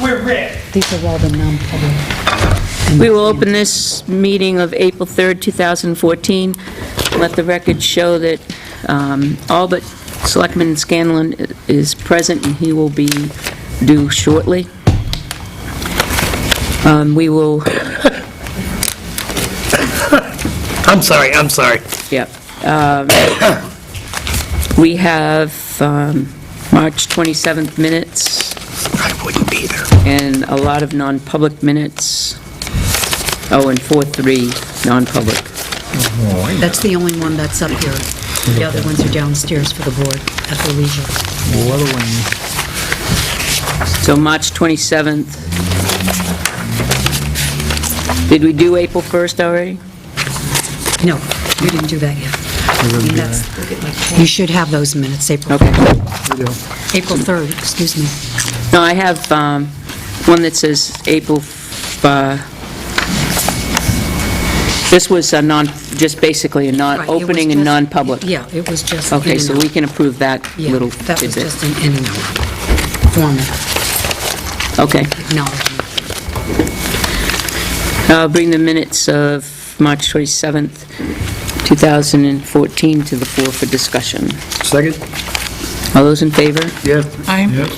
we're red. These are all the non-public. We will open this meeting of April 3rd, 2014. Let the record show that all but Selectman Scanlon is present, and he will be due shortly. We will... I'm sorry. Yep. We have March 27th minutes. I wouldn't be there. And a lot of non-public minutes. Oh, and 4-3 non-public. That's the only one that's up here. The other ones are downstairs for the board at their leisure. So March 27th. Did we do April 1st already? No, we didn't do that yet. And that's, you should have those minutes, April Okay. 3rd, excuse me. No, I have one that says April, this was a just basically a Right, it was opening and just- non-public. Yeah, it was just. Okay, in so and we out. can approve that Yeah, little that was tidbit. just an in and out formal Okay. acknowledgement. I'll bring the minutes of March 27th, 2014 to the floor for discussion. Second? All those in favor? Yeah. Aye. Yep.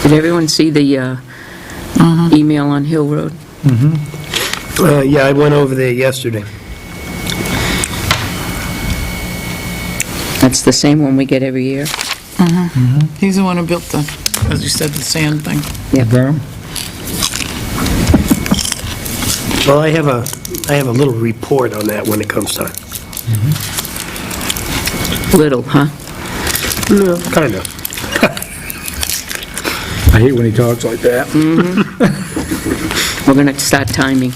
Did everyone see the email on Hill Road? Yeah, I went over there yesterday. That's the same one we get every year? He's the one who built the, as you said, the sand thing. Yep. Well, I have a little report on that when it comes time. Little, huh? Kind of. I hate when he talks like that. We're going to start timing.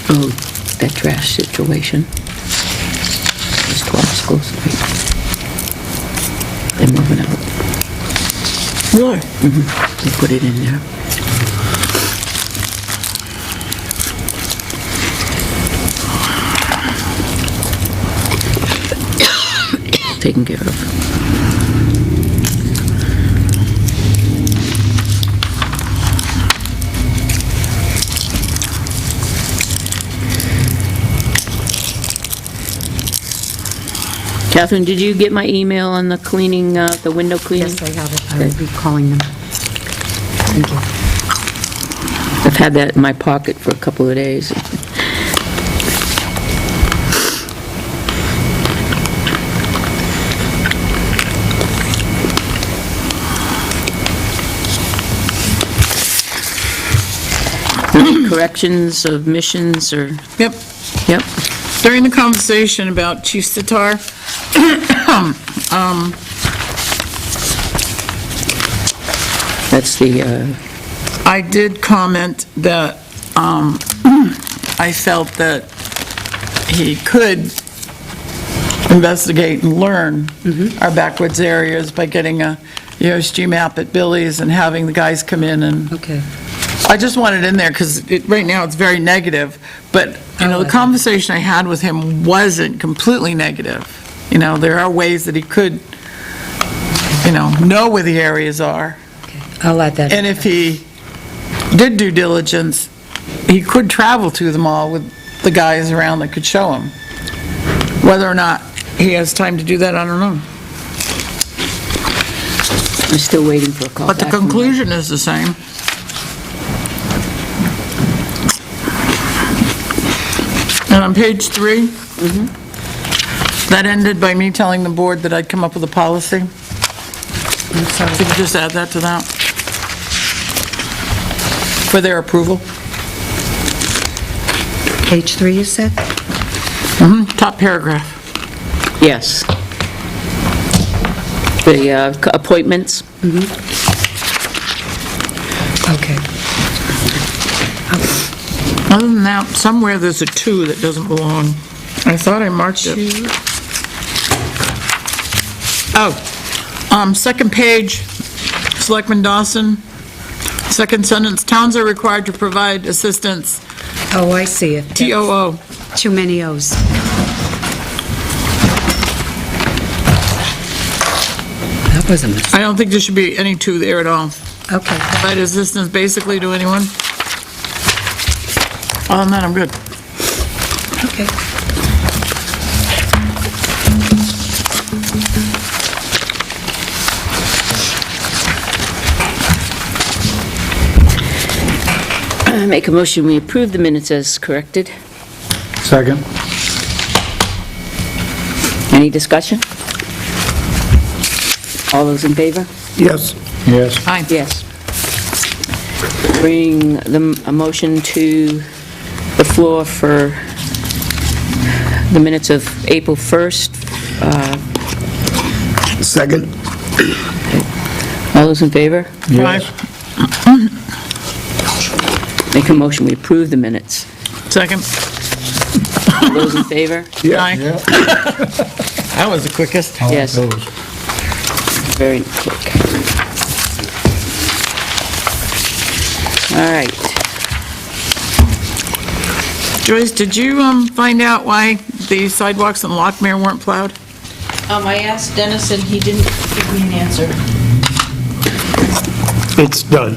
Oh, that trash situation. There's 12 School Street. They're moving out. Really? They put it in there. Taken care of. Catherine, did you get my email on the cleaning, the window cleaning? Yes, I have it. I will be calling them. Thank you. I've had that in my pocket for a couple of days. Any corrections, omissions, or, Yep. yep, During the conversation about Chief Sitar, that's the, I did comment that I felt that he could investigate and learn our backwoods areas by getting a EOSG map at Billy's and having the guys come in and Okay. I just want it in there because right now it's very negative, but, the conversation I had with him wasn't completely negative. There are ways that he could, know where the areas are. Okay. I'll add that. And if he did due diligence, he could travel to them all with the guys around that could show him. Whether or not he has time to do that, I don't know. I'm still waiting for a call But the back from him. conclusion is the same. And on page 3, That ended by me telling the board that I'd come up with a policy. If you could just add that to that. For their approval. Page 3, you said? Top paragraph. Yes. The appointments. Okay. Other than that, somewhere there's a 2 that doesn't belong. I thought I marked it. Second page, Selectman Dawson, second sentence, towns are required to provide assistance, Oh, I see it. TOO. Too many O's. That was a mistake. I don't think there should be any 2 there at all. Okay. Provide assistance basically to anyone. Other than that, I'm good. Okay. I make a motion, we approve the minutes as corrected. Second. Any discussion? All those in favor? Yes. Yes. Aye. Yes. Bring a motion to the floor for the minutes of April 1st. Second. All those in favor? Yes. Make a motion, we approve the minutes. Second. All those in favor? Aye. That was the quickest. Yes. Very quick. All right. Joyce, did you find out why the sidewalks in Lockmere weren't plowed? I asked Dennis and he didn't give me an answer. It's done.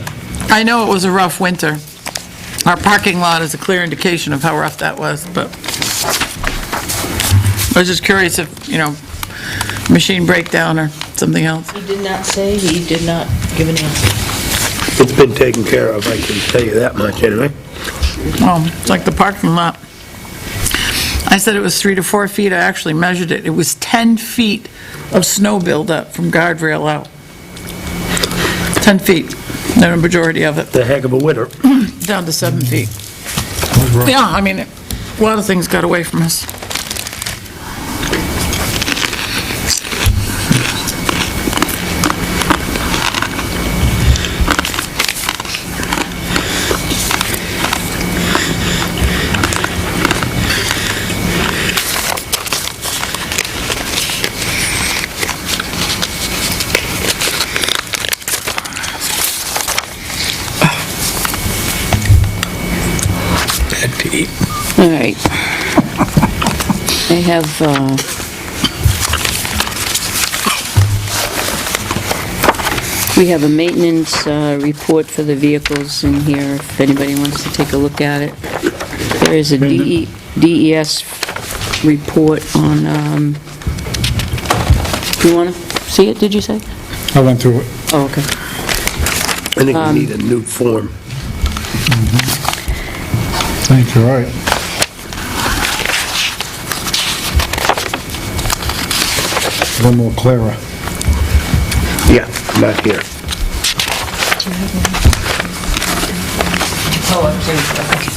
I know it was a rough winter. Our parking lot is a clear indication of how rough that was, but I was just curious if, machine breakdown or something else. He did not say, he did not give an answer. It's been taken care of, I can tell you that much anyway. It's like the parking lot. I said it was 3 to 4 feet. I actually measured it. It was 10 feet of snow buildup from guardrail out. 10 feet, the majority of it, The heck of a winter. down to 7 feet. Yeah, I mean, a lot of things got away from us. All right. I have, we have a maintenance report for the vehicles in here, if anybody wants to take a look at it. There is a DES report on, do you want to see it, did you say? I went through it. Oh, okay. I think we need a new form. I think you're right. A little more clearer. Yeah, not here. Oh, I'm sorry. Okay.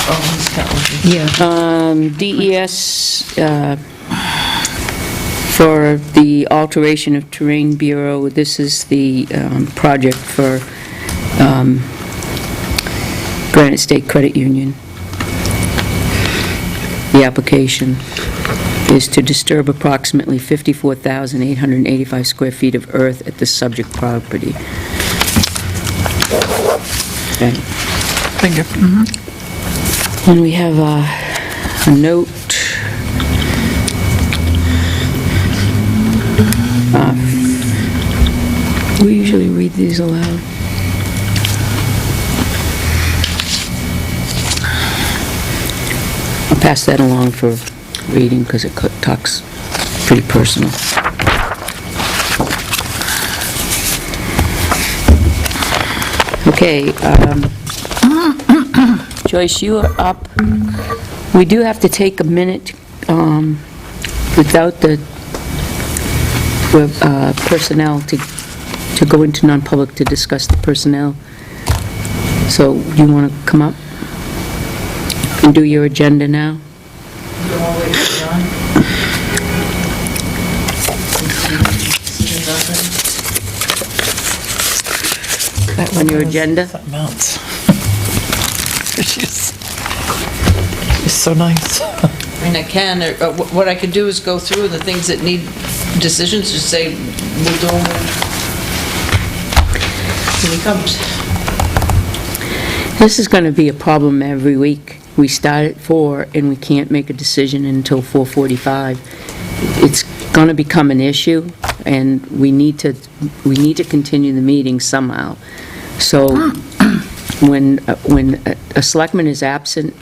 Oh, he's got one. Yeah. DES for the alteration of terrain bureau, this is the project for Granite State Credit Union. The application is to disturb approximately 54,885 square feet of earth at the subject property. Okay. Thank you. And we have a note. We usually read these aloud. I'll pass that along for reading because it talks pretty personal. Okay, Joyce, you are up. We do have to take a minute without the personnel to go into non-public to discuss the personnel. So you want to come up and do your agenda now? On your agenda? Something else. She's so nice. I mean, I can, what I could do is go through the things that need decisions, just say, we'll do them when he comes. This is going to be a problem every week. We start at 4 and we can't make a decision until 4:45. It's going to become an issue, and we need to continue the meeting somehow. So when a selectman is absent,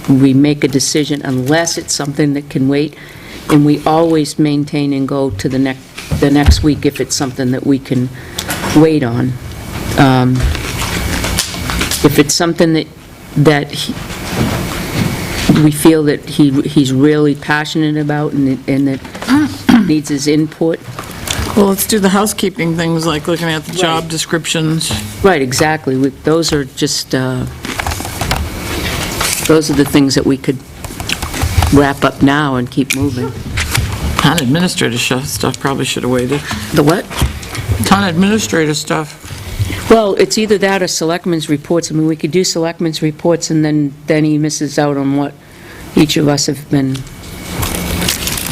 we make a decision unless it's something that can wait, and we always maintain and go to the next week if it's something that we can wait on. If it's something that we feel that he's really passionate about and that needs his input. Well, let's do the housekeeping things, like looking at the job descriptions. Right, exactly. Those are just, those are the things that we could wrap up now and keep moving. Town administrator stuff probably should have waited. The what? Town administrator stuff. Well, it's either that or selectmen's reports. I mean, we could do selectmen's reports, and then he misses out on what each of us have been.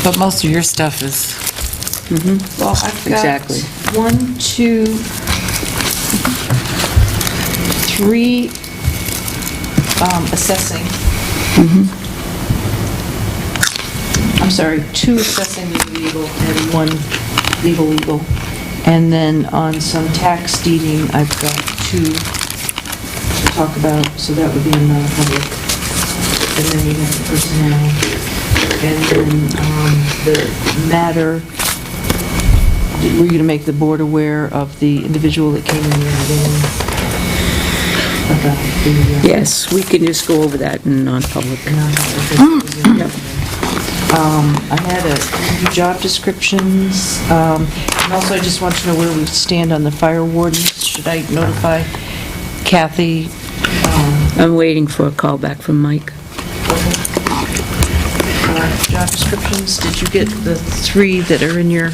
But most of your stuff is... Well, I've got Exactly. 1, 2, 3 assessing. I'm sorry, 2 assessing legal and 1 legal. And then on some tax deeding, I've got 2 to talk about, so that would be in non-public. And then we have the personnel. And then the matter, were you going to make the board aware of the individual that came in the other day? About the... Yes, we can just go over that in non-public. Yep. I had a few job descriptions, and also I just want to know where we stand on the fire wardens. Should I notify Kathy? I'm waiting for a call back from Mike. Job descriptions, did you get the 3 that are in your...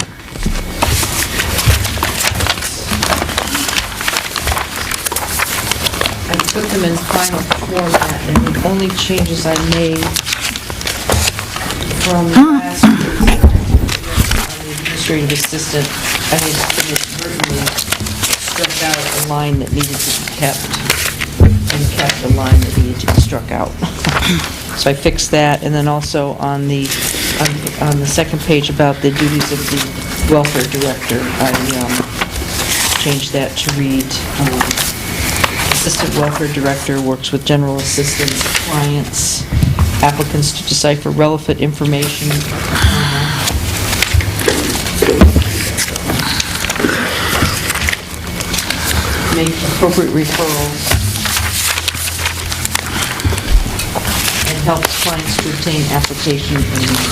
I put them in final format, and the only changes I made from last week on the administrative assistant, I inadvertently struck out a line that needed to be kept, and kept a line that needed to be struck out. So I fixed that, and then also on the second page about the duties of the welfare director, I changed that to read, Assistant Welfare Director works with general assistants, clients, applicants to decipher relevant information. Make appropriate referrals. And helps clients to obtain application information.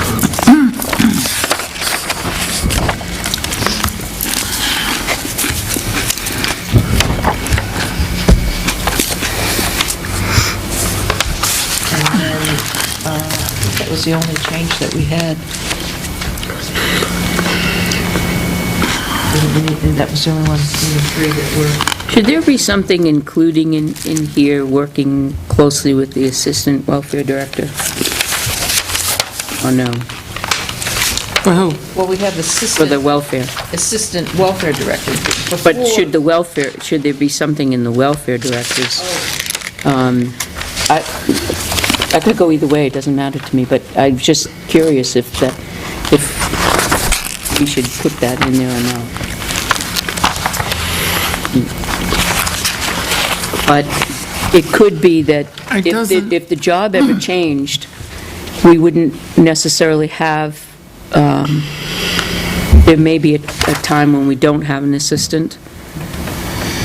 That was the only change that we had. And that was the only one, the 3 that were... Should there be something including in here, working closely with the Assistant Welfare Director? Or no? For who? Well, we have For the welfare? Assistant Welfare Director. But should there be something in the welfare directors? I could go either way, it doesn't matter to me, but I'm just curious if we should put that in there or not. But it could be that if the job ever changed, we wouldn't necessarily have, there may be a time when we don't have an assistant,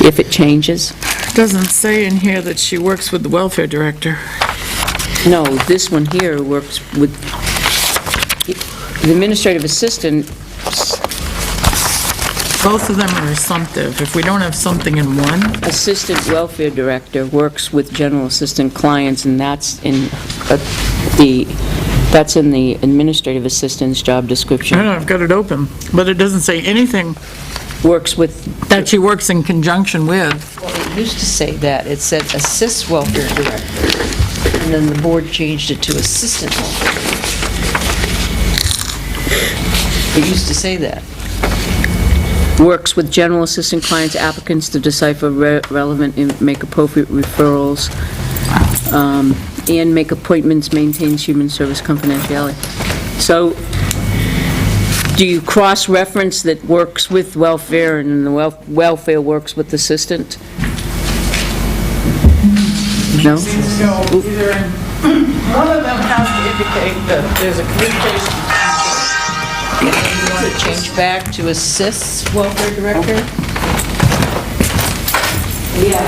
if it changes. It doesn't say in here that she works with the welfare director. No, this one here works with, The administrative assistant, Both of them are assumptive. If we don't have something in one, assistant welfare director works with general assistant clients, and that's in the administrative assistant's job I description. don't know, I've got it open, but it doesn't say anything Works with, that she works in conjunction with. Well, it used to say that. It said assist welfare director, and then the board changed it to assistant welfare director. It used to say that. works with general assistant clients, applicants to decipher relevant, and make appropriate referrals, and make appointments, maintains human service confidentiality. So, do you cross-reference that works with welfare and the welfare works with assistant? No? Either one of them has to indicate that there's a communication. You want to change back to assist welfare director? Yeah.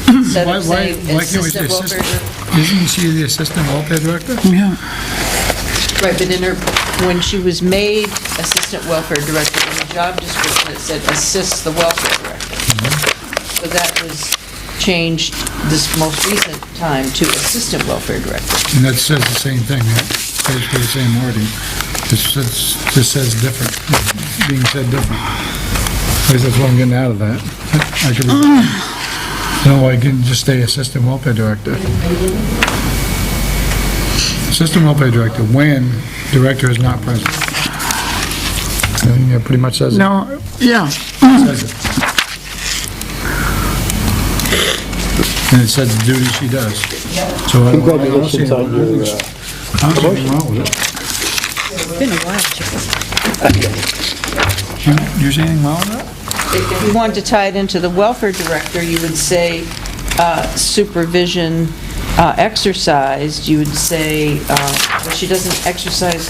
Instead of saying why can't we say assistant welfare assistant? director? Isn't she the assistant welfare director? Yeah. Right, but in her, when she was made assistant welfare director, in the job description, it said assists the welfare director. So that was changed this most recent time to assistant welfare director. And that says the same thing, right? Basically the same wording. Just says different, being said different. At least that's what I'm getting out of that. I could, no, I can just say assistant welfare director. Assistant welfare director, when director is not present. I think that pretty much says it. No, yeah. Says it. And it says the duty she does. So I don't see Congratulations on your, I don't see anything wrong with it. It's been a while, Joe. You see anything wrong with that? If you wanted to tie it into the welfare director, you would say supervision exercised, you would say, well, she doesn't exercise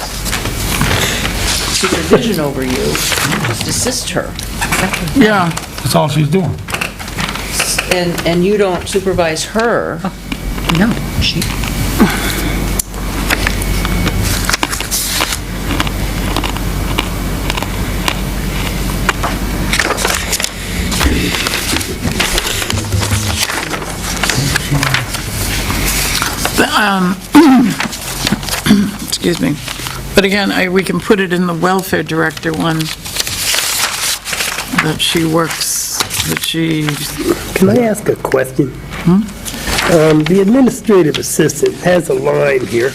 supervision over you, just assist her. Yeah. That's all she's doing. And you don't supervise her. No, she, Excuse me. But again, we can put it in the welfare director one, that she works, that she, Can I ask a question? The administrative assistant has a line here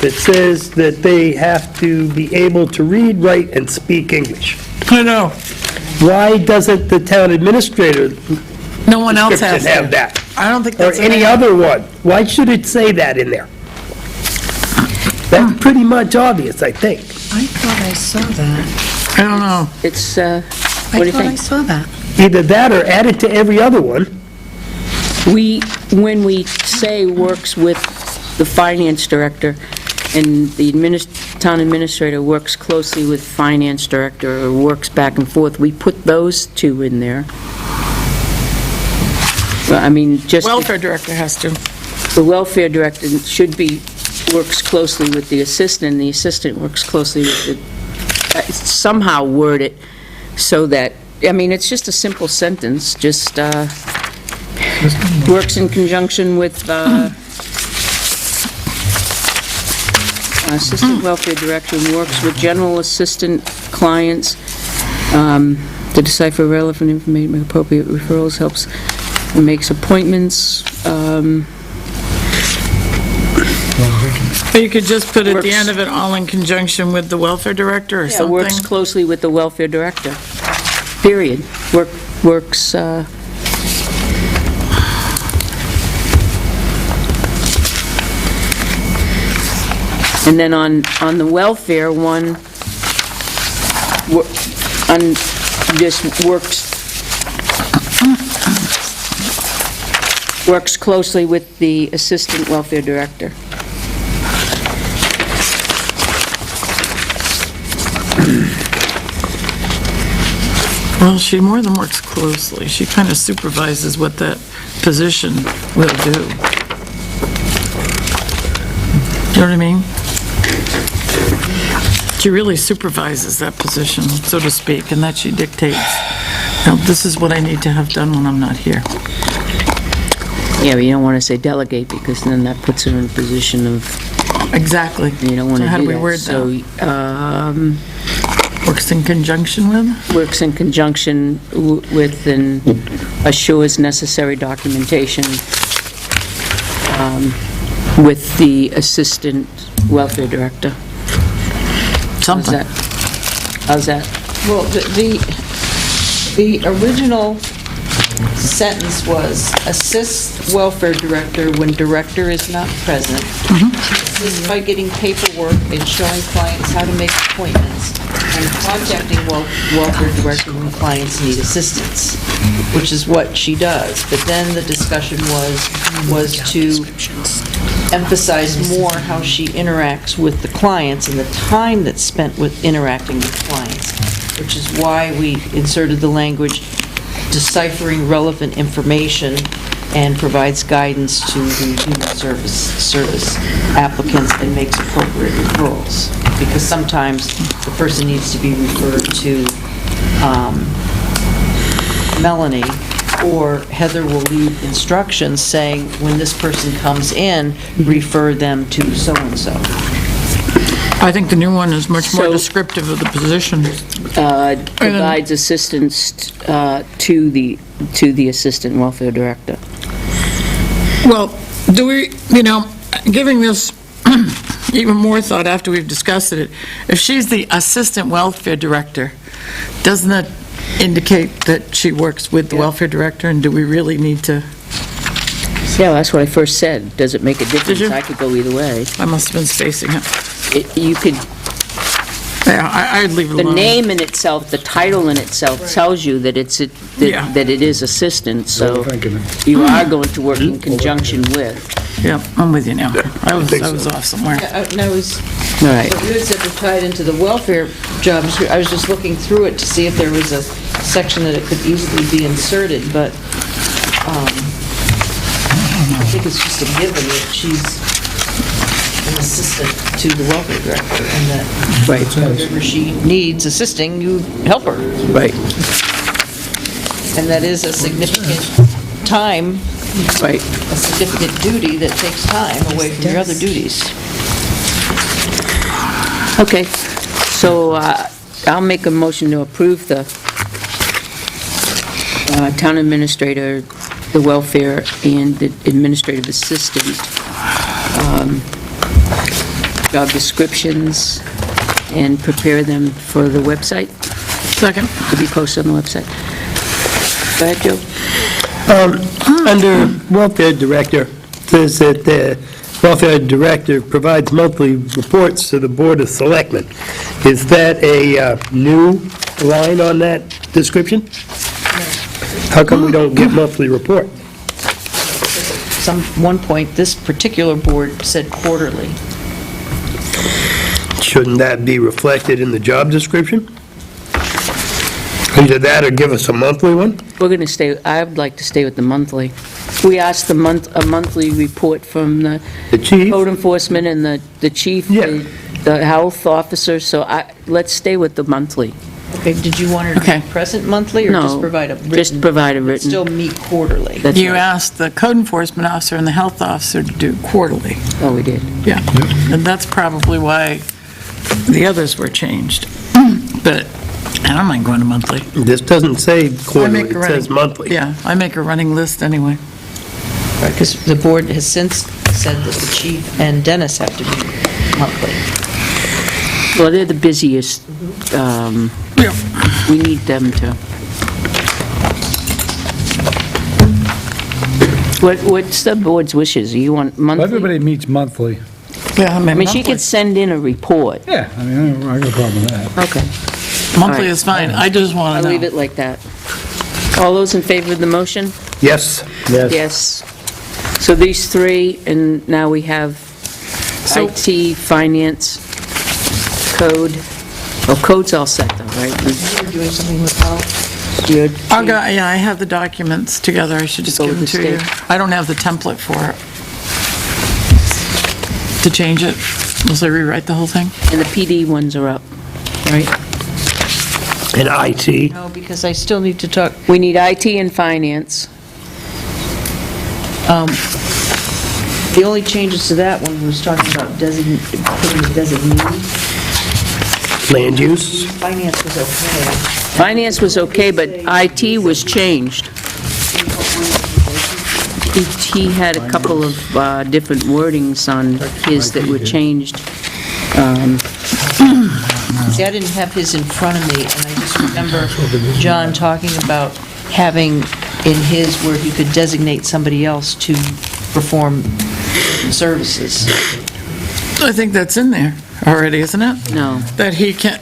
that says that they have to be able to read, write, and speak English. I know, Why doesn't the town administrator no one else has description have that. that? I don't think Or that's. any other one? Why should it say that in there? That's pretty much obvious, I think. I thought I saw that. I don't know. It's, I what do you thought I think? saw that. Either that or add it to every other one. When we say works with the finance director, and the town administrator works closely with finance director, or works back and forth, we put those two in there. Well, I mean, just, Welfare director has to. the welfare director should be, works closely with the assistant works closely with the, somehow word it so that, I mean, it's just a simple sentence, just, works in conjunction with, assistant welfare director, and works with general assistant clients, to decipher relevant information, make appropriate referrals, helps, and makes appointments, But you could just put at the Works. end of it, all in conjunction with the welfare director or yeah, something. works closely with the welfare director, period. Works, and then on the welfare one, just works closely with the assistant welfare director. Well, she more than works closely. She kind of supervises what that position will do. You know what I mean? She really supervises that position, so to speak, and that she dictates, this is what I need to have done when I'm not here. Yeah, but you don't want to say delegate, because then that puts her in a position of, Exactly. you don't want to do that. So how do we word that? Works in conjunction with? Works in conjunction with and assures necessary documentation with the Assistant Welfare Director. Something. How's that? Well, the original sentence was, assist welfare director when director is not present. Assist by getting paperwork and showing clients how to make appointments, and contacting welfare director when clients need assistance, which is what she does. But then the discussion was to emphasize more how she interacts with the clients and the time that's spent with interacting with clients, which is why we inserted the language deciphering relevant information and provides guidance to the human service applicants and makes appropriate referrals. Because sometimes the person needs to be referred to Melanie, or Heather will leave instructions saying, when this person comes in, refer them to so-and-so. I think the new one is much more So- descriptive of the position. Provides assistance to the Assistant Welfare Director. Well, do we, giving this even more thought after we've discussed it, if she's the Assistant Welfare Director, doesn't that indicate that she works with the Welfare Director, and do we really need to? Yeah, that's what I first said. Does it make a difference? you? I could go either way. I must have been spacing it. You could, Yeah, I'd leave it the alone. name in itself, the title in itself tells you that Yeah. that it is assistant, so Thinking. you are going to work in conjunction with. Yeah, I'm with you now. I think was so. off somewhere. And I was, All right. what you had said to tie it into the welfare job description, I was just looking through it to see if there was a section that it could easily be inserted, but I think it's just a given that she's an assistant to the welfare director, and that Right, whenever she needs assisting, you help her. right, And that is a significant time, right. a significant duty that takes time away from your other duties. Okay, so I'll make a motion to approve the town administrator, the welfare, and the administrative assistant job descriptions, and prepare them for the website, Second. to be posted on the website. Go ahead, Joe. Under welfare director, says that the welfare director provides monthly reports to the Board of Selectmen. Is that a new line on that description? How come we don't get monthly report? One point, this particular board said quarterly. Shouldn't that be reflected in the job description? Either that or give us a monthly one? We're going to stay, I would like to stay with the monthly. We asked a monthly report from the The chief? code enforcement and the chief, Yeah. the health officer, so let's stay with the monthly. Okay, did you want her to Okay. be present monthly, or No, just provide a written? just provide a but written. Still meet quarterly? That's You right. asked the code enforcement officer and the health officer to do quarterly. Oh, we did. Yeah. And that's probably why the others were changed. But I don't mind going to monthly. This doesn't say I quarterly, make a it says running- monthly. Yeah, I make a running list anyway. Because the board has since said that the chief and Dennis have to meet monthly. Well, they're the busiest. Yeah. We need them to. What's the board's wishes? You want monthly? Everybody meets monthly. Yeah, I mean, she could send in a report. Yeah, I mean, I got a problem with that. Okay, Monthly All right. is fine. I just want I'll to leave know. it like that. All those in favor of the motion? Yes? Yes. So these three, and now we have So- IT, finance, code. Well, code's all set though, right? You're doing something with health? Good. I have the documents together. I should just Go give with them the to you. state. I don't have the template for it. To change it, unless I rewrite the whole thing. And the PD ones are up. right? And IT. No, because I still need to talk, We need IT and finance. the only changes to that one was talking about putting designee. Land use. Finance was okay. Finance was okay, but IT was changed. He had a couple of different wordings on his that were changed. See, I didn't have his in front of me, and I just remember John talking about having in his where he could designate somebody else to perform services. I think that's in there already, isn't it? No. That he can,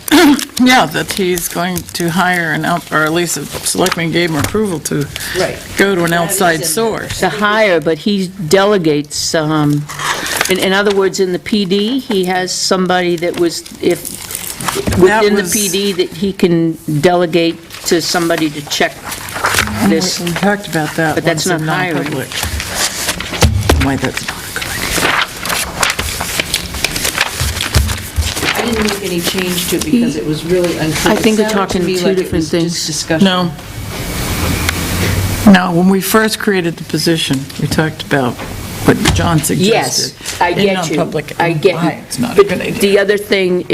yeah, that he's going to hire or at least the selectmen gave him approval to Right. go to an That is outside in there. source. To hire, but he delegates, in other words, in the PD, he has somebody that was, within the was- PD, that he can delegate to somebody to check this. We talked about that But that's once in not hiring. non-public. Why, that's not a good idea. I didn't make any change to it because it was really unclear. I think It we're sounded to talking me two like it different was just things. discussion. No. No, when we first created the position, we talked about what John suggested. Yes, I in get you. non-public, I and get why you. it's not a But good idea. the other thing,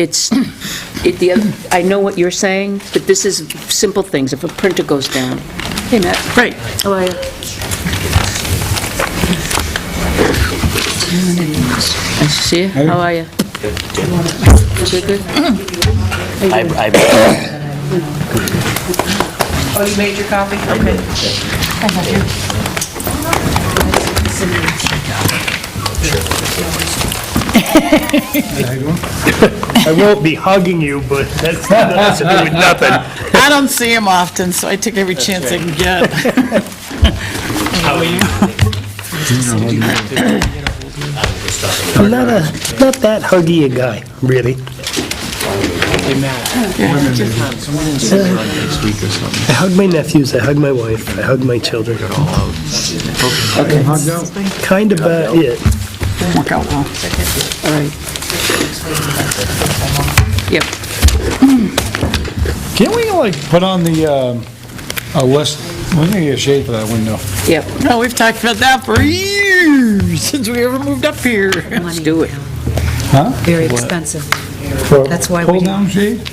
I know what you're saying, but this is simple things. If a printer goes down. Hey, Matt. Right. How are you? Nice to see you. How are you? Good, good? Oh, you made your copy? Okay. I won't be hugging you, but that's has to do with nothing. I don't see him often, so I take every chance I can get. I'm not that huggy a guy, really. I hug my nephews, I hug my wife, I hug my children. Kind of about it. Work out well. All right. Yep. Can't we, like, put on the, a list, we're gonna get a shade for that window. Yep. No, we've talked about that for years, since we ever moved up here. Let's do it. Huh? Very expensive. For That's why we- pull-down shade?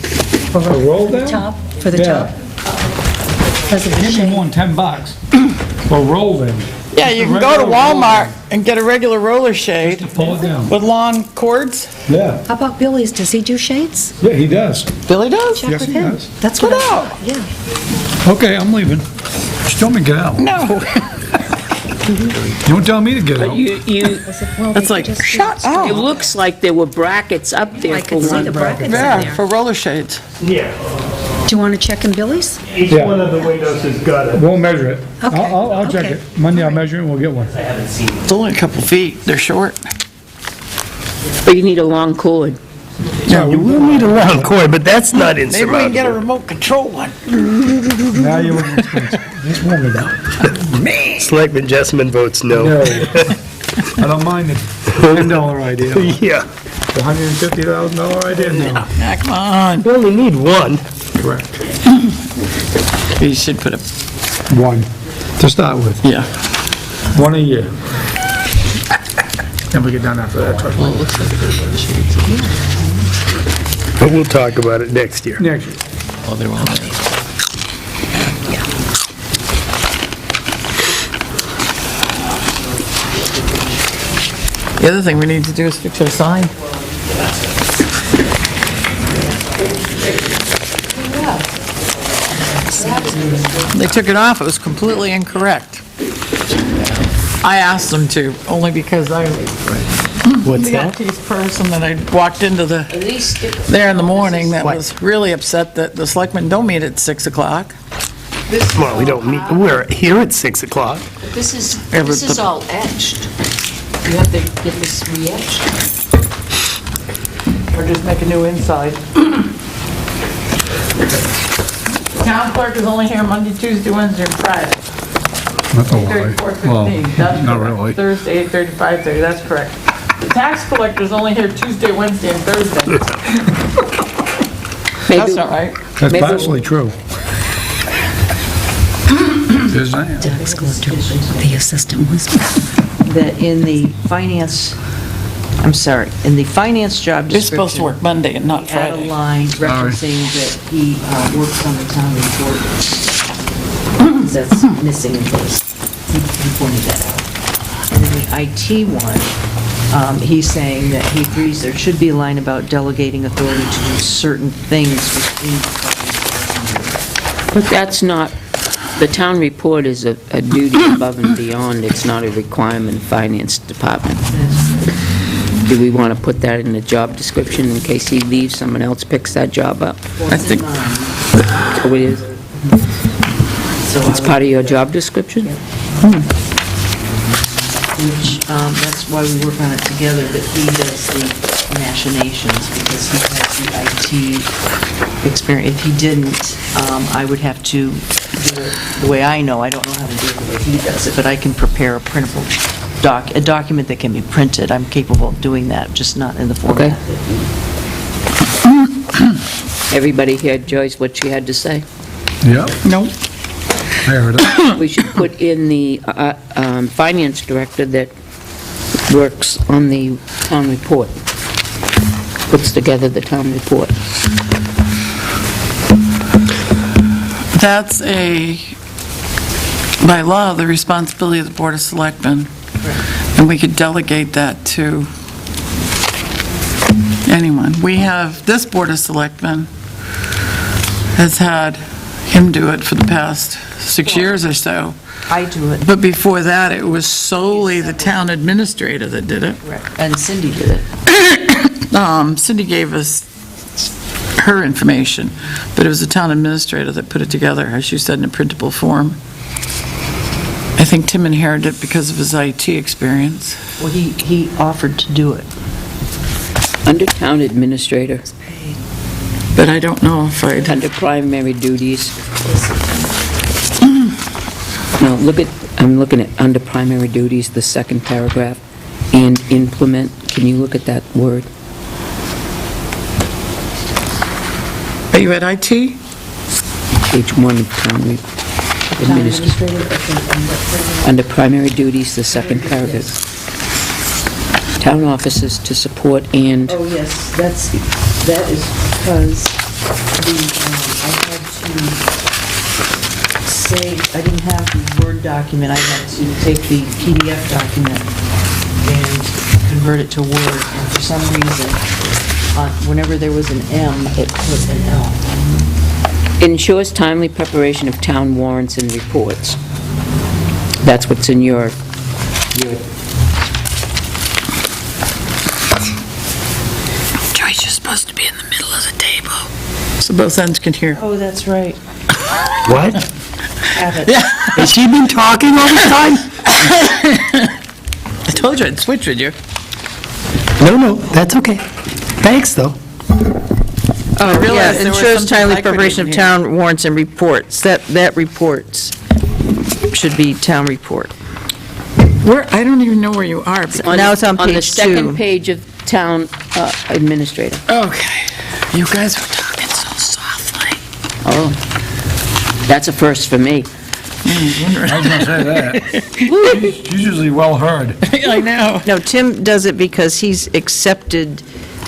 For A roll down? top, for the Yeah. top. Because of the Give me shade. more than $10 for roll down. Yeah, you can go to Walmart and get a regular roller shade Pull it down. with long cords. Yeah, How about Billy's? Does he do shades? yeah, he does. Billy does? Check Yes, with he him. does. That's what Get I out. thought, yeah. Okay, I'm leaving. Just tell me to get out. No. You don't tell me to get out. That's like, shut It up. looks like there were brackets up there I for could see one. the brackets in Yeah, there. for roller shades. Yeah, Do you want to check in Billy's? each Yeah. one of the windows has got a, We'll measure it. Okay, I'll check okay. it. Monday I'll measure it and we'll get one. It's only a couple feet. They're short. But you need a long cord. Yeah, you will need a round cord, but that's not Maybe we can get a insurmountable. remote control one. now you're looking expensive. This won't be done. Selectman Jessamine votes no. No. I don't mind the $10 idea. The Yeah, $150,000 idea, no. Ah, come on. we only need one. Correct. You should put a, One, to start with. yeah. One a year. Then we get done after that, trust me. But we'll talk about it next year. Next year. The other thing we need to do is fix our sign. They took it off, it was completely incorrect. I asked them to, only because I, What's the that? antique person that I walked into At least it- there in the morning that What? was really upset that the selectmen don't meet at 6 o'clock. this is Well, we don't all meet, hot. we're here at 6 o'clock. This is Every- all etched. You have to get this re-etched. Or just make a new inside. Town clerk is only here Monday, Tuesday, Wednesday, and Friday. That's a lie. 34:15, Well, that's not correct. really. Thursday, 8:30, 5:30, that's correct. The tax collector's only here Tuesday, Wednesday, and Thursday. That's not right. That's Maybe- partially true. Isn't it? Tax collector, the assistant was. That in the finance, I'm sorry, in the finance job They're description. supposed to work Monday and not Add a Friday. line referencing that he works on the town report. That's missing in this. He pointed that out. And then the IT one, he's saying that he agrees there should be a line about delegating authority to do certain things within the finance. But that's not, the town report is a duty above and beyond, it's not a requirement of finance department. Do we want to put that in the job description in case he leaves, someone else picks that job up? I think, So it is, it's part of your job description? Which, that's why we work on it together, that he does the machinations, because he has the IT experience. If he didn't, I would have to do it the way I know. I don't know how to do it the way he does it, but I can prepare a printable a document that can be printed. I'm capable of doing that, just not in the format. Everybody heard Joyce, what she had to say? Yep, no, I heard it. We should put in the finance director that works on the town report, puts together the town report. that's by law, the responsibility of the Board of Selectmen. And we could delegate that to anyone. We have, this Board of Selectmen has had him do it for the past 6 years or so. I do it, But before that, it was solely the town administrator that did it. and Cindy did it. Cindy gave us her information, but it was the town administrator that put it together, as you said, in a printable form. I think Tim inherited it because of his IT experience. Well, he offered to do it. Under town administrator, But I don't know if I'd... under primary duties. No, I'm looking at under primary duties, the second paragraph, and implement. Can you look at that word? Are you at IT? Page 1 of town administrator. Under primary duties, the second paragraph. Town offices to support and, Oh, yes, that is because I had to say, I didn't have the Word document, I had to take the PDF document and convert it to Word, and for some reason, whenever there was an M, it put an L. ensures timely preparation of town warrants and reports. That's what's in your Joyce, you're supposed to be in the middle of the table. So both ends can hear. Oh, that's right, What? have it. Has she been talking all the time? I told you I'd switch with you. No, that's okay. Thanks, though. I Oh, realized yeah, there was ensures something timely I couldn't preparation of hear. town warrants and reports. That reports should be town report. I don't even know where you are. Now it's on the page second 2. page of town administrator. Okay. You guys were talking so softly. Oh, that's a first for me. I was gonna say that. She's usually well heard. I know. No, Tim does it because he's accepted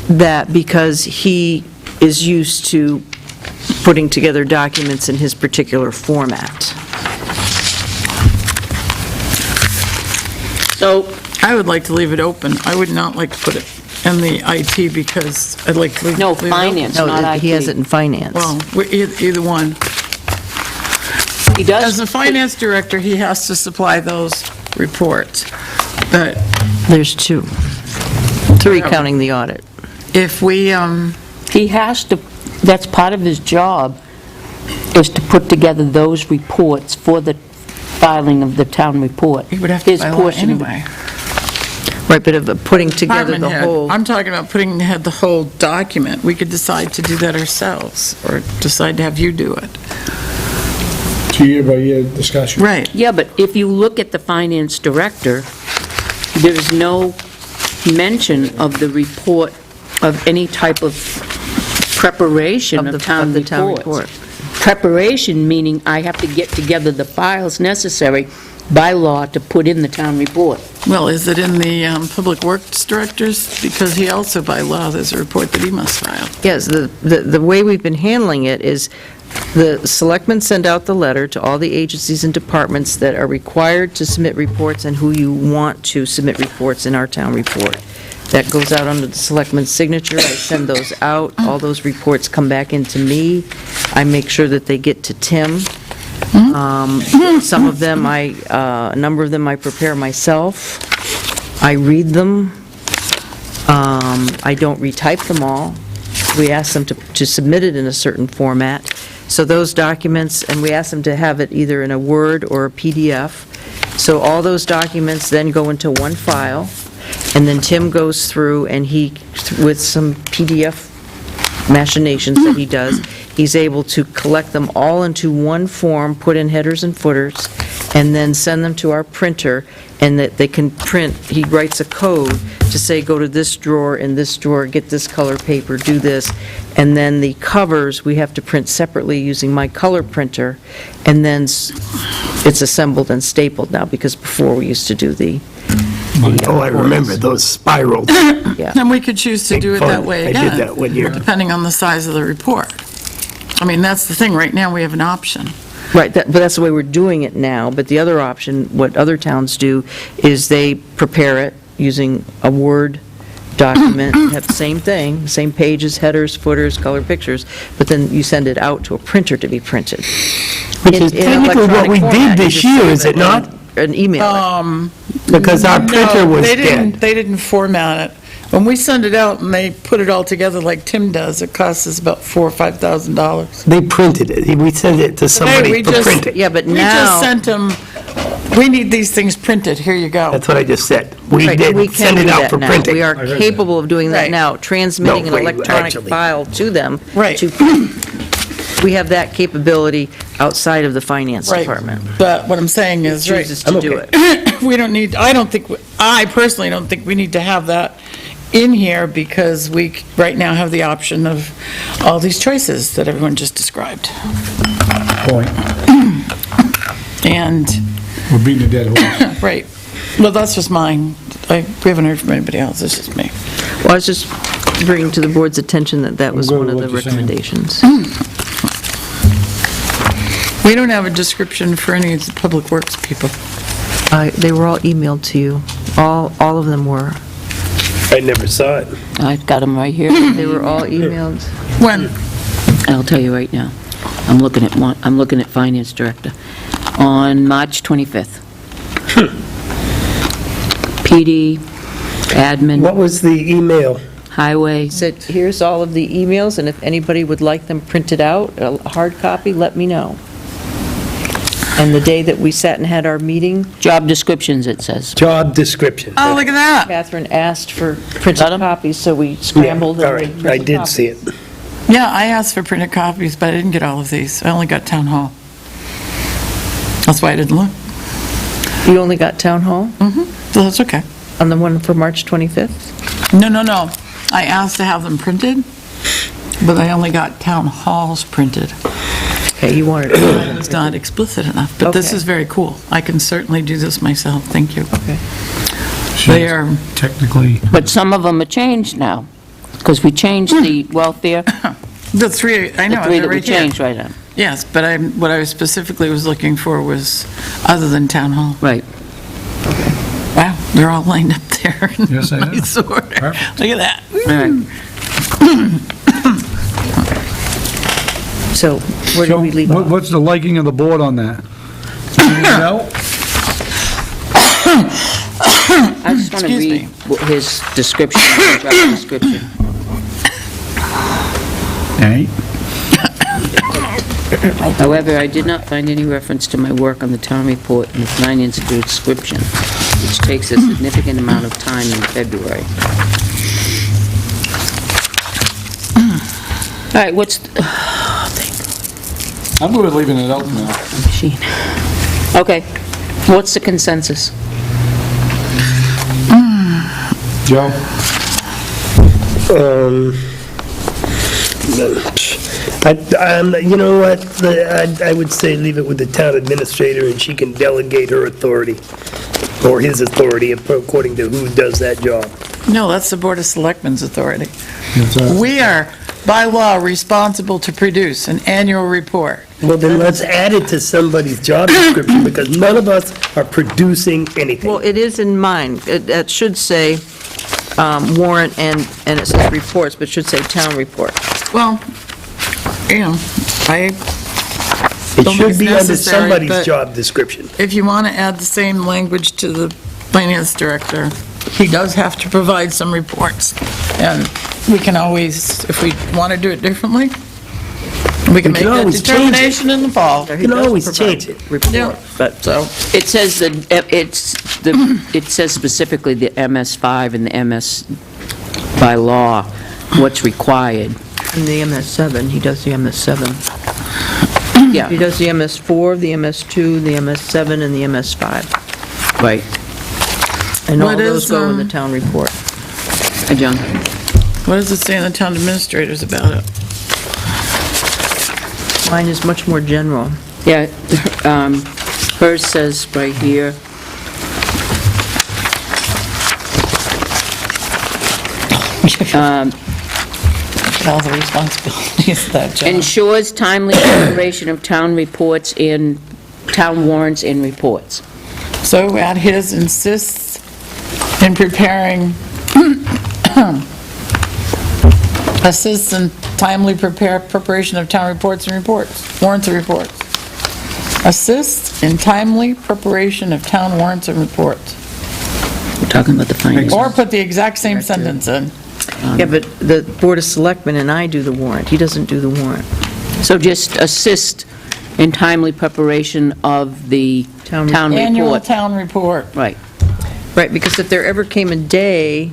that because he is used to putting together documents in his particular format. So, I would like to leave it open. I would not like to put it in the IT because I'd like to leave no, leave it open. finance, No, not he has IT. it in finance. Well, either one. He As does, the finance director, he has to supply those reports. But There's 2. 3 counting the audit. if we, he has to, that's part of his job, is to put together those reports for the filing of the town report. he would have to His by law portion of it. anyway. Right, but of putting together Department the head. whole... I'm talking about putting the whole document. We could decide to do that ourselves, or decide to have you do it. It's a year-by-year discussion. Right. Yeah, but if you look at the finance director, there's no mention of the report of any type of preparation of town the town reports. Preparation meaning I have to get together the files necessary by law to put in the town report. Well, is it in the Public Works Director's? Because he also, by law, there's a report that he must file. Yes, the way we've been handling it is the selectmen send out the letter to all the agencies and departments that are required to submit reports and who you want to submit reports in our town report. That goes out under the selectman's signature. I send those out. All those reports come back into me. I make sure that they get to Tim. Some of them, a number of them I prepare myself. I read them. I don't retype them all. We ask them to submit it in a certain format. So those documents, and we ask them to have it either in a Word or a PDF. So all those documents then go into one file, and then Tim goes through and he, with some PDF machinations that he does, he's able to collect them all into one form, put in headers and footers, and then send them to our printer, and that they can print. He writes a code to say, go to this drawer, in this drawer, get this color paper, do this, and then the covers, we have to print separately using my color printer, and then it's assembled and stapled now, because before we used to do the Oh, I remember those spirals. yeah. And we could choose to do it that way I again. did that one year. Depending on the size of the report. I mean, that's the thing, right now, we have an option. Right, but that's the way we're doing it now, but the other option, what other towns do, is they prepare it using a Word document, have the same thing, same pages, headers, footers, color pictures, but then you send it out to a printer to be printed. Which is technically what we did this year, is it not? An email. Because our printer was they didn't. dead. They didn't format it. When we send it out and they put it all together like Tim does, it costs us about $4,000 or $5,000. They printed it. We sent it to somebody we for just- printing. Yeah, but We just now, sent them, we need these things printed, here you go. That's what I just said. We right, did we can send do it out that for now. printing. We are capable of doing that Right. now, transmitting an No, wait, electronic actually. file to them. Right. We have that capability outside of the finance Right. department. But what I'm saying is, right, Chooses to do I'm it. we don't need, I personally don't think we need to have that in here because we right now have the option of all these choices that everyone just described. Point. And, We're beating a dead horse. right, well, that's just mine. We haven't heard from anybody else, it's just me. Well, I was just bringing to the board's attention that that was We'll one go of with the what you're saying. recommendations. We don't have a description for any of the Public Works people. They were all emailed to you. All of them were. I never saw it. I've got them right here. They were all emailed. When, I'll tell you right now. I'm looking at Finance Director. On March 25th. PD, Admin, What was the email? Highway. Said, here's all of the emails, and if anybody would like them printed out, a hard copy, let me know. And the day that we sat and had our meeting, Job descriptions, it says. Job description. oh, look at that. Catherine asked for printed Got 'em? copies, so we Yeah, scrambled. and all we right, I printed did copies. see it. Yeah, I asked for printed copies, but I didn't get all of these. I only got Town Hall. That's why I didn't look. You only got town hall So that's okay. on the one for March 25th? No. I asked to have them printed, but I only got Town Halls printed. Okay, you wanted, It was not explicit enough, but this Okay. is very cool. I can certainly do this myself, thank you. okay. They are, Technically, But some of them are changed now, because we changed the welfare, the three, I the know, three they're that we right here. changed right now. Yes, but what I specifically was looking for was other than Town Hall. Right. Wow, they're all lined up there in Yes, they are. nice order. Perfect. Look at that. All right. So where do so we leave off? what's the liking of the board on that? No? I just want to Excuse read his description, his job description. Ain't. However, I did not find any reference to my work on the town report in the finance description, which takes a significant amount of time in February. All right, what's, I'm good with leaving it open now. machine. Okay, what's the consensus? Joe? You know what, I would say leave it with the town administrator, and she can delegate her authority, or his authority, according to who does that job. No, that's the Board of Selectmen's authority. It's a- We are, by law, responsible to produce an annual report. Well, then let's add it to somebody's job description, because none of us are producing anything. Well, it is in mine. It should say warrant and it says reports, but it should say town report. Well, you know, It don't think should it's be under necessary, somebody's but- job description. if you want to add the same language to the finance director, he does have to provide some reports. And we can always, if we want to do it differently, we can make that always change it. determination in the fall. He can does always provide change it. Report, Yeah. but, So, It says that, it says specifically the MS5 and the MS by law, what's required. in the MS7, he does the MS7. He Yeah, does the MS4, the MS2, the MS7, and the MS5. right. And all What those is, go in the town report. Hi, John. what does it say in the town administrators about it? Mine is much more general. Yeah, hers says right here, All the responsibilities of that job. ensures timely preparation of town reports and town warrants and reports. So at his insists in preparing, assists in timely preparation of town reports and reports, warrants and reports. Assists in timely preparation of town warrants and reports. We're talking about the finance. Or put the exact same sentence in. Yeah, but the Board of Selectmen and I do the warrant. He doesn't do the warrant. So just assist in timely preparation of the Town town Annual report. town report. Right. Right, because if there ever came a day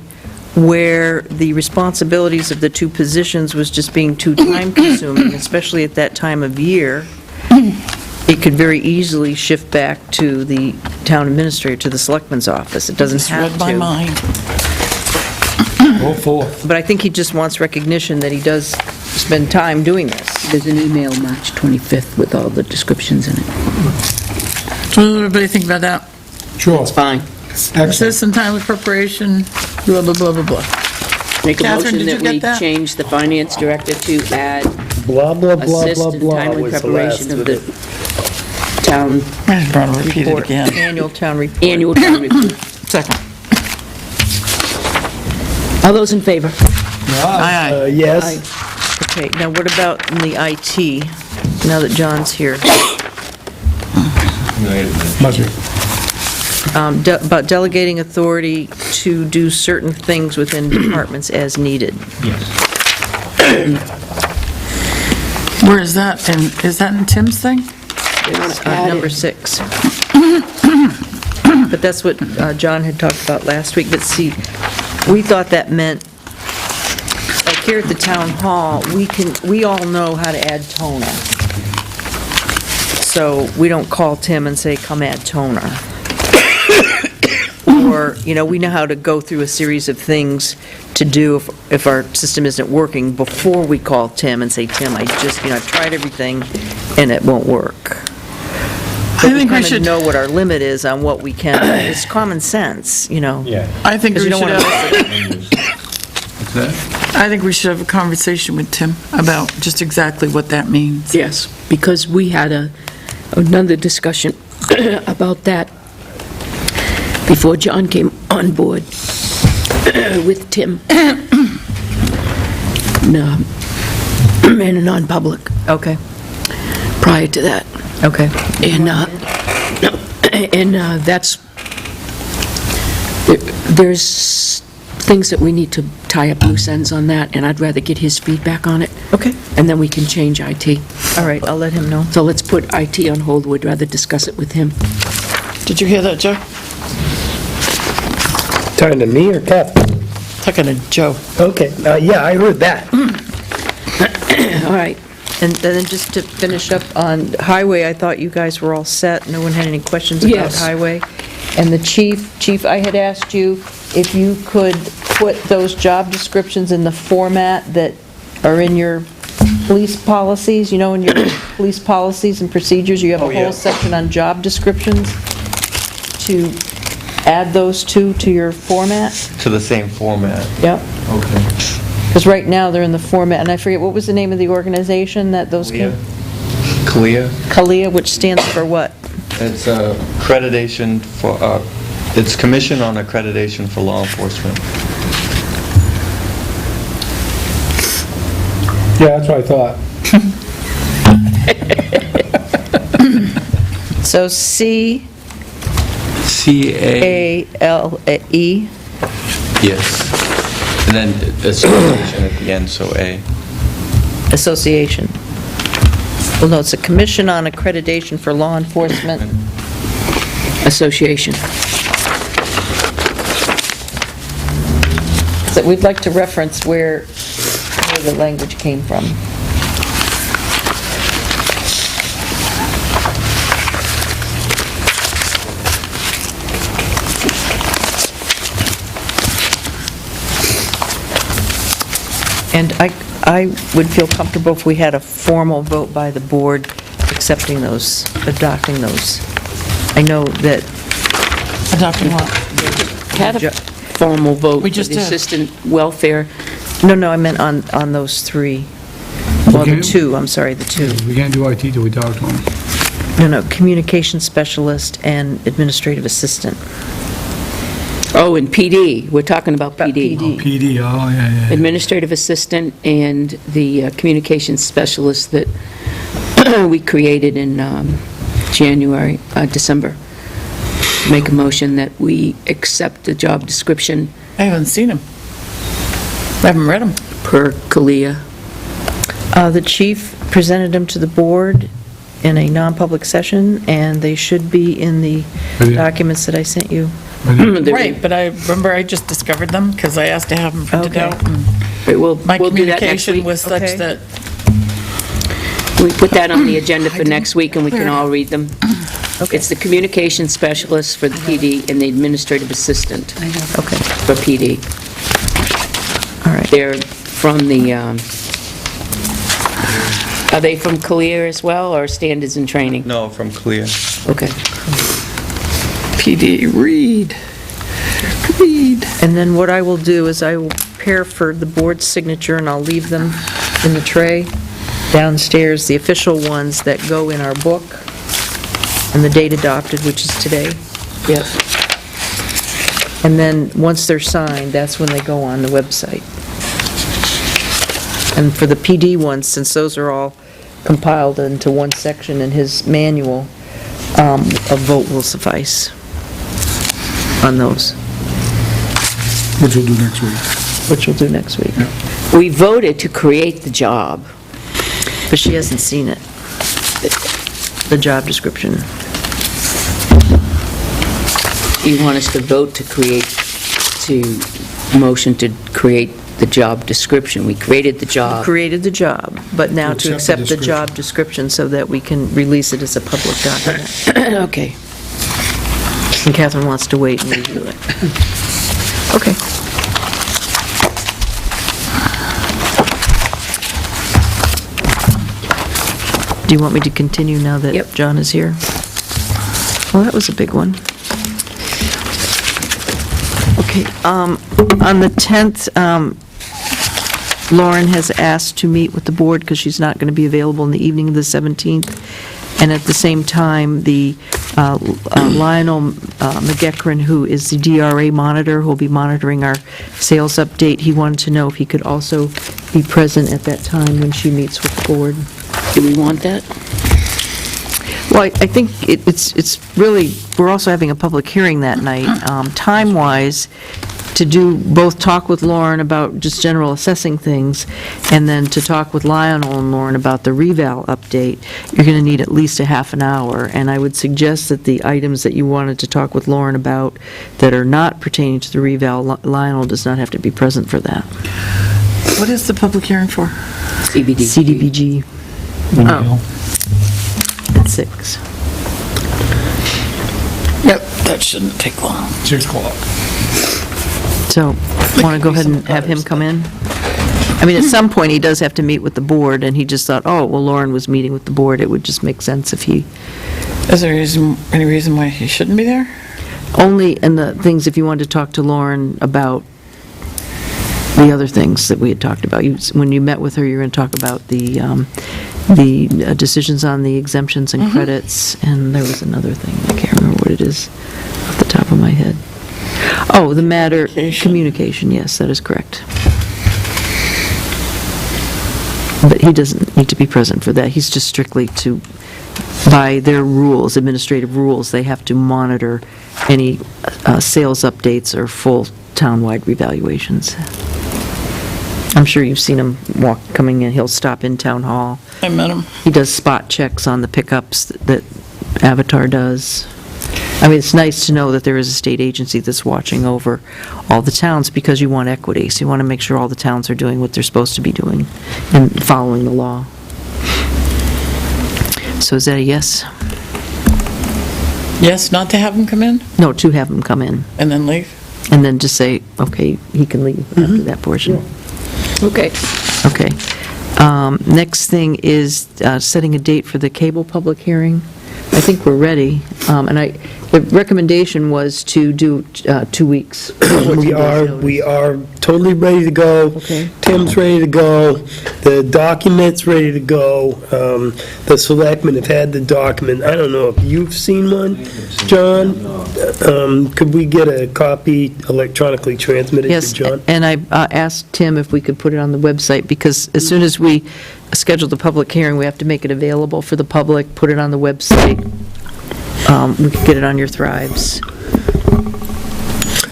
where the responsibilities of the two positions was just being too time-consuming, especially at that time of year, it could very easily shift back to the town administrator, to the selectman's office. It doesn't Just have read my to. mind. Go forth. But I think he just wants recognition that he does spend time doing this. There's an email March 25th with all the descriptions in it. So what does everybody think about that? Sure. It's fine. Excellent. Assist in timely preparation, blah, blah, blah, blah, blah. Make a Catherine, motion did you that get we that? change the finance director to add Blah, blah, blah, assist blah, in blah timely was the last preparation of of the it. town, I just want to repeat it Report, again. Annual town report. annual town report. Second. All those in favor? Aye, aye. Yes, Okay, now what about in the IT, now that John's here? Must be. About delegating authority to do certain things within departments as needed. Where is that? Is that in Tim's thing? Number 6. But that's what John had talked about last week, but see, we thought that meant, like here at the town hall, we all know how to add toner. So we don't call Tim and say, come add toner. Or, we know how to go through a series of things to do if our system isn't working before we call Tim and say, Tim, I've tried everything and it won't work. I think we kind should, of know what our limit is on what we can, it's common sense, Yeah. I think Because we you don't should wanna have, I think we should have a conversation with Tim about just exactly what that means. Yes, because we had another discussion about that before John came on board with Tim. No, in a non-public Okay, prior to that. okay. And that's, there's things that we need to tie up loose ends on that, and I'd rather get his feedback on it, Okay, and then we can change IT. all right, I'll let him know. So let's put IT on hold, we'd rather discuss it with him. Did you hear that, Joe? talking to me or Catherine? Talking to Joe. Okay, yeah, I heard that. All right. And then just to finish up on highway, I thought you guys were all set, no one had any questions about Yes. highway? And the chief, I had asked you if you could put those job descriptions in the format that are in your police policies, in your police policies and procedures, you have a whole section on job descriptions, to add those two to your format? To the same format. Yep. Okay. Because right now, they're in the format, and I forget, what was the name of the organization that those came? CLIA. CALIA, which stands for what? It's accreditation for, it's Commission on Accreditation for Law Enforcement. Yeah, that's what I thought. So C-A-L-E, CALE. Yes. And then association at the end, so A. Association. Well, no, it's a Commission on Accreditation for Law Enforcement. Association. So we'd like to reference where the language came from. And I would feel comfortable if we had a formal vote by the board accepting those, adopting those. I know that, Adopting what? Had a formal vote We for just the did. assistant welfare. no, I meant on those three. Well, the Okay. two, I'm sorry, the two. We can't do IT till we talk to them. No, communication specialist and administrative assistant. Oh, and PD, we're talking about About PD. PD. PD, oh, yeah. Administrative assistant and the communications specialist that we created in December. Make a motion that we accept the job description I haven't seen them. I haven't read them. per CALIA. The chief presented them to the board in a non-public session, and they should be in the Yeah. documents that I sent you. Right, but I remember I just discovered them because I asked to have them printed Okay. out. and We'll My do that next communication week. was such Okay. that, We put that on the agenda for next week, and we can all read them. It's the communication specialist for the PD and the administrative assistant Okay, for PD. all right. They're from the, are they from CALIA as well, or standards and training? No, from CLIA. Okay. PD, read. And then what I will do is I will prepare for the board's signature, and I'll leave them in the tray downstairs, the official ones that go in our book, and the date adopted, which is today. Yep. And then, once they're signed, that's when they go on the website. And for the PD ones, since those are all compiled into one section in his manual, a vote will suffice on those, Which we'll do next week. which we'll do next week. We voted to create the job. But she hasn't seen it, the job description. You want us to vote to motion to create the job description. We created the job. Created the job, but now to To accept accept the the job description so that we can release it as a public document. Okay. And Catherine wants to wait and review it. Okay. Do you want me to continue now that Yep. John is here? Well, that was a big one. Okay, on the 10th, Lauren has asked to meet with the board because she's not going to be available in the evening of the 17th. And at the same time, the Lionel McGeckran, who is the DRA monitor, who will be monitoring our sales update, he wanted to know if he could also be present at that time when she meets with the board. Do we want that? Well, I think it's really, we're also having a public hearing that night. Time-wise, to do, both talk with Lauren about just general assessing things, and then to talk with Lionel and Lauren about the reval update, you're going to need at least a half an hour. And I would suggest that the items that you wanted to talk with Lauren about that are not pertaining to the reval, Lionel does not have to be present for that. What is the public hearing for? CBD. CDBG Oh. at 6. Yep, that shouldn't take long. 6 o'clock. So, want to go ahead and have him come in? I mean, at some point, he does have to meet with the board, and he just thought, oh, well, Lauren was meeting with the board, it would just make sense if he, Is there any reason why he shouldn't be there? only in the things, if you wanted to talk to Lauren about the other things that we had talked about. When you met with her, you were going to talk about the decisions on the exemptions and credits, and there was another thing, I can't remember what it is off the top of my head. Oh, the matter, communication, yes, that is correct. But he doesn't need to be present for that. He's just strictly to, by their rules, administrative rules, they have to monitor any sales updates or full townwide revaluations. I'm sure you've seen him coming in, he'll stop in Town Hall. I met him. He does spot checks on the pickups that Avatar does. I mean, it's nice to know that there is a state agency that's watching over all the towns, because you want equity, so you want to make sure all the towns are doing what they're supposed to be doing and following the law. So is that a yes? Yes, not to have him come in No, to have him come in, and then leave? and then just say, okay, he can leave after that portion. Okay. Okay. Next thing is setting a date for the cable public hearing. I think we're ready, and the recommendation was to do 2 weeks. 14 days notice. We are totally ready to go. Okay. Tim's ready to go. The document's ready to go. The selectmen have had the document. I don't know if you've seen one, John? Could we get a copy electronically transmitted to Yes, John? and I asked Tim if we could put it on the website, because as soon as we schedule the public hearing, we have to make it available for the public, put it on the website. We could get it on your Thrives.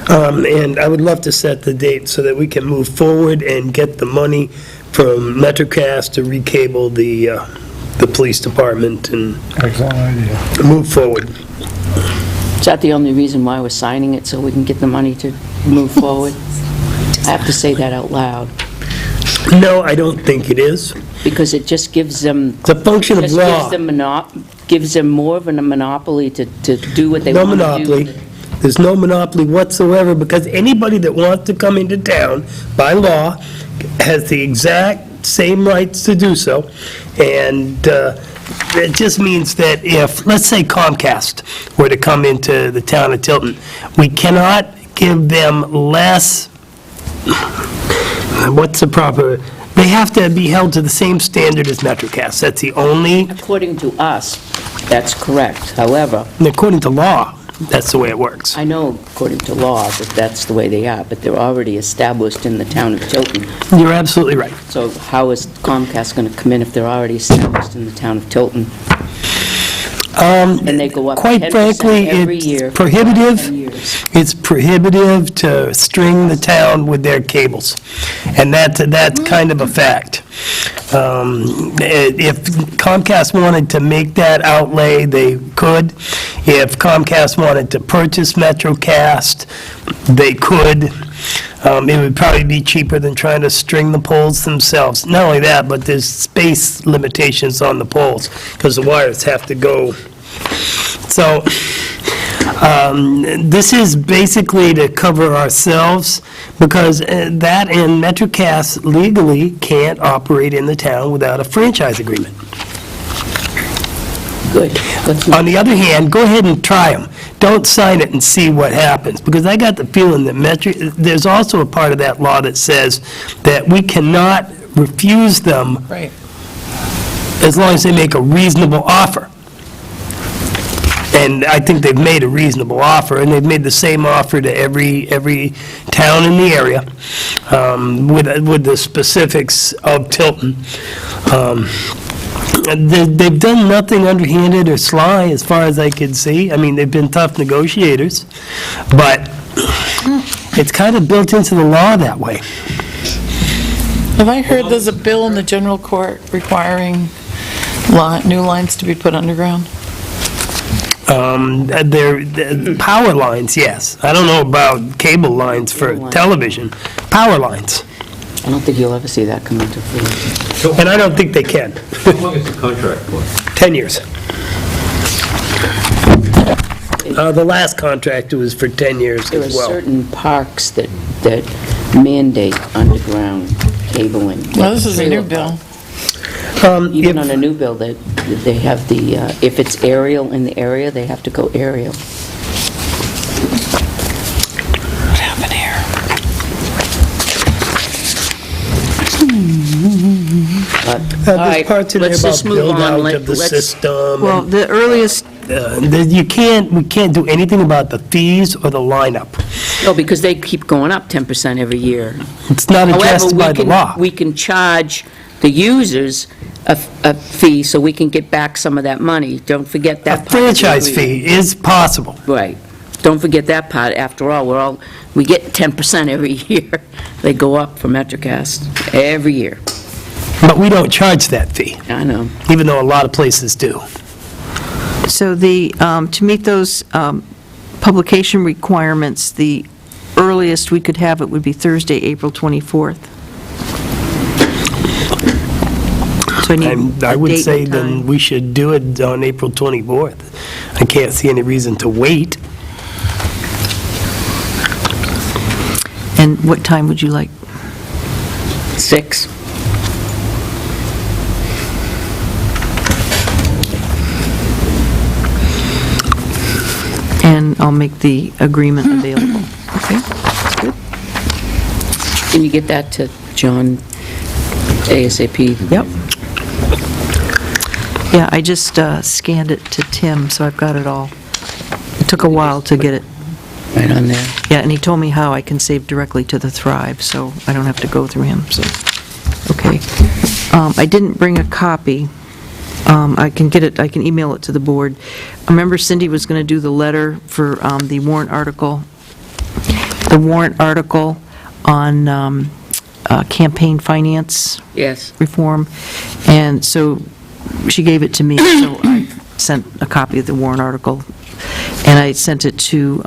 And I would love to set the date so that we can move forward and get the money from MetroCast to recable the police department and Excellent idea. move forward. Is that the only reason why we're signing it, so we can get the money to move forward? I have to say that out loud, No, I don't think it is. because it just gives them, It's a function of just law. gives them more of a monopoly to do what they No want to do. monopoly. There's no monopoly whatsoever, because anybody that wants to come into town by law has the exact same rights to do so. And it just means that if, let's say Comcast were to come into the town of Tilton, we cannot give them less, what's the proper, they have to be held to the same standard as MetroCast. That's the only, According to us, that's correct. However, according to law, that's the way it works. I know according to law that that's the way they are, but they're already established in the town of Tilton. You're absolutely right. So how is Comcast going to come in if they're already established in the town of Tilton? And they go up Quite 10% frankly, every it's year for prohibitive. 10 years. It's prohibitive to string the town with their cables, and that's kind of a fact. If Comcast wanted to make that outlay, they could. If Comcast wanted to purchase MetroCast, they could. It would probably be cheaper than trying to string the poles themselves. Not only that, but there's space limitations on the poles, because the wires have to go. So, this is basically to cover ourselves, because that and MetroCast legally can't operate in the town without a franchise agreement. Good. Let's On the other hand, go ahead and try them. Don't sign it and see what happens, because I got the feeling that there's also a part of that law that says that we cannot refuse them Right. as long as they make a reasonable offer. And I think they've made a reasonable offer, and they've made the same offer to every town in the area, with the specifics of Tilton. They've done nothing underhanded or sly, as far as I can see. I mean, they've been tough negotiators, but it's kind of built into the law that way. Have I heard there's a bill in the general court requiring new lines to be put underground? They're power lines, yes. I don't know about cable lines for television. Power lines. I don't think you'll ever see that come into fruition. And I don't think they can. How long is the contract for? 10 years. The last contract was for 10 years There are as well. certain parks that mandate underground cabling. Well, this is a new bill. Even on a new bill, they have the, if it's aerial in the area, they have to go aerial. What happened here? There's parts in there let's about just move on. build-out of the Let's- system. Well, the earliest, We can't do anything about the fees or the lineup. No, because they keep going up 10% every year. It's not addressed by the law. We can charge the users a fee so we can get back some of that money. Don't forget A that part. franchise fee is possible. Right. Don't forget that part. After all, we get 10% every year. They go up for MetroCast every year. But we don't charge that fee, I know. even though a lot of places do. so to meet those publication requirements, the earliest we could have it would be Thursday, April 24th. So I need I a would date say and then time. we should do it on April 24th. I can't see any reason to wait. And what time would you like? 6. And I'll make the agreement available. Okay? Can you get that to John ASAP? Yep. Yeah, I just scanned it to Tim, so I've got it all. It took a while to get it. Right on there. Yeah, and he told me how I can save directly to the Thrive, so I don't have to go through him, so, okay. I didn't bring a copy. I can get it, I can email it to the board. I remember Cindy was going to do the letter for the warrant article on campaign finance Yes. reform, and so she gave it to me, so I sent a copy of the warrant article, and I sent it to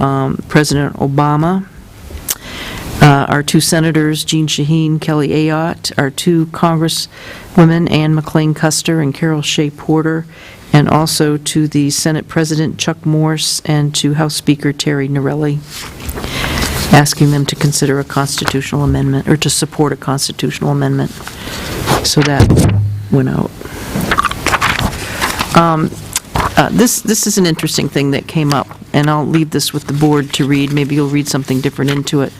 President Obama, our 2 senators, Jean Shaheen, Kelly Ayotte, our 2 congresswomen, Ann McLean Custer and Carol Shea Porter, and also to the Senate President Chuck Morse and to House Speaker Terry Norelli, asking them to consider a constitutional amendment, or to support a constitutional amendment. So that went out. This is an interesting thing that came up, and I'll leave this with the board to read. Maybe you'll read something different into it.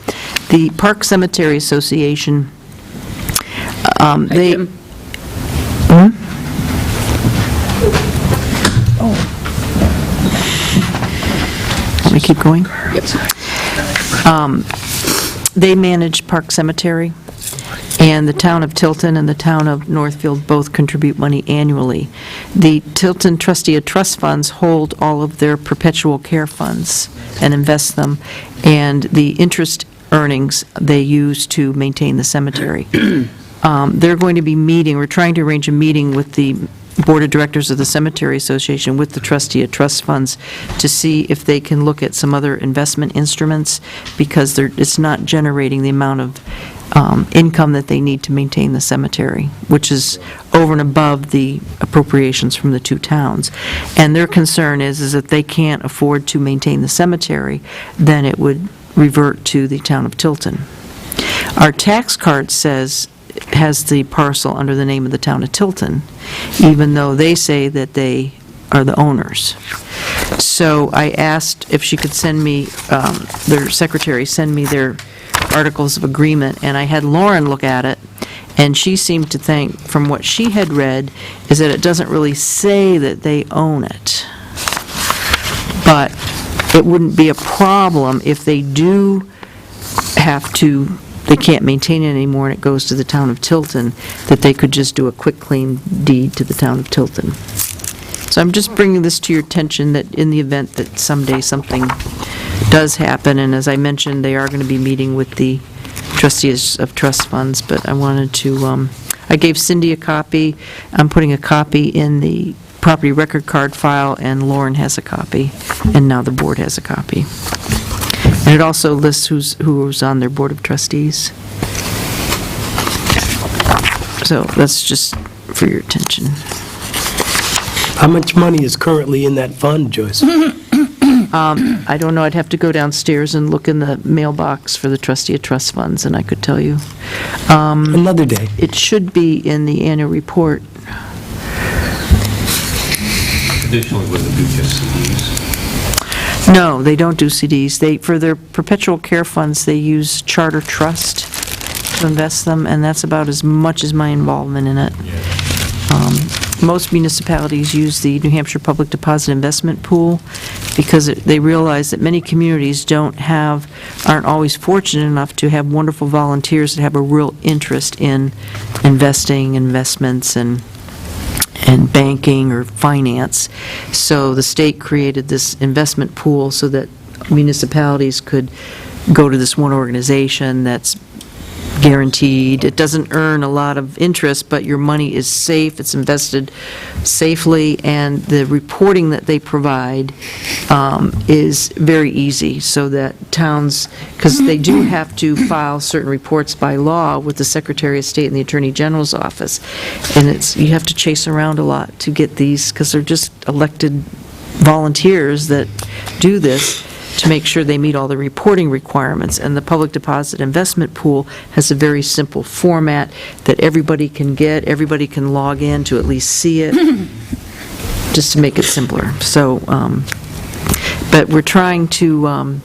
The Park Cemetery Association, they... Tim? Let me keep going. Yep. They manage Park Cemetery, and the town of Tilton and the town of Northfield both contribute money annually. The Tilton Trustee of Trust Funds hold all of their perpetual care funds and invest them, and the interest earnings they use to maintain the cemetery. They're going to be meeting, we're trying to arrange a meeting with the Board of Directors of the Cemetery Association with the Trustee of Trust Funds to see if they can look at some other investment instruments, because it's not generating the amount of income that they need to maintain the cemetery, which is over and above the appropriations from the 2 towns. And their concern is that they can't afford to maintain the cemetery, then it would revert to the town of Tilton. Our tax card has the parcel under the name of the town of Tilton, even though they say that they are the owners. So I asked if she could send me, their secretary send me their articles of agreement, and I had Lauren look at it, and she seemed to think, from what she had read, is that it doesn't really say that they own it. But it wouldn't be a problem if they do have to, they can't maintain it anymore and it goes to the town of Tilton, that they could just do a quick claim deed to the town of Tilton. So I'm just bringing this to your attention, that in the event that someday something does happen, and as I mentioned, they are going to be meeting with the trustees of trust funds, but I wanted to, I gave Cindy a copy. I'm putting a copy in the property record card file, and Lauren has a copy, and now the board has a copy. And it also lists who's on their board of trustees. So that's just for your attention. How much money is currently in that fund, Joyce? I don't know, I'd have to go downstairs and look in the mailbox for the trustee of trust funds, and I could tell you. Another day. It should be in the annual report. Traditionally, would it do just CDs? No, they don't do CDs. For their perpetual care funds, they use Charter Trust to invest them, and that's about as much as my involvement in it. Most municipalities use the New Hampshire Public Deposit Investment Pool because they realize that many communities aren't always fortunate enough to have wonderful volunteers that have a real interest in investments and banking or finance. So the state created this investment pool so that municipalities could go to this one organization that's guaranteed. It doesn't earn a lot of interest, but your money is safe, it's invested safely, and the reporting that they provide is very easy, so that towns, because they do have to file certain reports by law with the Secretary of State and the Attorney General's office, and you have to chase around a lot to get these, because they're just elected volunteers that do this, to make sure they meet all the reporting requirements. And the Public Deposit Investment Pool has a very simple format that everybody can get, everybody can log in to at least see it, just to make it simpler. So, but we're trying to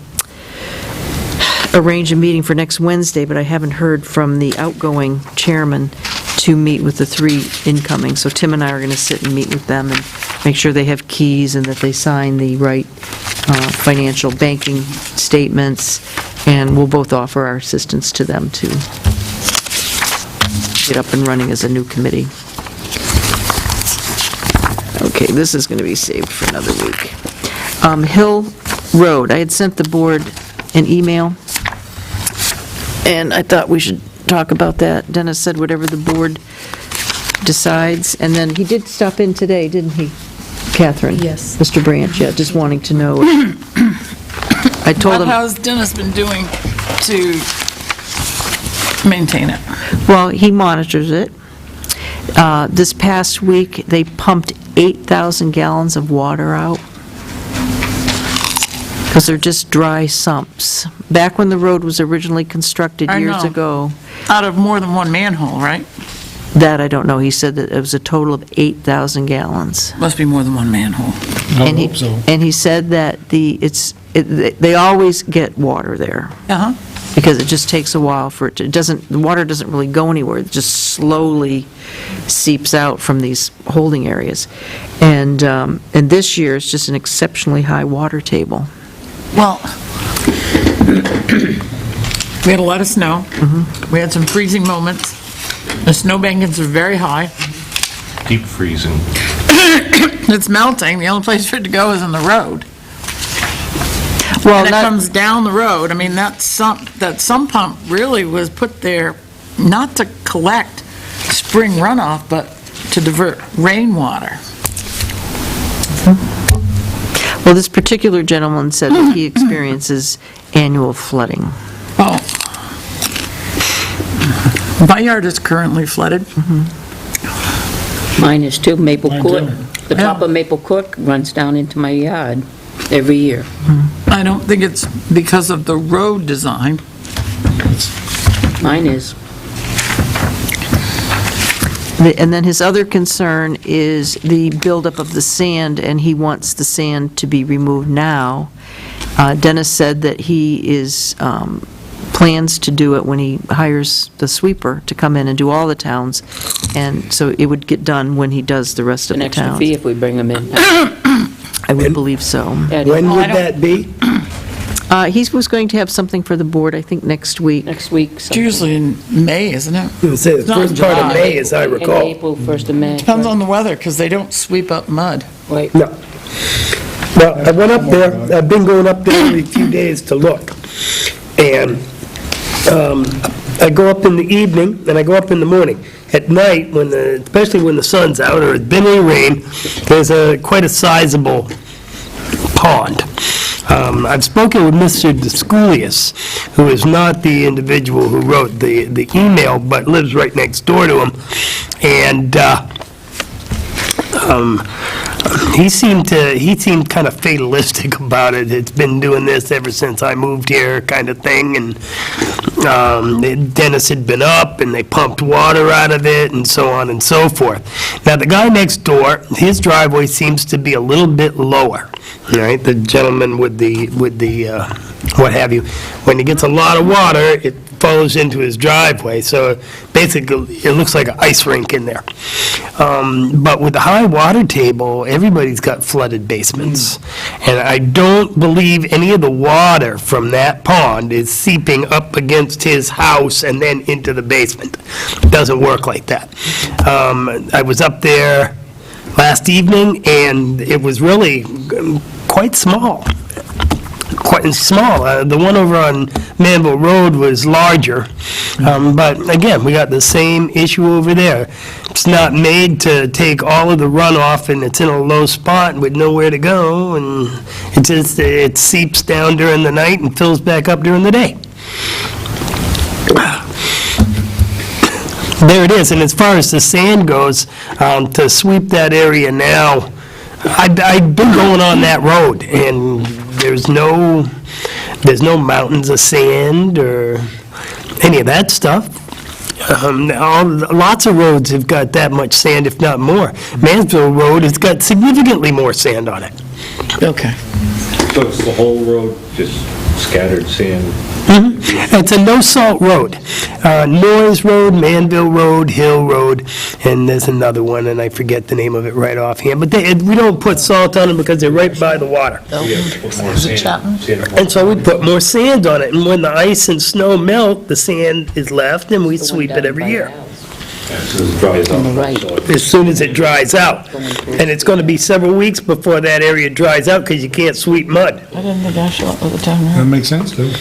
arrange a meeting for next Wednesday, but I haven't heard from the outgoing chairman to meet with the 3 incoming. So Tim and I are going to sit and meet with them and make sure they have keys and that they sign the right financial banking statements, and we'll both offer our assistance to them to get up and running as a new committee. Okay, this is going to be saved for another week. Hill Road, I had sent the board an email, and I thought we should talk about that. Dennis said whatever the board decides, and then he did stop in today, didn't he, Catherine? Yes. Mr. Branch, yeah, just wanting to know. I told him, How's Dennis been doing to maintain it? well, he monitors it. This past week, they pumped 8,000 gallons of water out because they're just dry sumps. Back when the road was originally constructed I years know. ago, Out of more than one manhole, right? that I don't know, he said that it was a total of 8,000 gallons. Must be more than one manhole. I And he, hope so. and he said that they always get water there, Uh-huh. because it just takes a while for it to, the water doesn't really go anywhere, it just slowly seeps out from these holding areas. And this year, it's just an exceptionally high water table. Well, we had a lot of snow. We had some freezing moments. The snow bankings are very high. Deep freezing. It's melting. The only place for it to go is in the road. Well, And it not, comes down the road. I mean, that sump pump really was put there not to collect spring runoff, but to divert rainwater. well, this particular gentleman said that he experiences annual flooding. Oh. My yard is currently flooded. Mine is too, Maple Mine Court. too. The top of Maple Court runs down into my yard every year. I don't think it's because of the road design. Mine is. And then his other concern is the buildup of the sand, and he wants the sand to be removed now. Dennis said that he plans to do it when he hires the sweeper to come in and do all the towns, and so it would get done when he does the rest of An the extra towns. fee if we bring them in. I would believe so. When would that be? He was going to have something for the board, I think, next week. Next week. It's usually in May, isn't it? I would say the not first part of July. May, as I In recall. April, 1st of May. Depends on the weather, because they don't sweep up mud. Right. No. Well, I went up there, I've been going up there every few days to look. And I go up in the evening, and I go up in the morning. At night, especially when the sun's out, or it's been any rain, there's quite a sizable pond. I've spoken with Mr. Descoulias, who is not the individual who wrote the email, but lives right next door to him. And he seemed kind of fatalistic about it. It's been doing this ever since I moved here, kind of thing, and Dennis had been up, and they pumped water out of it, and so on and so forth. Now, the guy next door, his driveway seems to be a little bit lower, all right? The gentleman with the what have you. When he gets a lot of water, it flows into his driveway, so basically, it looks like an ice rink in there. But with the high water table, everybody's got flooded basements. And I don't believe any of the water from that pond is seeping up against his house and then into the basement. It doesn't work like that. I was up there last evening, and it was really quite small. Quite small. The one over on Manville Road was larger, but again, we got the same issue over there. It's not made to take all of the runoff, and it's in a low spot with nowhere to go, and it seeps down during the night and fills back up during the day. There it is, and as far as the sand goes, to sweep that area now, I've been going on that road, and there's no mountains of sand or any of that stuff. Lots of roads have got that much sand, if not more. Mansville Road has got significantly more sand on it. Okay. So it's the whole road, just scattered sand? It's a no-salt road. Noyes Road, Manville Road, Hill Road, and there's another one, and I forget the name of it right offhand. But we don't put salt on them because they're right by the water. Is it Chapman? And so we put more sand on it, and when the ice and snow melt, the sand is left, and we sweep it every year. As it dries out. Right. As soon as it dries out. And it's going to be several weeks before that area dries out because you can't sweep mud. I didn't think Ashland was a town That road. makes sense, too.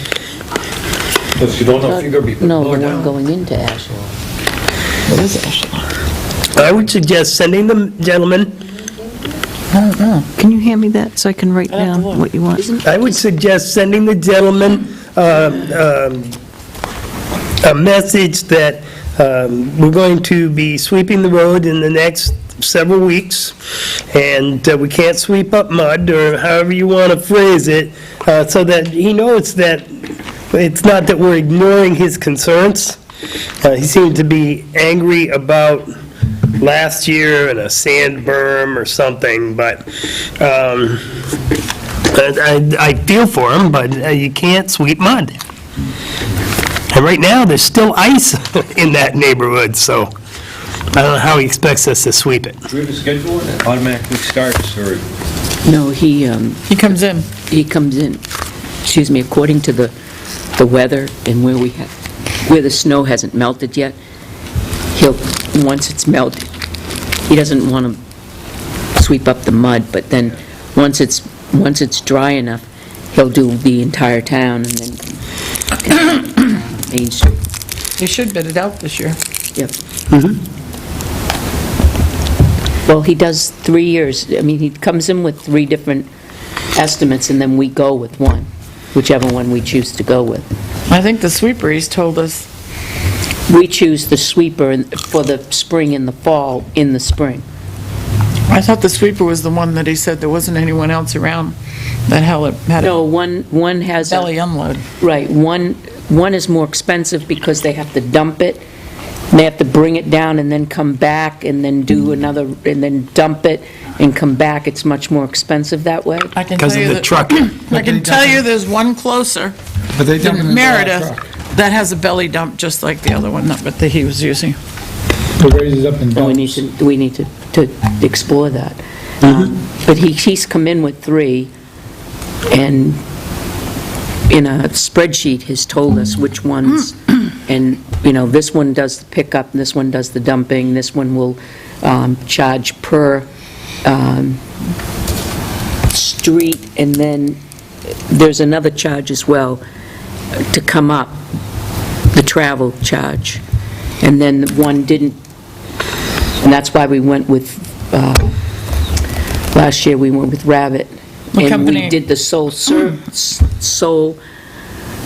Because you don't know if you're going to be. No, the one going into Ashland. What is Ashland? I would suggest sending the gentleman, Can you hand me that so I can write I have to down look. what you want? I would suggest sending the gentleman a message that we're going to be sweeping the road in the next several weeks, and we can't sweep up mud, or however you want to phrase it, so that he knows that it's not that we're ignoring his concerns. He seemed to be angry about last year and a sand berm or something, but I feel for him, but you can't sweep mud. And right now, there's still ice in that neighborhood, so I don't know how he expects us to sweep it. Do we have a schedule that automatically starts, or? No, He comes in. he comes in, excuse me, according to the weather and where the snow hasn't melted yet, once it's melted, he doesn't want to sweep up the mud, but then once it's dry enough, he'll do the entire town and then Main Street. He should bid it out this year. Yep. Well, he does 3 years. I mean, he comes in with 3 different estimates, and then we go with one, whichever one we choose to go with. I think the sweeper, he's told us, We choose the sweeper for the spring and the fall in the spring. I thought the sweeper was the one that he said there wasn't anyone else around that had No, a one has a... belly unload. Right, one is more expensive because they have to dump it, and they have to bring it down and then come back and then do another, and then dump it and come back. It's much more expensive that way. I can Because tell of you the that- trucking. I can tell you there's one closer But they dump it than in the last Meredith truck. that has a belly dump just like the other one that he was using. It raises up and So dumps. we need to explore that. But he's come in with 3, and in a spreadsheet has told us which ones, and, this one does the pickup, and this one does the dumping, this one will charge per street, and then there's another charge as well to come up, the travel charge. And then the one didn't, and that's why we went with, last year we went with Rabbit. What And company? we did the sole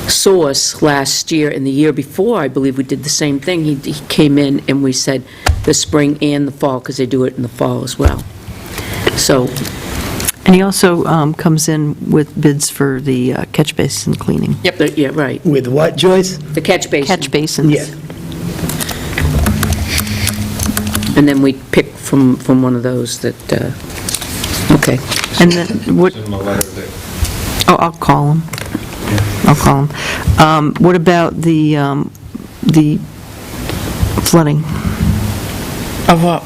source last year, and the year before, I believe we did the same thing. He came in and we said the spring and the fall, because they do it in the fall as well. So, And he also comes in with bids for the catch basin cleaning. yeah, right, With what, Joyce? the catch basin. Catch basins. Yeah. And then we pick from one of those that, okay. And then, what, In the letter that oh, I'll call him. I'll call him. What about the flooding Of what?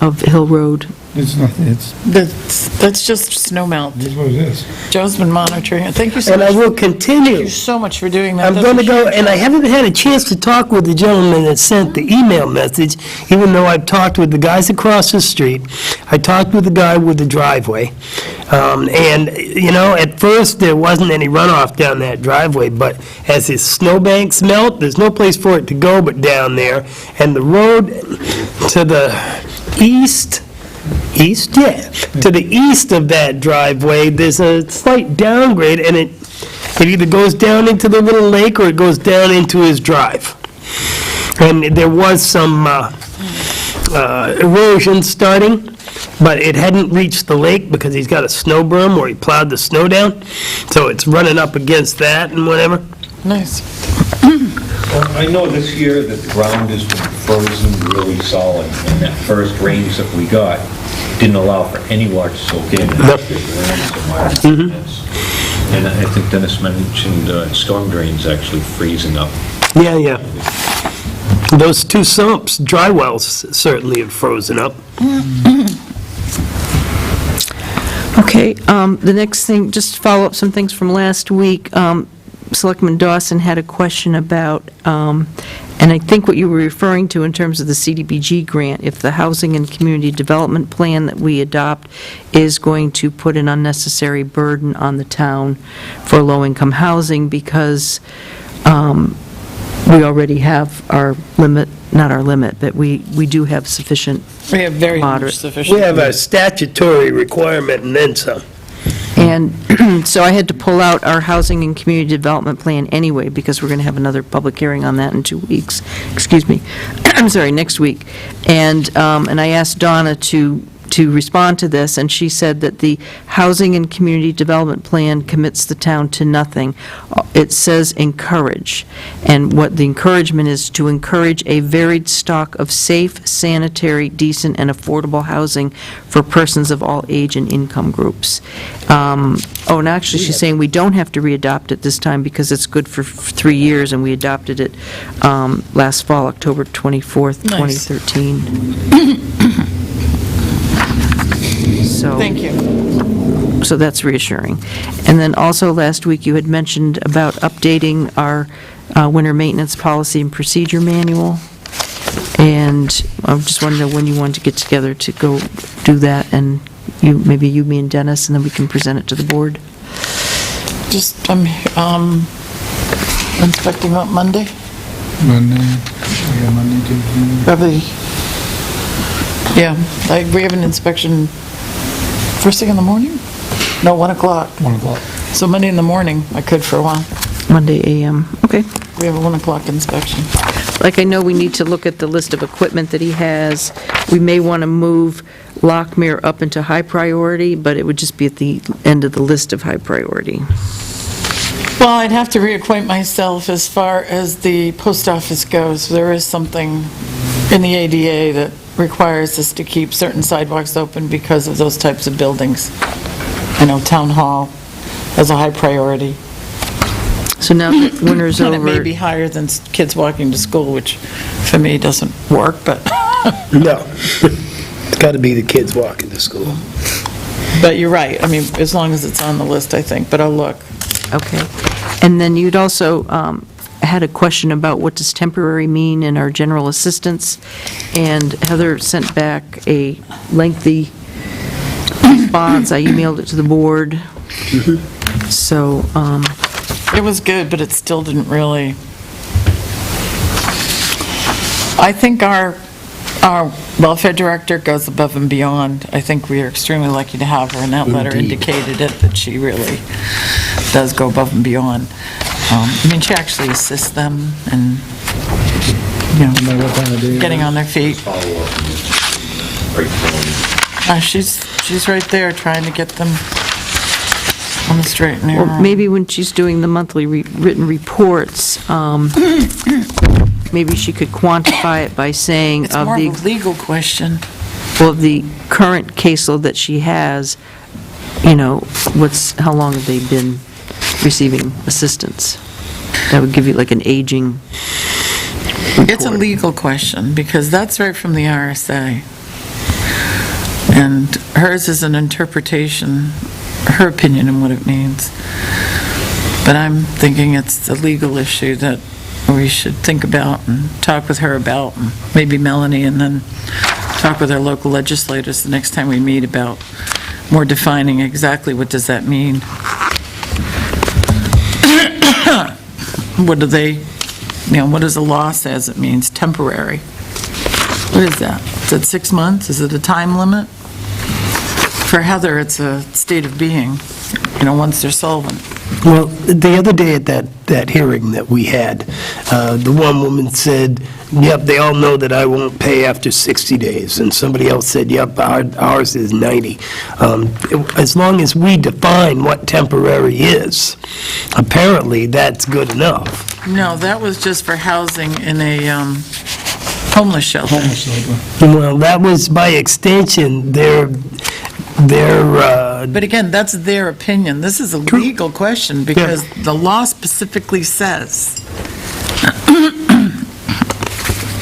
of Hill Road? It's nothing, That's just snow melt. it's what it is. Joe's been monitoring it. Thank you so And I much. will Thank continue. you so much for doing that. I'm That's going to a go, huge and I help. haven't had a chance to talk with the gentleman that sent the email message, even though I've talked with the guys across the street. I talked with the guy with the driveway. And, you know, at first, there wasn't any runoff down that driveway, but as his snowbanks melt, there's no place for it to go but down there. And the road to the east, to the east of that driveway, there's a slight downgrade, and it either goes down into the little lake or it goes down into his drive. And there was some erosion starting, but it hadn't reached the lake because he's got a snow berm where he plowed the snow down, so it's running up against that and whatever. Nice. Well, I know this year that the ground has been frozen really solid, and that first rains that we got didn't allow for any water to soak in. Yep. And I think Dennis mentioned storm drains actually freezing up. Yeah, yeah. Those two sumps, dry wells certainly have frozen up. Okay, the next thing, just to follow up some things from last week, Selectman Dawson had a question about, and I think what you were referring to in terms of the CDBG grant, if the Housing and Community Development Plan that we adopt is going to put an unnecessary burden on the town for low-income housing, because we already have our limit, not our limit, but we do have sufficient. We have very Moderate. much sufficient. We have a statutory requirement and then some. And so I had to pull out our Housing and Community Development Plan anyway, because we're going to have another public hearing on that in 2 weeks. Excuse me. I'm sorry, next week. And I asked Donna to respond to this, and she said that the Housing and Community Development Plan commits the town to nothing. It says encourage, and what the encouragement is to encourage a varied stock of safe, sanitary, decent, and affordable housing for persons of all age and income groups. And actually, she's saying we don't have to readopt it this time because it's good for 3 years, and we adopted it last fall, October 24th, Nice. 2013. So, Thank you. so that's reassuring. And then also, last week, you had mentioned about updating our winter maintenance policy and procedure manual, and I just wanted to know when you wanted to get together to go do that, and maybe you, me, and Dennis, and then we can present it to the board. Just, I'm inspecting on Monday, Monday, yeah, Monday, Tuesday. probably. Yeah, we have an inspection first thing in the morning? No, 1 o'clock. 1 o'clock. So Monday in the morning, I could for a while. Monday AM, okay. We have a 1 o'clock inspection. Like, I know we need to look at the list of equipment that he has. We may want to move Lockmere up into high priority, but it would just be at the end of the list of high priority. Well, I'd have to reacquaint myself as far as the post office goes. There is something in the ADA that requires us to keep certain sidewalks open because of those types of buildings. I know Town Hall has a high priority. So now that winter's And it may over, be higher than kids walking to school, which for me doesn't work, but, No. It's got to be the kids walking to school. but you're right. I mean, as long as it's on the list, I think, but I'll look. okay. And then you'd also had a question about what does temporary mean in our general assistance, and Heather sent back a lengthy response. I emailed it to the board. So, It was good, but it still didn't really. I think our welfare director goes above and beyond. I think we are extremely lucky to have her, and that letter Indeed. indicated it, that she really does go above and beyond. I mean, she actually assists them and, you know, No matter what time of day. getting on their feet. Follow up and break down. She's right there trying to get them on the straight and Or narrow. maybe when she's doing the monthly written reports, maybe she could quantify it by saying It's of more the, of a legal question. well, the current caseload that she has, how long have they been receiving assistance? That would give you like an aging report. It's a legal question, because that's right from the RSA. And hers is an interpretation, her opinion and what it means. But I'm thinking it's a legal issue that we should think about and talk with her about, and maybe Melanie, and then talk with our local legislators the next time we meet about more defining exactly what does that mean. What do they, what does the law says it means, temporary? What is that? Is it 6 months? Is it a time limit? For Heather, it's a state of being, once they're solvent. Well, the other day at that hearing that we had, the one woman said, yep, they all know that I won't pay after 60 days. And somebody else said, yep, ours is 90. As long as we define what temporary is, apparently that's good enough. No, that was just for housing in a homeless shelter. Well, that was by extension, their But again, that's their opinion. This is a legal question, because the law specifically says.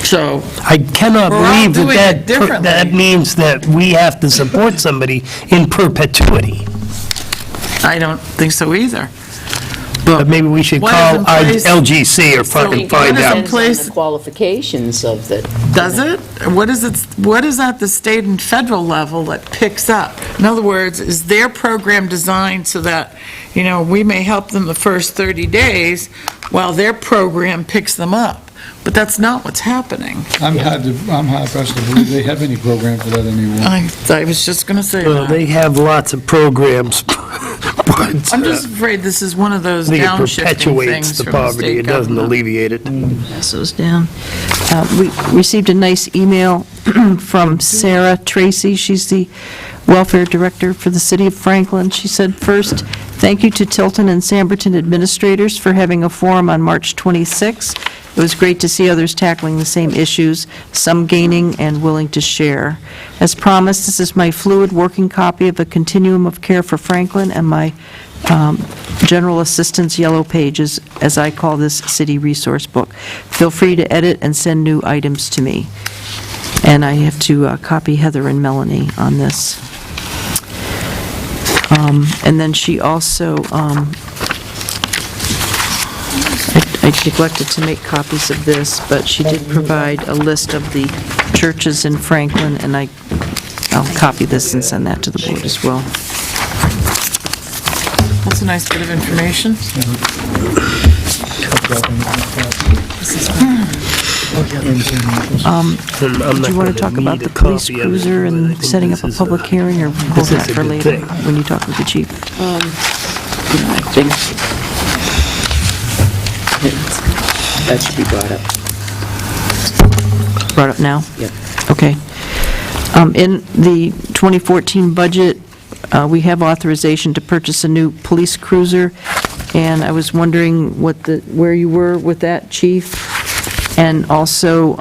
So, I cannot We're all believe doing it differently. that means that we have to support somebody in perpetuity. I don't think so either. But maybe we should What call is in our place- LGC or find what is out. in Depends place- on the qualifications of the... Does it? What is at the state and federal level that picks up? In other words, is their program designed so that, we may help them the first 30 days while their program picks them up? But that's not what's happening. I'm hard pressed to believe they have any program for that anymore. I was just going to say Well, they that. have lots of programs, but I'm just afraid this is one of those I think it downshifting perpetuates things the from the poverty. state It doesn't government. alleviate it. Pass those down. We received a nice email from Sarah Tracy. She's the welfare director for the city of Franklin. She said, first, thank you to Tilton and Samberton administrators for having a forum on March 26th. It was great to see others tackling the same issues, some gaining and willing to share. As promised, this is my fluid working copy of a continuum of care for Franklin and my general assistance yellow pages, as I call this city resource book. Feel free to edit and send new items to me. And I have to copy Heather and Melanie on this. And then she also, I neglected to make copies of this, but she did provide a list of the churches in Franklin, and I'll copy this and send that to the board as well. That's a nice bit of information. Do Do you want to talk about the police cruiser and setting up a public hearing, or hold that for later when you talk with the chief? I think that should be brought up. Brought up now? Yep. Okay. In the 2014 budget, we have authorization to purchase a new police cruiser, and I was wondering where you were with that, chief? And also,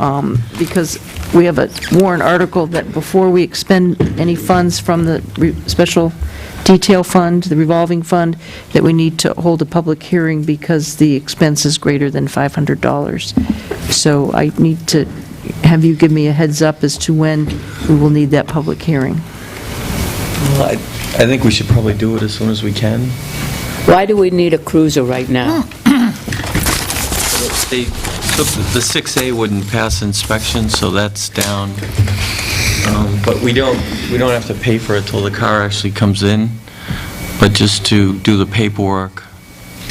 because we have a warrant article that before we expend any funds from the special detail fund, the revolving fund, that we need to hold a public hearing because the expense is greater than $500. So I need to have you give me a heads up as to when we will need that public hearing. Well, I think we should probably do it as soon as we can. Why do we need a cruiser right now? The 6A wouldn't pass inspection, so that's down. But we don't have to pay for it till the car actually comes in, but just to do the paperwork.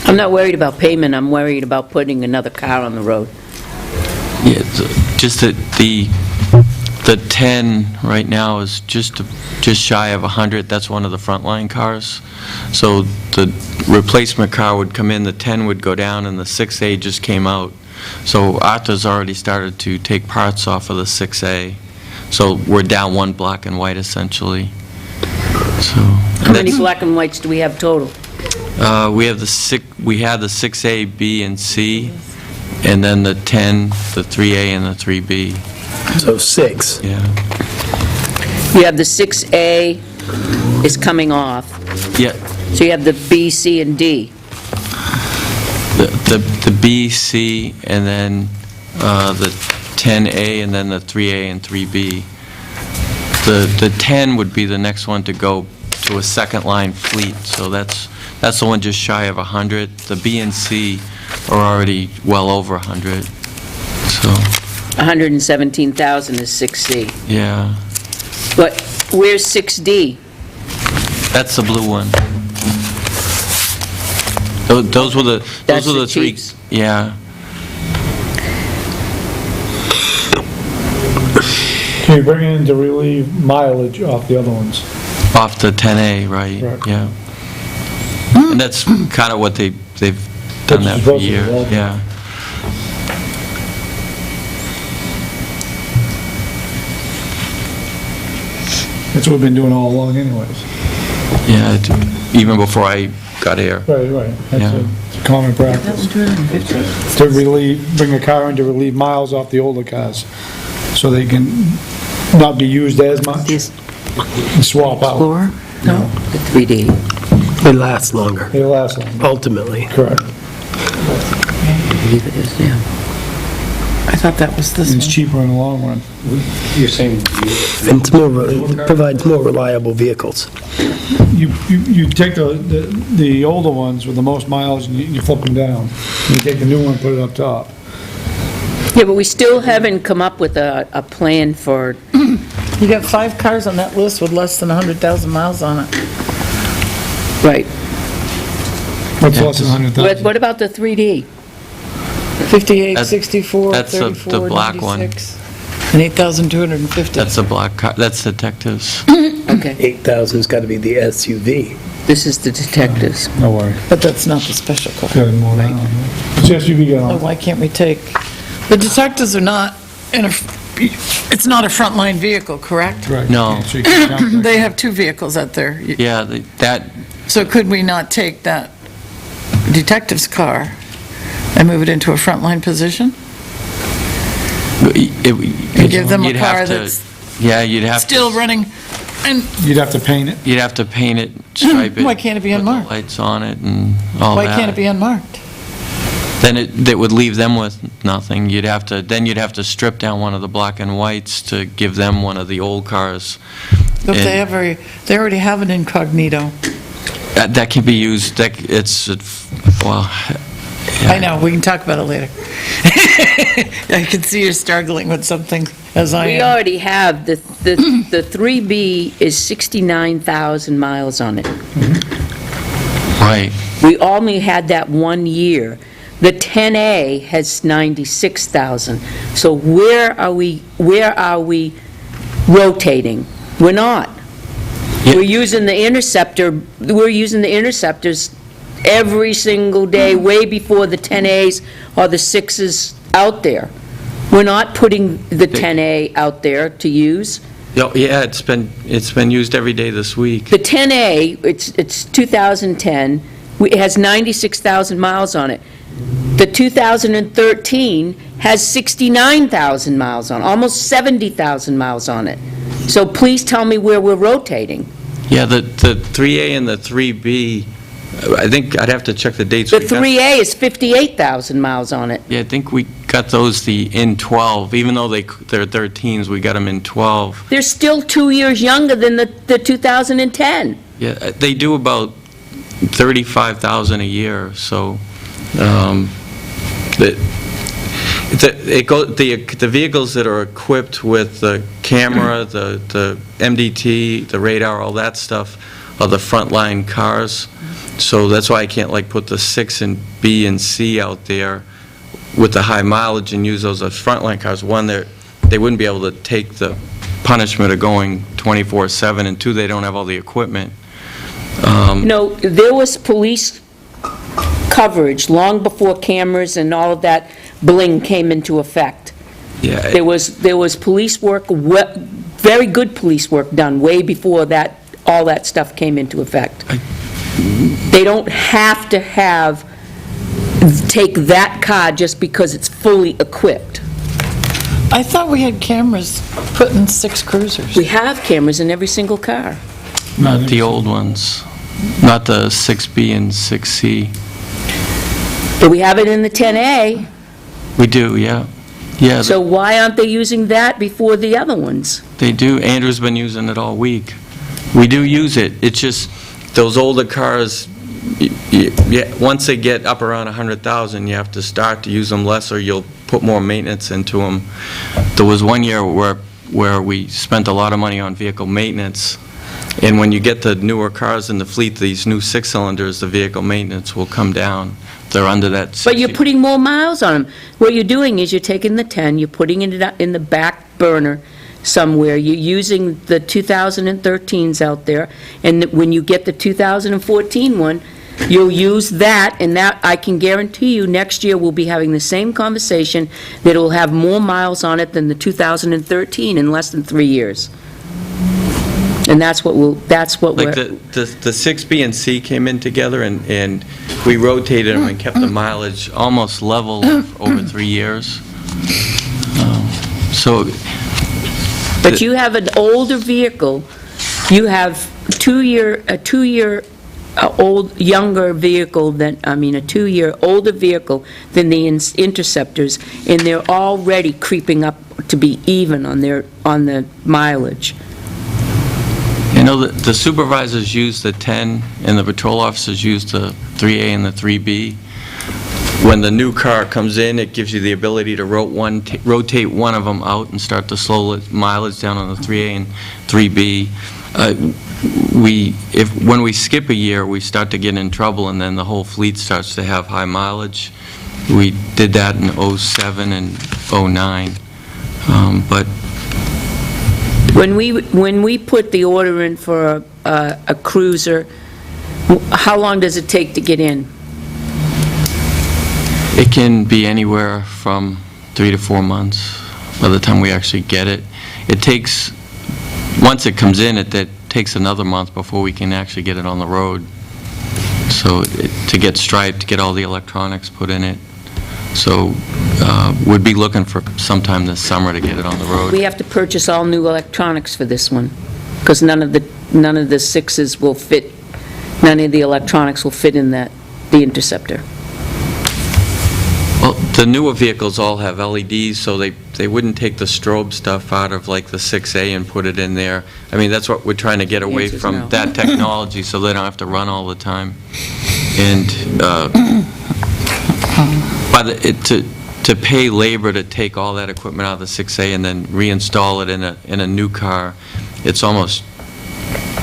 I'm not worried about payment, I'm worried about putting another car on the road. Yeah, just that the 10 right now is just shy of 100. That's one of the frontline cars. So the replacement car would come in, the 10 would go down, and the 6A just came out. So Arthur's already started to take parts off of the 6A. So we're down one black and white essentially. So. How many black and whites do we have total? We had the 6A, B, and C, and then the 10, the 3A, and the 3B. So 6. Yeah. You have the 6A is coming off, Yeah, so you have the B, C, and D. the B, C, and then the 10A, and then the 3A and 3B. The 10 would be the next one to go to a second-line fleet, so that's the one just shy of 100. The B and C are already well over 100, so, 117,000 is 6C. yeah. But where's 6D? That's the blue one. Those were the That's the three. chiefs. Yeah. Can you bring in to relieve mileage off the other ones? Off the 10A, right, Right. yeah. And that's kind of what they've done that Which is for supposed to be years, well done. yeah. That's what we've been doing all along anyways. Yeah, even before I got here. Right. That's Yeah. a common practice. To bring a car in to relieve miles off the older cars, so they can not be used as much, These and swap out. Explorer? No, the 3D. They last longer, They last long. ultimately. Correct. I believe it is, yeah. I thought that was this It's one. cheaper in the long run. You're saying And it's it provides more reliable vehicles. You take the older ones with the most miles and you flip them down. You take the new one, put it up top. Yeah, but we still haven't come up with a plan for, You got 5 cars on that list with less than 100,000 miles on it. right. What's less than What 100,000? about the 3D? 58, That's- 64, that's the 34, black one. 96, and 8,250. That's the black car, that's detectives. Okay, 8,000's got to be the SUV. this is the detectives. No worry. But that's not the special car. Got more now. It's SUV got So on. why can't we take, the detectives are not in a, it's not a frontline vehicle, correct? Right. No. So you can count that. They have 2 vehicles out there. Yeah, that, So could we not take that detective's car and move it into a frontline position? And give them a you'd have car to- that's Yeah, you'd have to. still running, and You'd have to paint it. You'd have to paint it, stripe it. Why can't it be put the unmarked? lights on it and all that. why can't it be unmarked? Then that would leave them with nothing. You'd have to strip down one of the black and whites to give them one of the old cars. But And they already have an incognito. that can be used, well. I know, we can talk about it later. I can see you're struggling with something, as I We am. already have, the 3B is 69,000 miles on it. Right. We only had that 1 year. The 10A has 96,000. So where are we rotating? We're not. Yeah. We're using the interceptors every single day, way before the 10As or the 6s out there. We're not putting the 10A out there to use. Yeah, it's been used every day this week. The 10A, it's 2010, it has 96,000 miles on it. The 2013 has 69,000 miles on, almost 70,000 miles on it. So please tell me where we're rotating. Yeah, the 3A and the 3B, I think I'd have to check the dates. The we got. 3A is 58,000 miles on it. Yeah, I think we got those in 12, even though they're 13s, we got them in 12. They're still 2 years younger than the 2010. Yeah, they do about 35,000 a year, so, the vehicles that are equipped with the camera, the MDT, the radar, all that stuff, are the frontline cars. So that's why I can't put the 6 and B and C out there with the high mileage and use those as frontline cars. One, they wouldn't be able to take the punishment of going 24/7, and 2, they don't have all the equipment. There was police coverage long before cameras and all of that bling came into effect. Yeah, There was police work very good police work done way before that, all that stuff came into effect. They don't have to take that car just because it's fully equipped. I thought we had cameras put in 6 cruisers. We have cameras in every single car. Not the old ones, not the 6B and 6C. But we have it in the 10A, We do, yeah. Yeah, so why aren't they using that before the other ones? they do. Andrew's been using it all week. We do use it. It's just, those older cars, once they get up around 100,000, you have to start to use them less, or you'll put more maintenance into them. There was one year where we spent a lot of money on vehicle maintenance, and when you get the newer cars in the fleet, these new 6-cylinders, the vehicle maintenance will come down. They're under that 60. But you're putting more miles on them. What you're doing is you're taking the 10, you're putting it in the back burner somewhere, you're using the 2013s out there, and when you get the 2014 one, you'll use that, and that, I can guarantee you, next year we'll be having the same conversation, that it will have more miles on it than the 2013 in less than 3 years. And that's what we're... Like the 6B and C came in together, and we rotated them and kept the mileage almost level over 3 years. So... But you have an older vehicle, you have a 2-year old, younger vehicle than, a 2-year older vehicle than the Interceptors, and they're already creeping up to be even on the mileage. You know, the supervisors use the 10, and the patrol officers use the 3A and the 3B. When the new car comes in, it gives you the ability to rotate one of them out and start to slow mileage down on the 3A and 3B. When we skip a year, we start to get in trouble, and then the whole fleet starts to have high mileage. We did that in '07 and '09, but When we put the order in for a cruiser, how long does it take to get in? it can be anywhere from 3 to 4 months by the time we actually get it. It takes, once it comes in, it takes another month before we can actually get it on the road. So to get striped, to get all the electronics put in it. So we'd be looking for sometime this summer to get it on the road. We have to purchase all new electronics for this one, because none of the 6s will fit, none of the electronics will fit in the Interceptor. Well, the newer vehicles all have LEDs, so they wouldn't take the strobe stuff out of like the 6A and put it in there. I mean, that's what we're trying to get away Answer's from, no. that technology, so they don't have to run all the time. And to pay labor to take all that equipment out of the 6A and then reinstall it in a new car, it's almost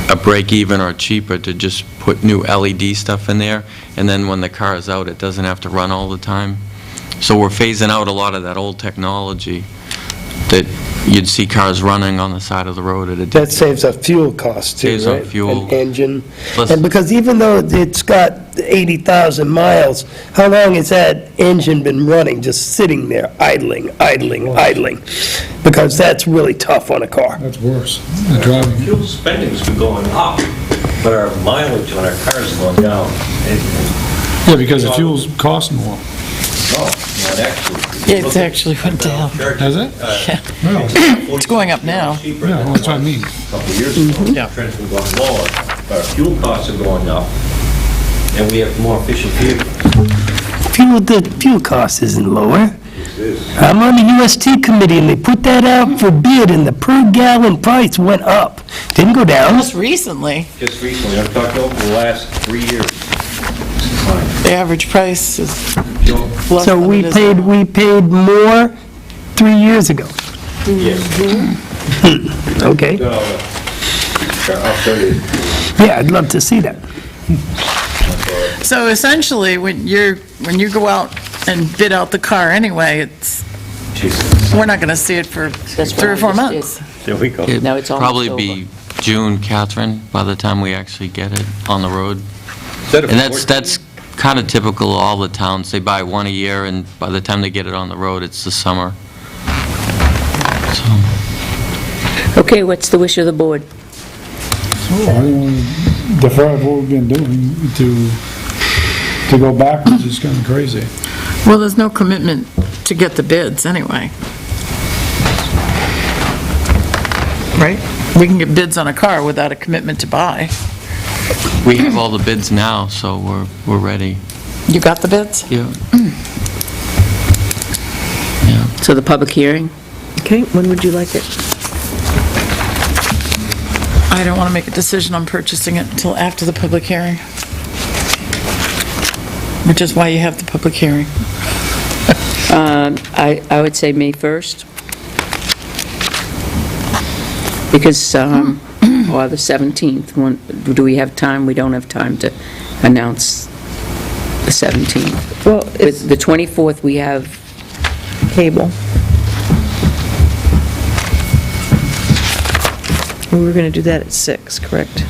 a break even or cheaper to just put new LED stuff in there, and then when the car is out, it doesn't have to run all the time. So we're phasing out a lot of that old technology that you'd see cars running on the side of the road at a That saves us fuel costs too, Saves on right? fuel. And engine. Plus- And because even though it's got 80,000 miles, how long has that engine been running, just sitting there idling? Because that's really tough on a car. That's worse than driving. Fuel spending's been going up, but our mileage on our cars is going down. Yeah, because the fuel's costing more. No, not actually. It's actually went down. Has it? Yeah. Well, It's going up now. Cheaper yeah, than well, that's what I it mean. was a couple of years ago. Yeah. Trends have gone lower, but our fuel costs are going up, and we have more efficient vehicles. The fuel cost isn't lower. I'm on the UST committee, and they put that out for bid, and the per gallon price went up. Didn't go down. Just recently, Just recently, I'm talking over the last 3 years. the average price is less So than we it is paid now. more 3 years ago. Yes. Okay. I'll show you. Yeah, I'd love to see that. So essentially, when you go out and bid out the car anyway, we're not going to see it for That's 3 or what 4 I just months. There we go. It'd Now it's almost probably be June, Catherine, by the time we actually get it on the road. And that's kind of typical of all the towns. They buy one a year, and by the time they get it on the road, it's the summer. So, Okay, what's the wish of the board? I want to defer what we've been doing to go backwards is kind of crazy. Well, there's no commitment to get the bids anyway. Right? We can get bids on a car without a commitment to buy. We have all the bids now, so we're ready. You got the bids? Yeah. So the public hearing? Okay, when would you like it? I don't want to make a decision on purchasing it until after the public hearing. Which is why you have the public hearing. I would say May 1st. Because, or the 17th, do we have time? We don't have time to announce the 17th. Well, it's With the 24th, we have, cable. We were going to do that at 6, correct?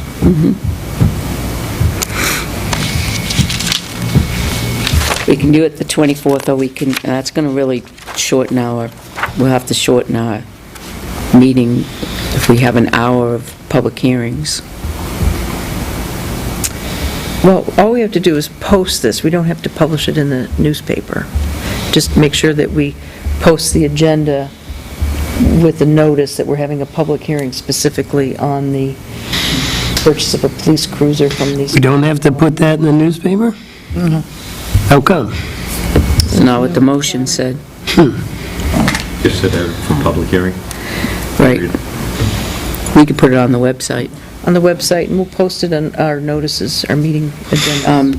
we can do it the 24th, or we can, that's going to really shorten we'll have to shorten our meeting if we have an hour of public hearings. Well, all we have to do is post this. We don't have to publish it in the newspaper. Just make sure that we post the agenda with the notice that we're having a public hearing specifically on the purchase of a police cruiser from these. We don't have to put that in the newspaper? How come? That's not what the motion said. Just sit there for public hearing. Right. We could put it on the website. On the website, and we'll post it on our notices, our meeting agenda.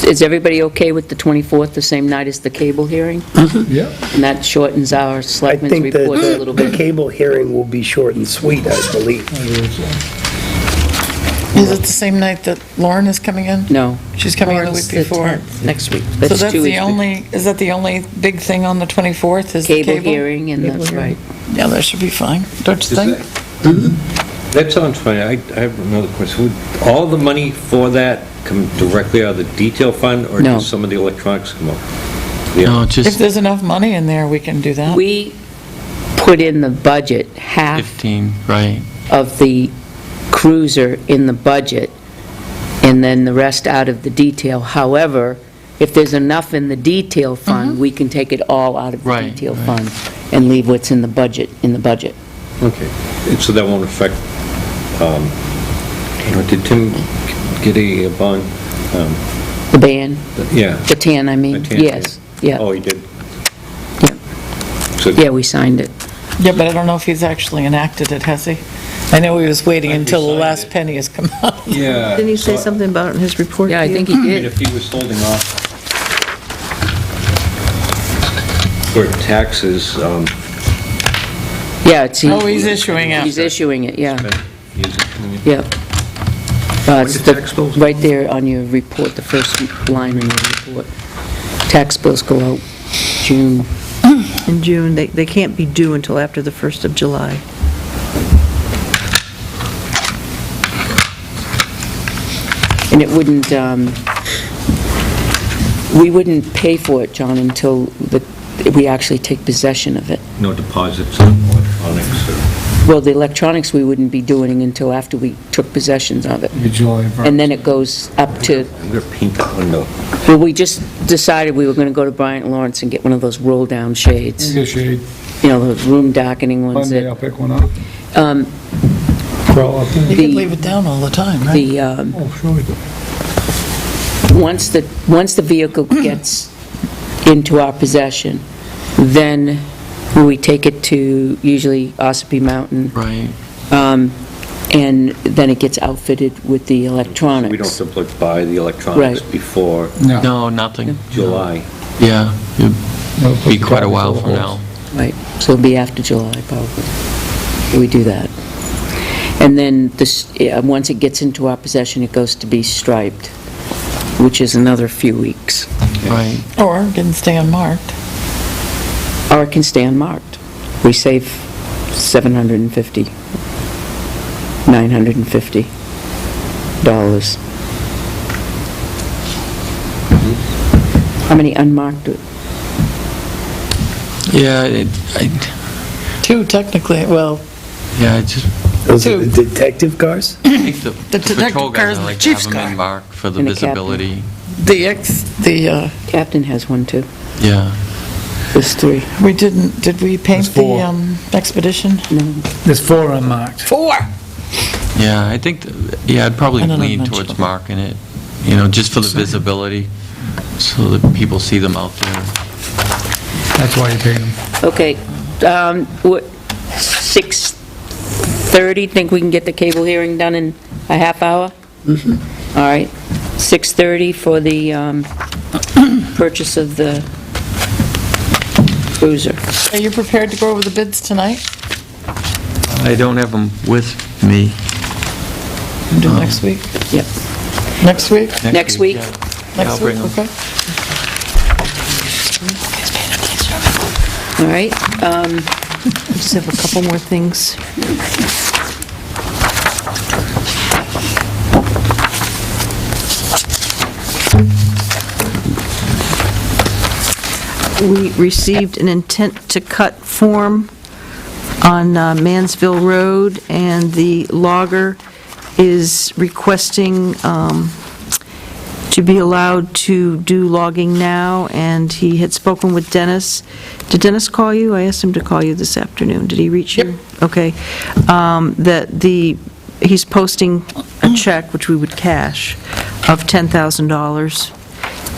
Is everybody okay with the 24th, the same night as the cable hearing? Yeah. And that shortens our I selectmen's think that reports a little the bit. cable hearing will be short and sweet, I believe. Is it the same night that Lauren is coming in? No, She's coming in the Lawrence week before. 10th, next week. So that's that's 2 the weeks. only, is that the only big thing on the 24th, is the Cable cable? hearing, and Cable that's hearing. right. Yeah, that should be fine, don't you think? That sounds funny. I have another question. Would all the money for that come directly out of the detail fund, or No. does some of the electronics come up? No, If just there's enough money in there, we can do that. We put in the budget, half 15, right. of the cruiser in the budget, and then the rest out of the detail. However, if there's enough in the detail fund, we can take it all out of the Right, detail right. fund and leave what's in the budget, Okay. And so that won't affect, did Tim get a bond? The ban, Yeah. the tan, I mean, A tan, yes, yeah, Oh, he did? Yeah. So yeah, we signed it. Yeah, but I don't know if he's actually enacted it, has he? I know he was waiting I until the decided last it. penny has come out. Yeah. Didn't he say so- something about it in his report? Yeah, I to you? think he I mean, did. if he was holding off for taxes, Yeah, it's. Oh, he's issuing it. He's issuing it, yeah, he's issuing it. yeah. It's do the- tax bills? right there on your report, the first line in your report. Tax bills go out June. In June, they can't be due until after the 1st of July. And it wouldn't, we wouldn't pay for it, John, until we actually take possession of it. No deposits on electronics or... Well, the electronics, we wouldn't be doing until after we took possessions of it. July 1st. And then it goes up to, I'm gonna paint that window. well, we just decided we were going to go to Bryant Lawrence and get one of those roll-down shades, Get a shade. you know, those room darkening ones Monday, that, I'll pick one up. um, Crawl up there. You The- can leave it down all the time, right? the, Oh, sure we do. once the vehicle gets into our possession, then we take it to usually Ossipee Mountain, Right. and then it gets outfitted with the electronics. We don't have to like, buy the electronics Right. before No. No, nothing. July. Yeah, it'd I'll put be the quite a batteries while full from of now. Right, so it'll be after July, probably. We do that. And then once it gets into our possession, it goes to be striped, which is another few weeks. Right. Or it can stay unmarked. Or it can stay unmarked. We save $750, $950. How many unmarked? Yeah, 2 technically, well, Yeah, I just, Those are the detective cars? I think the detective patrol car guys, is I the like to chief's have them car. in mark for the And the captain. visibility. the Captain has one, too. Yeah. There's 3. did we paint There's 4. the Expedition? There's 4 unmarked. 4! Yeah, I think, I'd probably I don't know lean much towards about marking it, you know, just for the visibility, so that people see them out there. That's why you paint them. Okay, what, 6:30, think we can get the cable hearing done in a half hour? All right, 6:30 for the purchase of the cruiser. Are you prepared to go over the bids tonight? I don't have them with me. Do next week? Yep. Next week? Next week? Yeah. Yeah, Next I'll bring week, them. okay. All right, Just have a couple more things. We received an intent to cut form on Mansville Road, and the logger is requesting to be allowed to do logging now, and he had spoken with Dennis. Did Dennis call you? I asked him to call you this afternoon. Did he reach you? Yep. Okay. He's posting a check, which we would cash, of $10,000.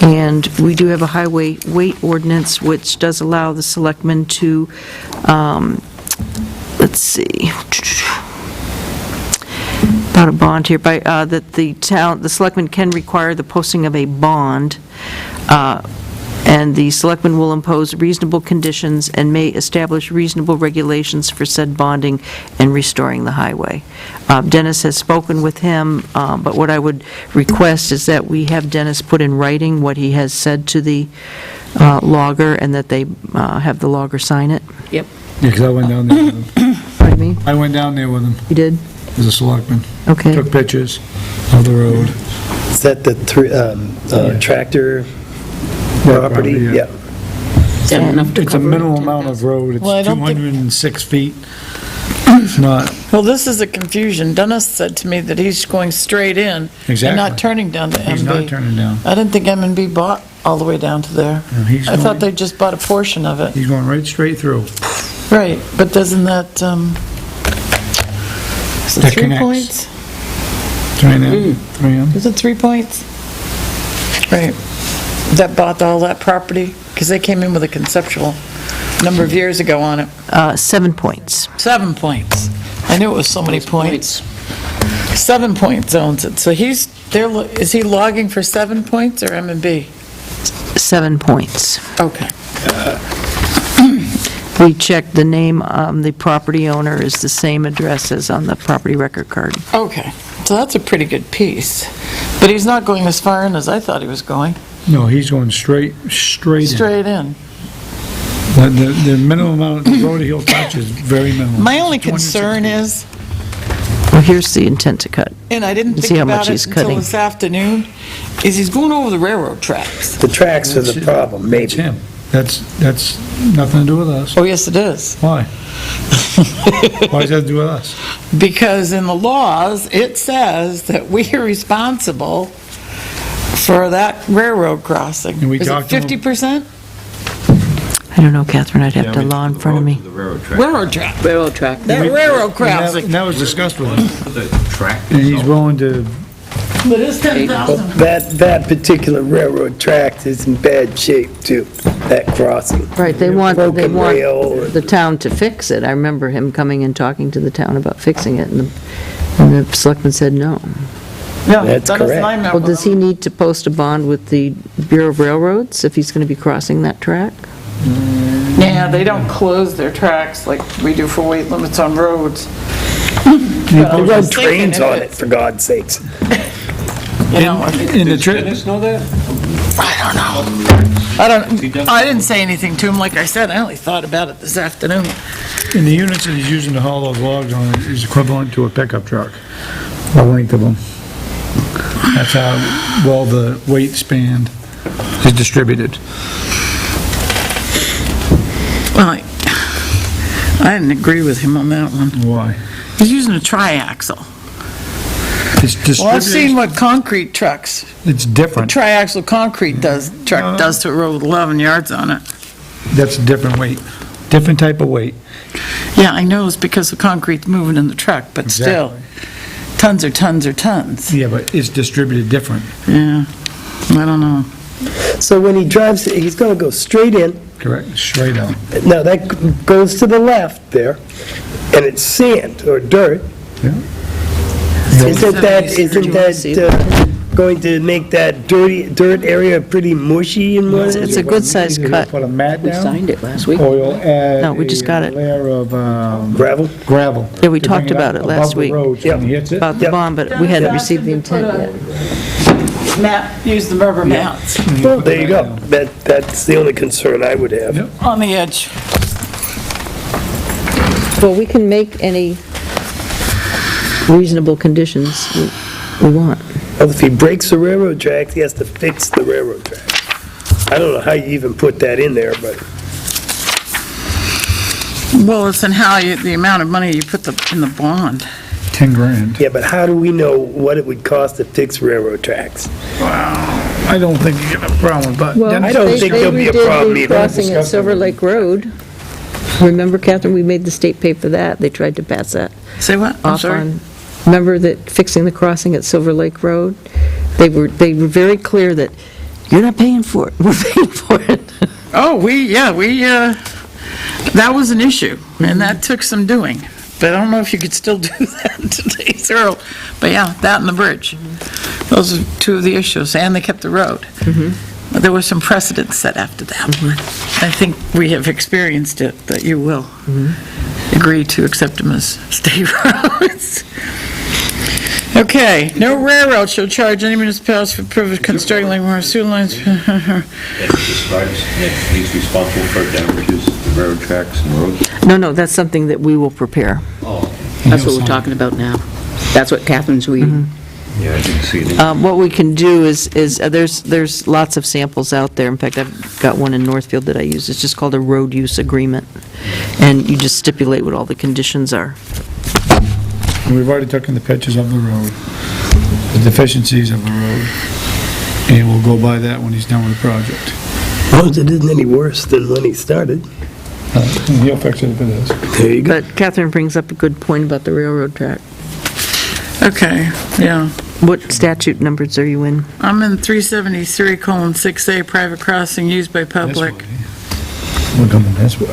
And we do have a highway weight ordinance, which does allow the selectmen to, let's see, about a bond here, that the selectmen can require the posting of a bond, and the selectmen will impose reasonable conditions and may establish reasonable regulations for said bonding and restoring the highway. Dennis has spoken with him, but what I would request is that we have Dennis put in writing what he has said to the logger, and that they have the logger sign it. yep. Yeah, because I went down there with him. Pardon me? I went down there with him You did? as a selectman. Okay. Took pictures of the road. Is that the tractor property? yeah. Is that enough to It's a cover? minimal amount of road. It's Well, I don't think- 206 feet. It's not, Well, this is a confusion. Dennis said to me that he's going straight in and Exactly. not turning down to he's not MB. turning down. I didn't think M&B bought all the way down to there. No, he's I thought going- they just bought a portion of it. He's going right straight through. Right, but doesn't that, is it That 3 connects. points? 3 Is it 3 points? Right. That bought all that property? Because they came in with a conceptual number of years ago on it. 7 points. 7 points. I knew it was so many points. 7 points owns it. So is he logging for 7 points or M&B? 7 points. Okay. We checked the name, the property owner is the same address as on the property record card. Okay. So that's a pretty good piece. But he's not going as far in as I thought he was going. No, he's going straight in. Straight in. The minimum amount of road he'll touch is very minimal. My only 206 concern feet. is, Well, here's the intent to cut. and I didn't See think how much about it he's until cutting. this afternoon, is he's going over the railroad tracks. The tracks are the problem, That's maybe. him. That's nothing to do with us. Oh, yes, it is. Why? Why does that have to do with us? Because in the laws, it says that we are responsible for that railroad crossing. And we Is it talked to him- 50%? I don't know, Catherine, I'd have the law in front of me. The railroad track. Railroad track. Railroad track. That railroad And crossing. that was discussed with him, The track and he's itself. willing to, But it's 10,000. That particular railroad track is in bad shape, too, that crossing. Right, they want Broken rail. the town to fix it. I remember him coming and talking to the town about fixing it, and the selectman said no. Yeah, That's that is correct. my Well, memo. does he need to post a bond with the Bureau of Railroads if he's going to be crossing that track? Yeah, they don't close their tracks like we do for weight limits on roads. They run just thinking trains if on it's- it, for God's sakes. You know, in the trip, Dennis know that? I didn't say anything to him, like I said, I only thought about it this afternoon. and the units that he's using to haul those logs on is equivalent to a pickup truck, the length of them. That's how well the weight span is distributed. Well, I didn't agree with him on that one. Why? He's using a triaxle. It's Well, I've seen distributed, what concrete trucks, it's different. triaxle concrete truck does to a road with 11 yards on it. That's a different weight, different type of weight. Yeah, I know it's because the concrete's moving in the truck, but still, Exactly. tons are tons are tons. Yeah, but it's distributed different. Yeah, I don't know. So when he drives, he's gonna go straight in. Correct, straight out. Now, that goes to the left there, and it's sand or dirt. Yeah. Isn't that going to make that dirt area pretty mushy and what? It's a good sized Either cut. Put a mat We down, signed it last week. or you'll add No, we just got it. a layer of Gravel? gravel. Yeah, we to talked bring it about up it last above the week. road, so when he hits it. About the bond, but we hadn't received the intent yet. Use the rubber mats Well, there you go. That's the only concern I would have. Yep. on the edge. Well, we can make any reasonable conditions we want. Well, if he breaks the railroad tracks, he has to fix the railroad tracks. I don't know how you even put that in there, but Well, it's in how the amount of money you put in the bond. 10 grand. yeah, but how do we know what it would cost to fix railroad tracks? I don't think you get a problem, but. I don't think there'll be a problem either. Crossing at Silver Lake Road. Remember, Catherine, we made the state pay for that. They tried to pass that Say what? I'm off sorry. on. Remember that fixing the crossing at Silver Lake Road? They were very clear that you're not paying for it. We're paying for it. Oh, that was an issue, and that took some doing. But I don't know if you could still do that in today's world. But yeah, that and the bridge. Those are two of the issues, and they kept the road. But there was some precedent set after that. I think we have experienced it, that you will agree to accept them as state roads. Okay, no railroad shall charge any municipality for privilege constructing like more sewer lines. It describes that he's responsible for damages, the railroad tracks and roads. No, that's something that we will prepare. Oh, That's what we're talking about now. That's what Catherine's reading. yeah, I didn't see it. What we can do is there's lots of samples out there. In fact, I've got one in Northfield that I use. It's just called a road use agreement. And you just stipulate what all the conditions are. We've already taken the pictures of the road, the deficiencies of the road, and we'll go by that when he's done with the project. As long as it isn't any worse than when he started. He'll fix it if it is. There you go. But Catherine brings up a good point about the railroad track. Okay, yeah. What statute numbers are you in? I'm in 373:6A, private crossing used by This public. way. We're coming this way.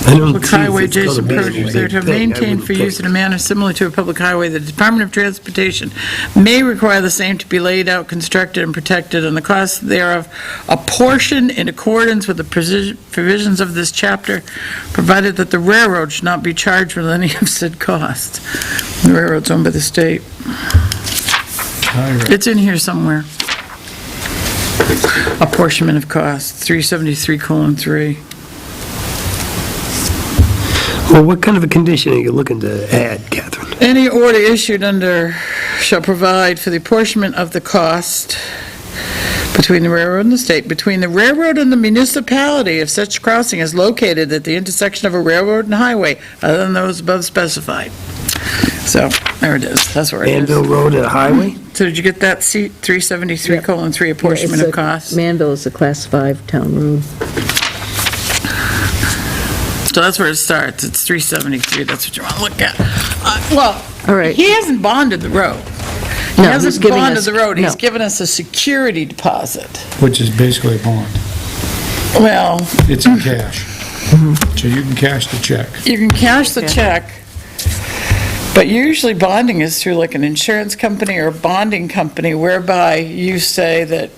I don't Public see if highway it's gonna adjacent be any projects that big have thing. I maintained wouldn't for use think. in a manner similar to a public highway. The Department of Transportation may require the same to be laid out, constructed, and protected, and the cost thereof apportioned in accordance with the provisions of this chapter, provided that the railroad should not be charged with any of said costs. The railroad's owned by the state. It's in here somewhere. Apportionment of costs, 373:3. Well, what kind of a condition are you looking to add, Catherine? Any order issued under shall provide for the apportionment of the cost between the railroad and the state, between the railroad and the municipality if such crossing is located at the intersection of a railroad and highway, other than those above specified. So, there it is, that's where it is. Anvil Road and Highway? So did you get that, 373:3, apportionment of costs? Manville is a Class 5 town road. So that's where it starts, it's 373, that's what you want to look at. Well, All right. he hasn't bonded the road. He No, he's hasn't giving bonded us- the road, he's no. given us a security deposit. Which is basically a bond. Well, It's in cash. So you can cash the check. you can cash the check, but usually bonding is through like an insurance company or a bonding company whereby you say that,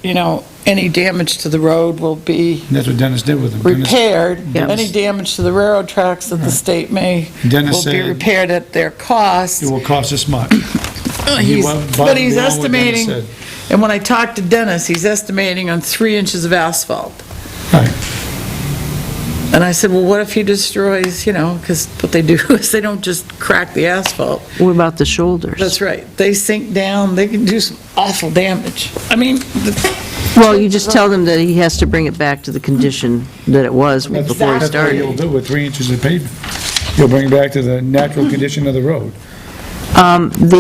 any damage to the road will be And that's what Dennis did with him. Dennis- repaired. Yes. Any damage to the railroad tracks that the state may, Dennis will be said- repaired at their cost. It will cost us much. He He's- went But above he's and beyond what Dennis estimating, said. and when I talked to Dennis, he's estimating on 3 inches of asphalt. Right. And I said, well, what if he destroys, because what they do is they don't just crack the asphalt. What about the shoulders? That's right. They sink down, they can do some awful damage. I mean, Well, you just tell them that he has to bring it back to the condition that it was before he That's what you'll started. do with 3 inches of pavement. You'll bring it back to the natural condition of the road.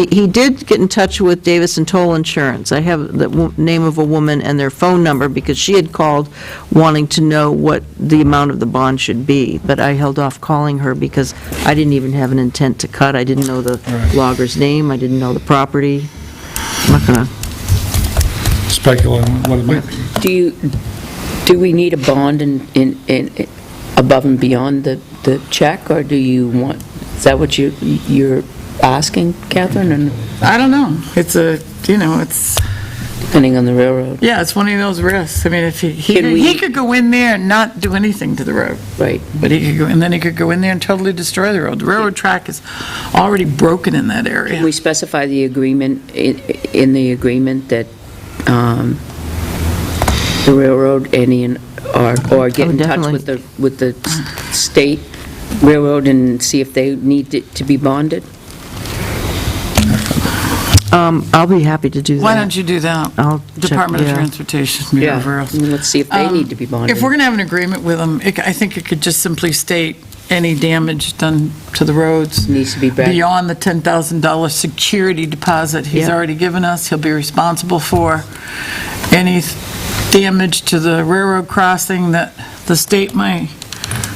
He did get in touch with Davis and Toll Insurance. I have the name of a woman and their phone number because she had called wanting to know what the amount of the bond should be, but I held off calling her because I didn't even have an intent to cut. I didn't know the Right. logger's name, I didn't know the property. I'm not gonna, Speculate on what it might be. Do we need a bond in above and beyond the check, or do you want, is that what you're asking, Catherine, and I don't know. It's it's, depending on the railroad? yeah, it's one of those risks. I mean, if he Can we- he could go in there and not do anything to the road, Right. but he could go, and then he could go in there and totally destroy the road. The railroad track is already broken in that area. Can we specify the agreement, in the agreement that the railroad, or get in touch definitely. with the state railroad and see if they need it to be bonded? I'll be happy to do that. Why don't you do that? I'll check, Department of yeah. Transportation, Bureau. Let's see if they need to be bonded. If we're going to have an agreement with them, I think it could just simply state any damage done to the roads Needs to be back. beyond the $10,000 security deposit he's Yeah. already given us, he'll be responsible for. Any damage to the railroad crossing that the state might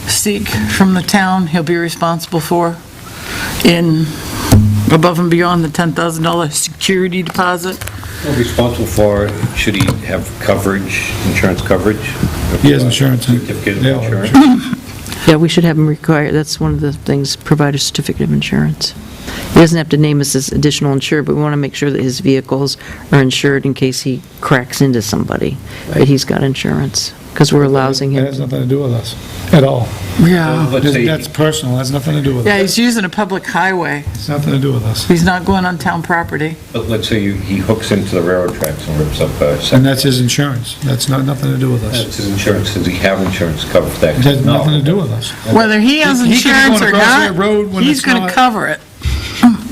seek from the town, he'll be responsible for in above and beyond the $10,000 security deposit. Responsible for, should he have coverage, insurance coverage? He has insurance. Certificate of Yeah. insurance? Yeah, we should have him require, that's one of the things, provide a certificate of insurance. He doesn't have to name us as additional insured, but we want to make sure that his vehicles are insured in case he cracks into somebody, that he's got insurance, because we're allowing That him. has nothing to do with us, at all. Yeah. Let's say, That's personal, has nothing to do with Yeah, us. he's using a public highway. It's nothing to do with us. He's not going on town property. but let's say he hooks into the railroad tracks and rips up a And second. that's his insurance. That's nothing to do with us. That's his insurance, does he have insurance to cover that? It has No. nothing to do with us. Whether he has He could be insurance going or across not, that road when he's it's going to not- cover it.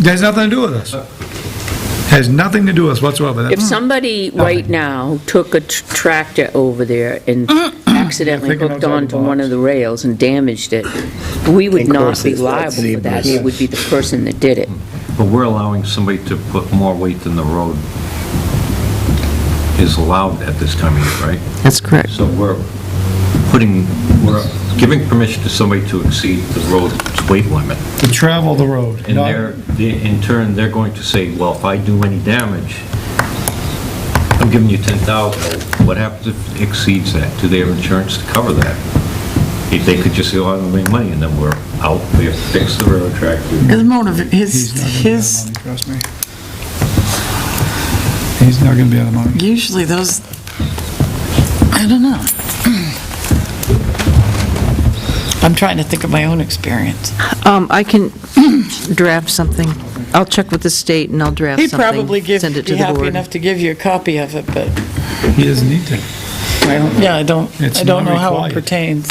That has nothing to do with us. Has nothing to do with us whatsoever. If somebody right now took a tractor over there and accidentally Thinking hooked outside the onto one box. of the rails and damaged it, we would And not be crosses that liable for that. zebras. It would be the person that did it. But we're allowing somebody to put more weight than the road is allowed at this time of year, right? That's correct. So we're giving permission to somebody to exceed the road's weight limit. To travel the road. And not- in turn, they're going to say, well, if I do any damage, I'm giving you 10,000. What happens if it exceeds that? Do they have insurance to cover that? If they could just say, oh, I don't make money, and then we're out, we have to fix the railroad track. His motive, He's not gonna be out his, of money, trust me. He's not gonna be out of money. usually those, I don't know. I'm trying to think of my own experience. I can draft something. I'll check with the state and I'll draft He'd something. probably Send it be to the happy board. enough to give you a copy of it, but He doesn't need to. I don't It's know not how it required. pertains.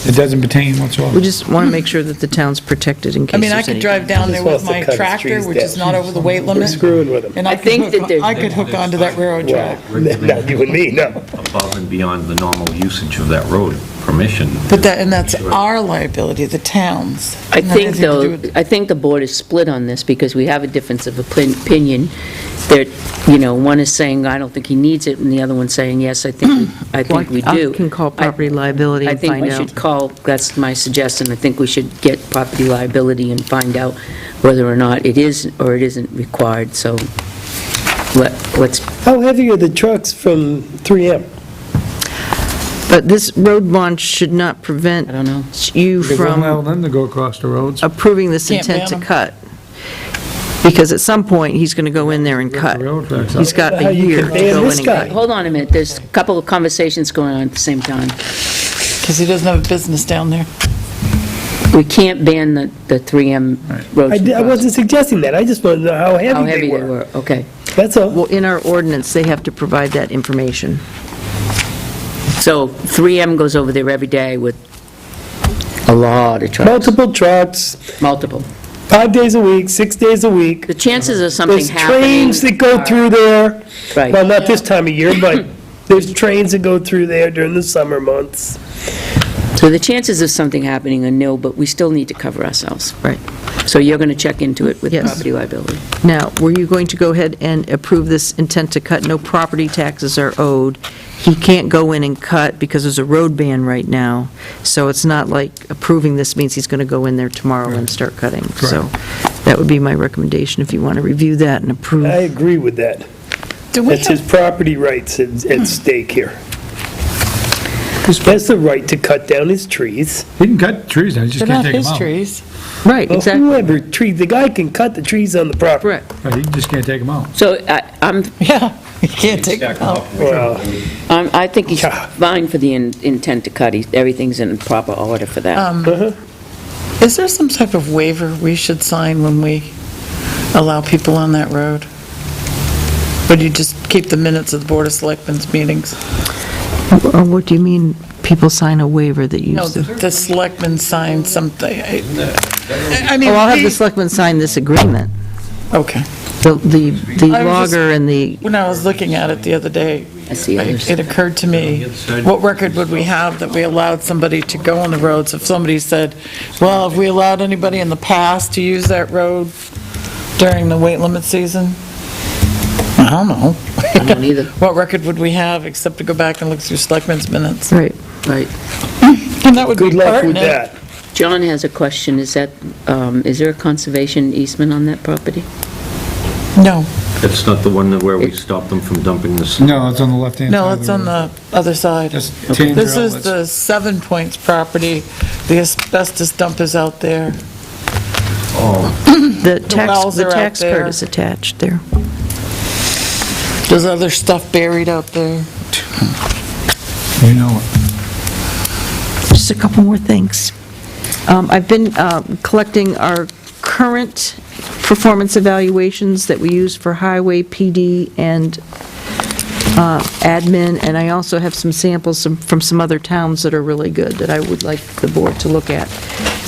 It doesn't pertain whatsoever. We just want to make sure that the town's protected in case I mean, I there's could any- drive down there Just with wants to my cut his tractor, trees which is down. not over the weight We're limit, screwing with him. and I think that there's- I could hook onto that railroad track. Well, not you and me, no. Above and beyond the normal usage of that road, permission. But that's our liability, the town's. I Not think, anything to do though, with- I think the board is split on this because we have a difference of opinion. That, one is saying, I don't think he needs it, and the other one's saying, yes, I think we do. I can call property liability I and think find we out. should call, that's my suggestion, I think we should get property liability and find out whether or not it is or it isn't required, so let's, How heavy are the trucks from 3M? But this road bond should not prevent I don't know. you They won't allow from them to go across the roads. approving this Can't intent ban to them. cut. Because at some point, he's going to go in there and Rip cut. the railroad tracks up. He's got How a you year can to ban go this in guy? and cut. Hold on a minute, there's a couple of conversations going on at the same time. Because he doesn't have a business down there. We can't ban the 3M roads. I wasn't suggesting that, I just wanted to know how How heavy they were. okay. That's all. Well, in our ordinance, they have to provide that information. So 3M goes over there every day with a lot of trucks, Multiple trucks, multiple. 5 days a week, 6 days a week. The chances of something There's happening. trains that go through there. Right. Well, not this time of year, but there's trains that go through there during the summer months. So the chances of something happening are nil, but we still need to cover ourselves. Right. So you're going to check into it with Yes. property liability. Now, were you going to go ahead and approve this intent to cut, no property taxes are owed? He can't go in and cut because there's a road ban right now, so it's not like approving this means he's going to go in there tomorrow and start cutting. So that would be my recommendation, if you want to review that and approve. I agree with that. Do we That's his have, property rights at stake here. He has the right to cut down his trees. He can cut trees down, he just they're can't not take them his out. trees. Right, Well, exactly. whoever the guy can cut the trees on the property. Correct. Right, he just can't take them out. So I'm, Yeah, you can't take them Stack 'em out. up. Well, I think he's Yeah. fine for the intent to cut. Everything's in proper order for that. Is there some type of waiver we should sign when we allow people on that road? Or do you just keep the minutes of the Board of Selectmen's meetings? What do you mean, people sign a waiver that No, use the selectmen sign something. I mean, Oh, I'll have the selectmen sign this agreement. okay. The I was just- logger and the, When I was looking at it the other day, I see others. it occurred to me, what record would we have that we allowed somebody to go on the roads? If somebody said, well, have we allowed anybody in the past to use that road during the weight limit season? I don't know. I don't either. What record would we have except to go back and look through selectmen's minutes? right. Right. And that would be good luck with pertinent. that. John has a question. Is there a conservation easement on that property? No, That's not the one where we stopped them from dumping the snow. No, it's on the left-hand side. no, of it's on road. the other side. Just change This your is outlets. the Seven Points property. The asbestos dump is out there. The wells the are out tax there. card is attached there. There's other stuff buried out there. You know it. Just a couple more things. I've been collecting our current performance evaluations that we use for highway, PD, and admin, and I also have some samples from some other towns that are really good that I would like the board to look at.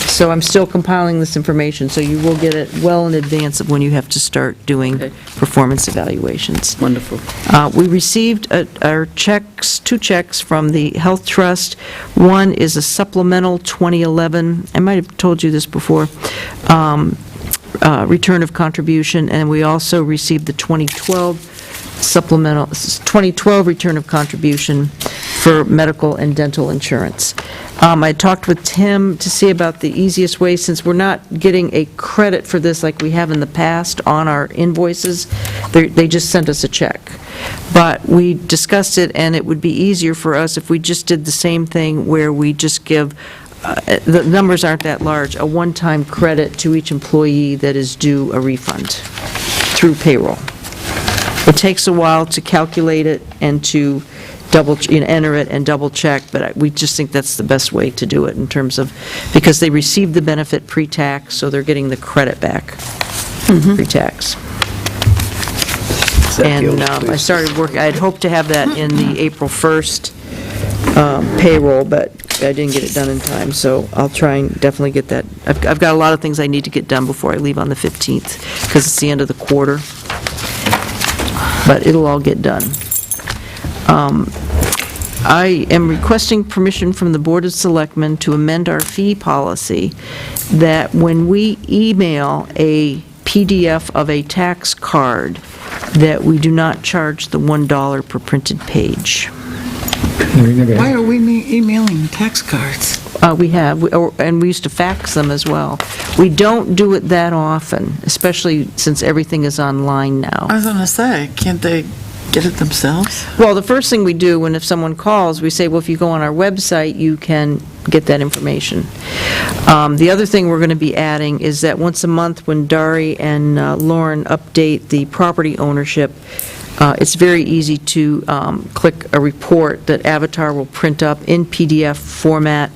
So I'm still compiling this information, so you will get it well in advance of when you have to start doing Okay. performance evaluations. Wonderful. We received our checks, 2 checks from the Health Trust. One is a supplemental 2011, I might have told you this before, return of contribution, and we also received the 2012 supplemental, 2012 return of contribution for medical and dental insurance. I talked with Tim to see about the easiest way, since we're not getting a credit for this like we have in the past on our invoices. They just sent us a check. But we discussed it, and it would be easier for us if we just did the same thing where we just give, the numbers aren't that large, a one-time credit to each employee that is due a refund through payroll. It takes a while to calculate it and to enter it and double-check, but we just think that's the best way to do it in terms of, because they received the benefit pre-tax, so they're getting the credit back pre-tax. And I started working, I'd hoped to have that in the April 1st payroll, but I didn't get it done in time, so I'll try and definitely get that. I've got a lot of things I need to get done before I leave on the 15th, because it's the end of the quarter, but it'll all get done. I am requesting permission from the Board of Selectmen to amend our fee policy, that when we email a PDF of a tax card, that we do not charge the $1 per printed page. Why are we emailing tax cards? We have, and we used to fax them as well. We don't do it that often, especially since everything is online now. I was gonna say, can't they get it themselves? Well, the first thing we do, if someone calls, we say, well, if you go on our website, you can get that information. The other thing we're going to be adding is that once a month, when Dari and Lauren update the property ownership, it's very easy to click a report that Avatar will print up in PDF format,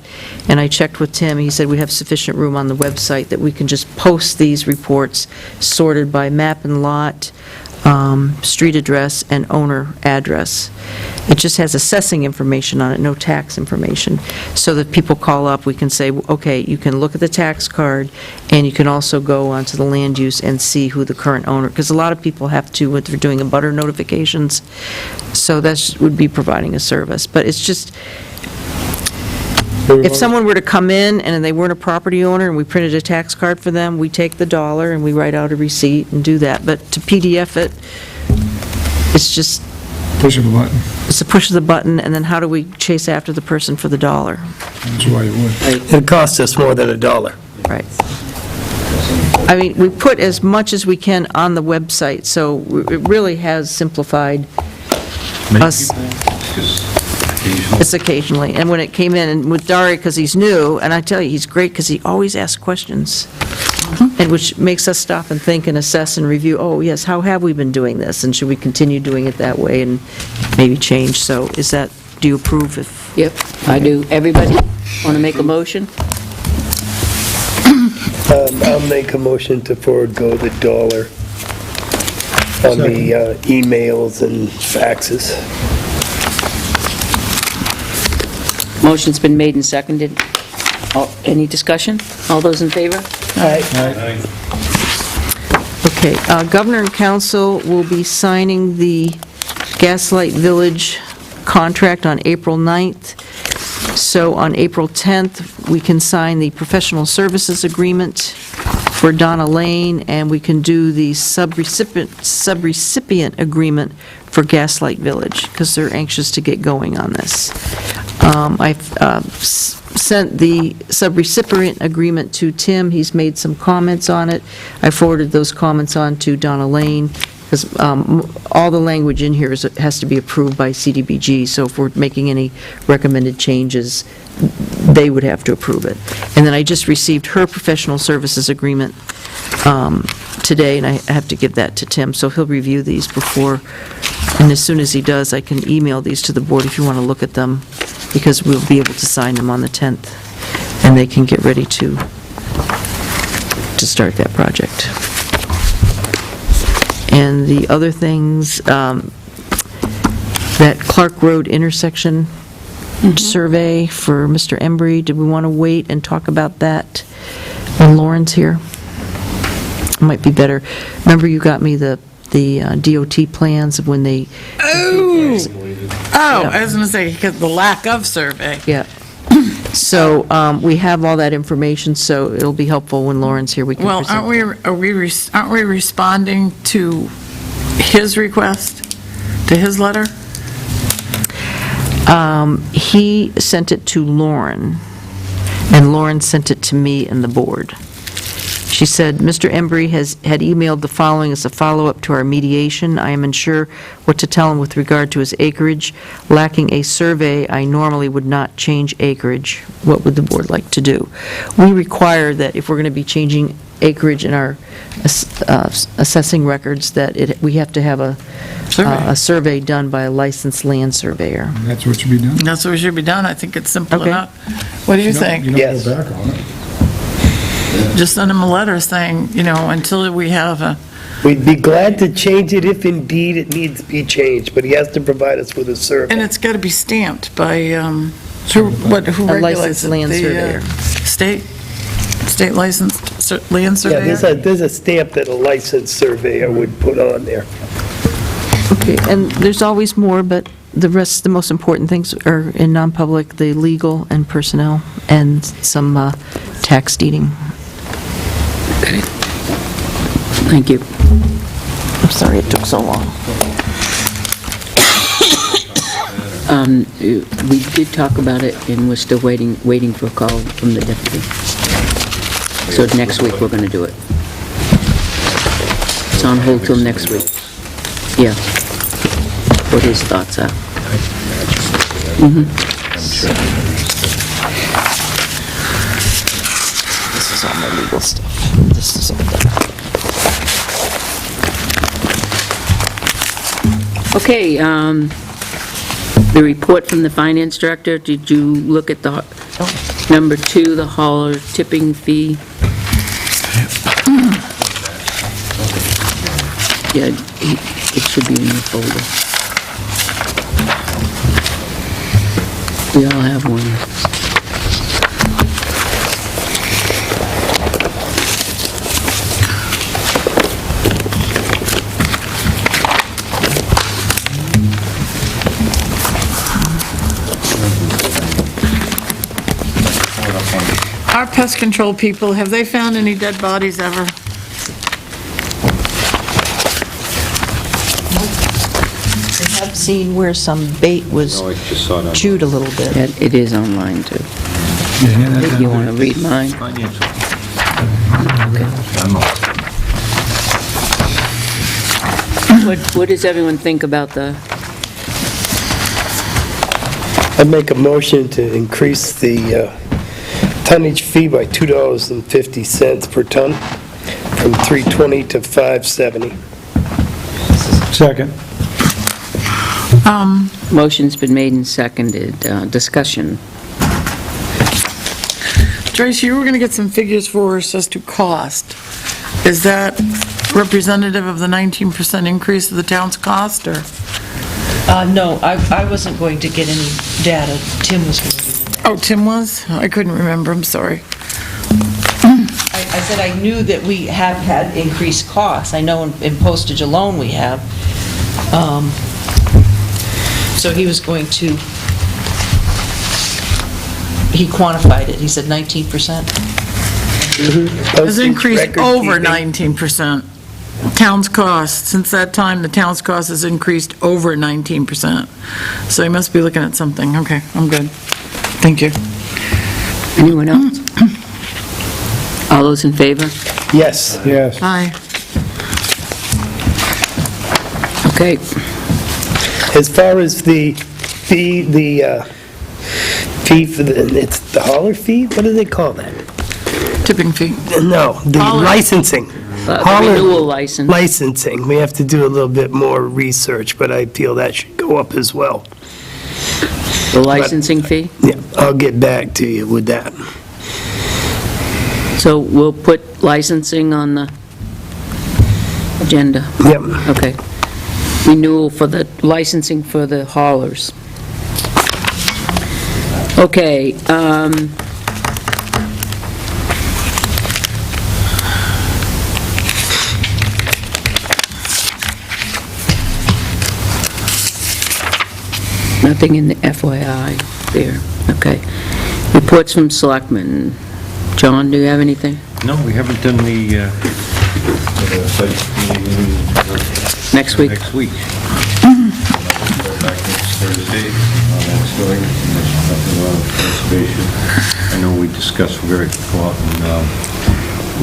and I checked with Tim, he said we have sufficient room on the website that we can just post these reports sorted by map and lot, street address, and owner address. It just has assessing information on it, no tax information. So that people call up, we can say, okay, you can look at the tax card, and you can also go onto the land use and see who the current owner, because a lot of people have to, when they're doing abutter notifications, so that would be providing a service. But it's just, If someone were to come in and they weren't a property owner and we printed a tax card for them, we take the dollar and we write out a receipt and do that. But to PDF it, it's just, Push of a button, it's a push of the button, and then how do we chase after the person for the dollar? that's why you would. It costs us more than $1. Right. I mean, we put as much as we can on the website, so it really has simplified us. It's occasionally, and when it came in, and with Dari, because he's new, and I tell you, he's great, because he always asks questions, and which makes us stop and think and assess and review, oh, yes, how have we been doing this, and should we continue doing it that way, and maybe change, so is that, do you approve if? Yep, I do. Everybody want to make a motion? I'll make a motion to forego the $1 on the emails and faxes. Motion's been made and seconded. Any discussion? All those in favor? Okay, Governor and Council will be signing the Gaslight Village contract on April 9th. So on April 10th, we can sign the professional services agreement for Donna Lane, and we can do the subrecipient agreement for Gaslight Village, because they're anxious to get going on this. I've sent the subrecipient agreement to Tim. He's made some comments on it. I forwarded those comments on to Donna Lane, because all the language in here has to be approved by CDBG, so if we're making any recommended changes, they would have to approve it. And then I just received her professional services agreement today, and I have to give that to Tim, so he'll review these before, and as soon as he does, I can email these to the board if you want to look at them, because we'll be able to sign them on the 10th, and they can get ready to start that project. And the other things, that Clark Road intersection survey for Mr. Embry, did we want to wait and talk about that when Lauren's here? It might be better. Remember you got me the DOT plans of when they... Oh, I was going to say, because the lack of survey. Yeah. So we have all that information, so it'll be helpful when Lauren's here. We can Well, present. aren't we responding to his request, to his letter? He sent it to Lauren, and Lauren sent it to me and the board. She said, Mr. Embry had emailed the following as a follow-up to our mediation. I am unsure what to tell him with regard to his acreage. Lacking a survey, I normally would not change acreage. What would the board like to do? We require that if we're going to be changing acreage in our assessing records, that we have to have a survey done by a licensed land surveyor. That's what should be done. That's what should be done. I think it's simple Okay. enough. What do you think? You don't Yes. go back on it. Just send him a letter saying, until we have a, We'd be glad to change it if indeed it needs to be changed, but he has to provide us with a survey. and it's got to be stamped by, who A regulates licensed it? land The, surveyor. State licensed land Yeah, surveyor? there's a stamp that a licensed surveyor would put on there. Okay, and there's always more, but the rest, the most important things are in non-public, the legal and personnel, and some tax deeding. Okay. Thank you. I'm sorry it took so long. We did talk about it, and we're still waiting for a call from the deputy. So next week, we're going to do it. It's on hold till next week. Yeah. What his thoughts are. This is all my legal stuff. This is all done. Okay, the report from the finance director, did you look at the, number 2, the hauler tipping fee? Yeah, it should be in your folder. We all have one. Our pest control people, have they found any dead bodies ever? I have seen where some bait was No, I just saw that. chewed a little bit. It is online, too. Yeah, hand that If you down. want to read mine. Financial. I'm all- What does everyone think about the, I'd make a motion to increase the tonnage fee by $2.50 per ton, from $3.20 to $5.70. Second. motion's been made and seconded, discussion. Joyce, you were going to get some figures for us as to cost. Is that representative of the 19% increase of the town's cost, or? No, I wasn't going to get any data. Tim was going to do that. Oh, Tim was? I couldn't remember, I'm sorry. I said I knew that we have had increased costs. I know in postage alone we have. So he was going to, he quantified it. He said 19%. It's increased over 19%. Town's cost, since that time, the town's cost has increased over 19%. So you must be looking at something. Okay, I'm good. Thank you. Anyone else? All those in favor? Yes. Yes. Aye. Okay. As far as the fee, fee for it's the hauler fee? What do they call that? Tipping fee. No, the Hauler. licensing. The Hauler renewal license. Licensing, we have to do a little bit more research, but I feel that should go up as well. The licensing fee? Yeah, I'll get back to you with that. So we'll put licensing on the agenda. Yep. Okay. Renewal for the licensing for the haulers. Okay, nothing in the FYI there. Okay. Reports from selectmen. John, do you have anything? No, we haven't done the site meeting Next week? next week. Back next Thursday on that story, and there's nothing wrong with conservation. I know we discussed, we're going to go out and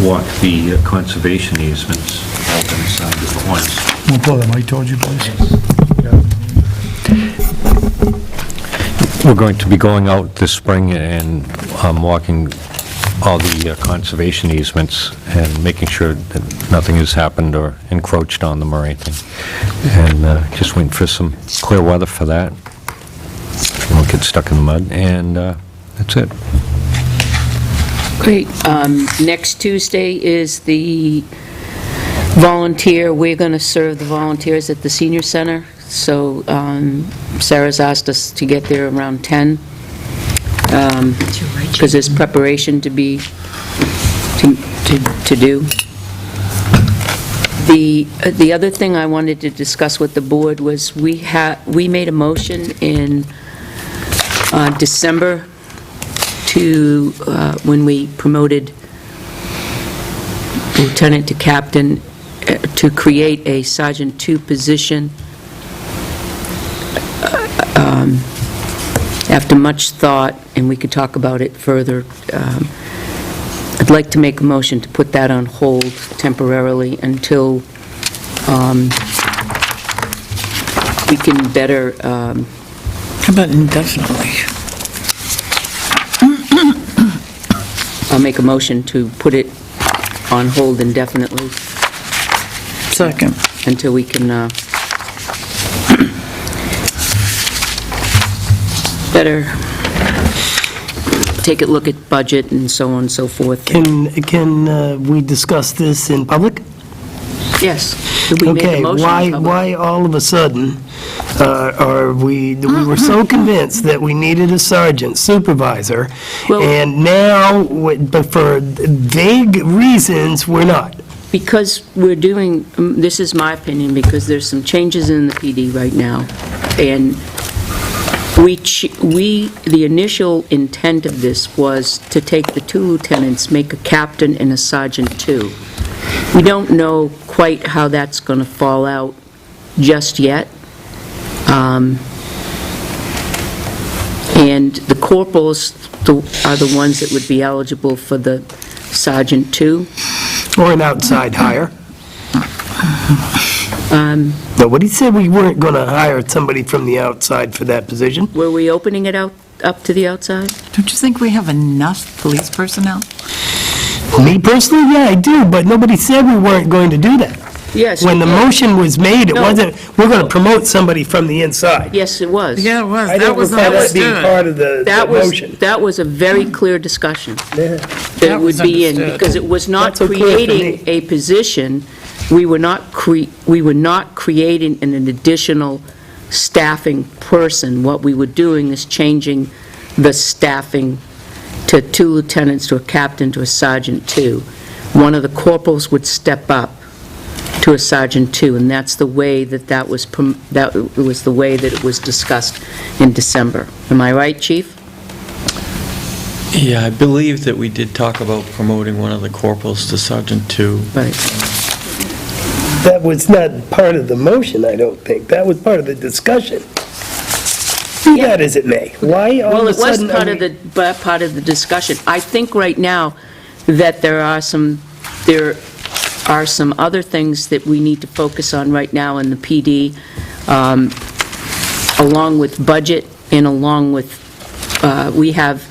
walk the conservation easements, all been signed at once. We'll pull that Mike told you, please. We're going to be going out this spring and walking all the conservation easements and making sure that nothing has happened or encroached on them or anything. And just waiting for some clear weather for that. We won't get stuck in the mud, and that's it. Great. Next Tuesday is the volunteer, we're going to serve the volunteers at the senior center. So Sarah's asked us to get there around 10, because there's preparation to do. The other thing I wanted to discuss with the board was we made a motion in December to, when we promoted lieutenant to captain, to create a Sergeant 2 position. After much thought, and we could talk about it further, I'd like to make a motion to put that on hold temporarily until we can better, How about indefinitely? I'll make a motion to put it on hold indefinitely Second. until we can better take a look at budget and so on and so forth. Can we discuss this in public? Yes, we made a Okay, motion. in public. why all of a sudden we were so convinced that we needed a sergeant supervisor, Well- and now, but for vague reasons, we're not. Because we're doing, this is my opinion, because there's some changes in the PD right now, and the initial intent of this was to take the 2 lieutenants, make a captain and a sergeant 2. We don't know quite how that's going to fall out just yet. And the corporals are the ones that would be eligible for the sergeant 2. Or an outside hire. Nobody said we weren't going to hire somebody from the outside for that position. Were we opening it out up to the outside? Don't you think we have enough police personnel? Me personally, yeah, I do, but nobody said we weren't going to do that. Yes. When the we did. motion was made, it No. wasn't, we're going to promote somebody from the inside. Yes, it was. Yeah, it was. I That don't was recall that being understood. part of the motion. That was a very clear discussion. Yeah. That it would was be in, understood. because it was not Not so clear for creating me. a position, we were not creating an additional staffing person. What we were doing is changing the staffing to 2 lieutenants, to a captain, to a sergeant 2. One of the corporals would step up to a sergeant 2, and that's the way that was the way that it was discussed in December. Am I right, Chief? Yeah, I believe that we did talk about promoting one of the corporals to sergeant 2. Right. That was not part of the motion, I don't think. That was part of the discussion. Be that as it may. Why all Well, of a it was sudden... part of the discussion. I think right now that there are some other things that we need to focus on right now in the PD, along with budget and along with, we have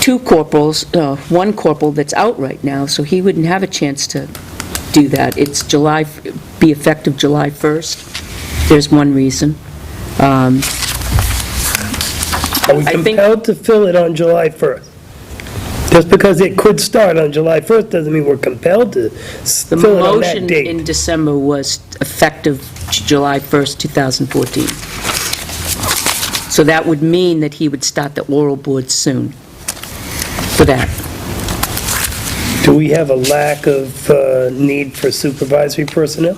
2 corporals, 1 corporal that's out right now, so he wouldn't have a chance to do that. It's be effective July 1st. There's one reason. Are we I think- compelled to fill it on July 1st? Just because it could start on July 1st doesn't mean we're compelled to The fill it on that motion date. in December was effective July 1st, 2014. So that would mean that he would start the oral board soon for that. Do we have a lack of need for supervisory personnel?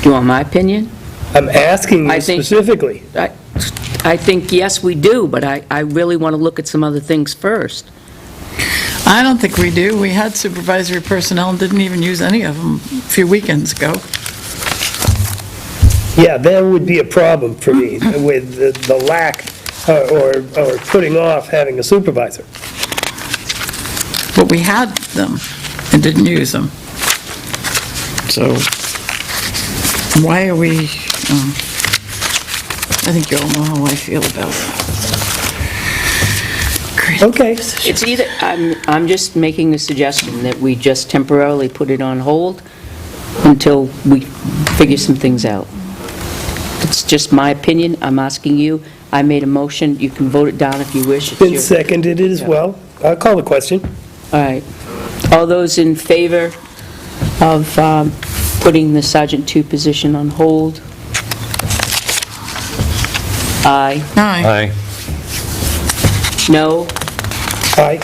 Do you want my opinion? I'm asking I you think- specifically. I think, yes, we do, but I really want to look at some other things first. I don't think we do. We had supervisory personnel and didn't even use any of them a few weekends ago. Yeah, that would be a problem for me with the lack or putting off having a supervisor. But we had them and didn't use them. So why are we, I think you all know how I feel about it. Okay. It's either, I'm just making a suggestion that we just temporarily put it on hold until we figure some things out. It's just my opinion. I'm asking you. I made a motion. You can vote it down if you wish. It's Been your- seconded as well. I'll call the question. All right. All those in favor of putting the Sergeant 2 position on hold? Aye. Aye. Aye. No? Aye.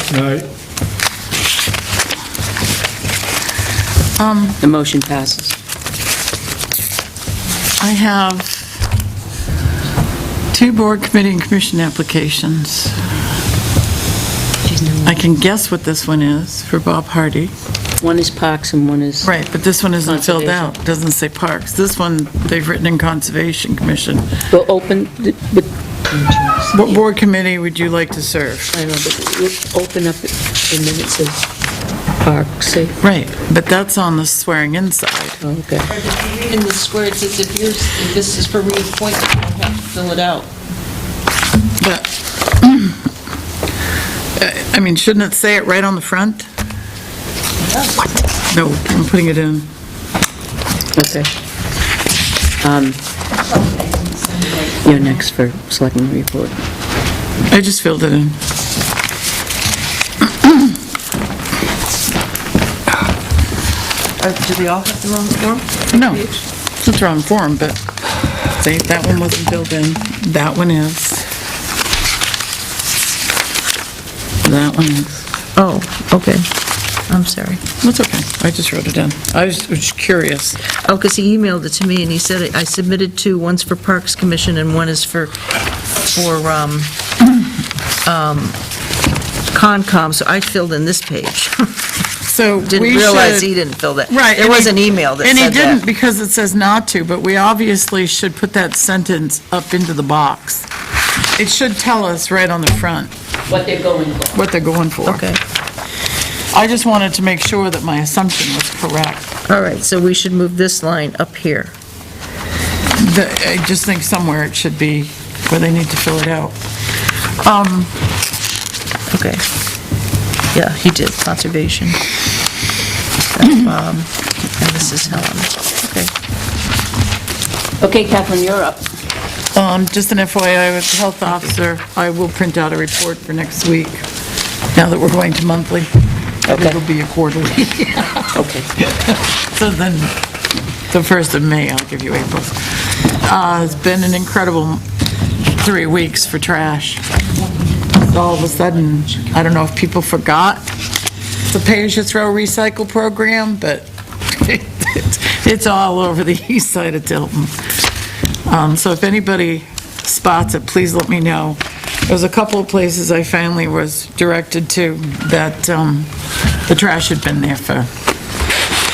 The motion passes. I have 2 board committee and commission applications. I can guess what this one is for Bob Hardy. One is Parks and one is... Right, but this one isn't filled Conservation. out. It doesn't say Parks. This one, they've written in Conservation Commission. We'll open, but, What board committee would you like to serve? I don't know, but we'll open up and then it says Parks, see? Right, but that's on the swearing-in side. Okay. In the square, it says if this is for reappointment, you don't have to fill it out. But, I mean, shouldn't it say it right on the front? No, I'm putting it in. Okay. You're next for Selectmen report. I just filled it in. Do they all have the wrong form? No, it's the wrong form, but, see, that one wasn't filled in. That one is. That one is. Oh, okay. I'm sorry. That's okay, I just wrote it down. I was curious. Oh, because he emailed it to me, and he said I submitted two, one's for Parks Commission and one is for Concom, so I filled in this page. So Didn't we realize should- he didn't fill that. Right. There and was he- an email that And he said didn't that. because it says not to, but we obviously should put that sentence up into the box. It should tell us right on the front What they're going for. what they're going for. Okay, I just wanted to make sure that my assumption was correct. all right, so we should move this line up here. I just think somewhere it should be where they need to fill it out. Okay. Yeah, he did, conservation. That's Bob, and this is Helen. Okay. Okay, Kathleen, you're up. Just an FYI with the health officer, I will print out a report for next week, now that we're going to monthly. Okay. It'll be a quarterly. Okay. So then, the 1st of May, I'll give you April's. It's been an incredible 3 weeks for trash. All of a sudden, I don't know if people forgot the pay-as-you-throw recycle program, but it's all over the east side of Tilton. So if anybody spots it, please let me know. There was a couple of places I finally was directed to that the trash had been there for,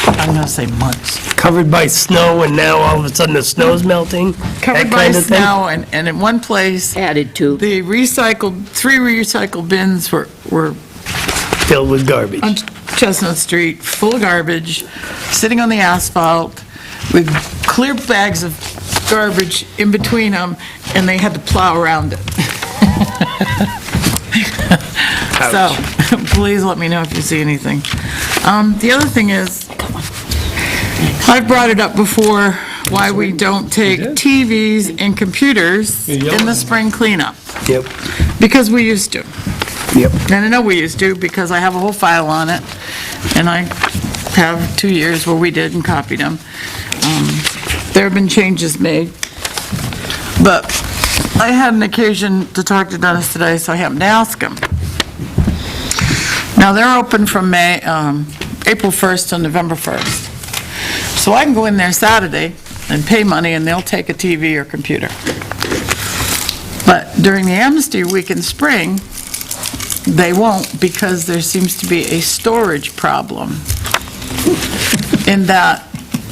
I'm going to say months. Covered by snow, and now all of a sudden the snow's melting? Covered That by kind of thing? snow, and in one place, Added to. the three recycled bins were Filled with garbage. on Chestnut Street, full of garbage, sitting on the asphalt with clear bags of garbage in between them, and they had to plow around it. So, please let me know if you see anything. The other thing is, I've brought it up before, why we don't take TVs and computers in the spring cleanup, Yep, because we used to. yep. And I know we used to, because I have a whole file on it, and I have 2 years where we did and copied them. There have been changes made, but I had an occasion to talk to Dennis today, so I happened to ask him. Now, they're open from April 1st to November 1st. So I can go in there Saturday and pay money, and they'll take a TV or computer. But during the amnesty week in spring, they won't, because there seems to be a storage problem, in that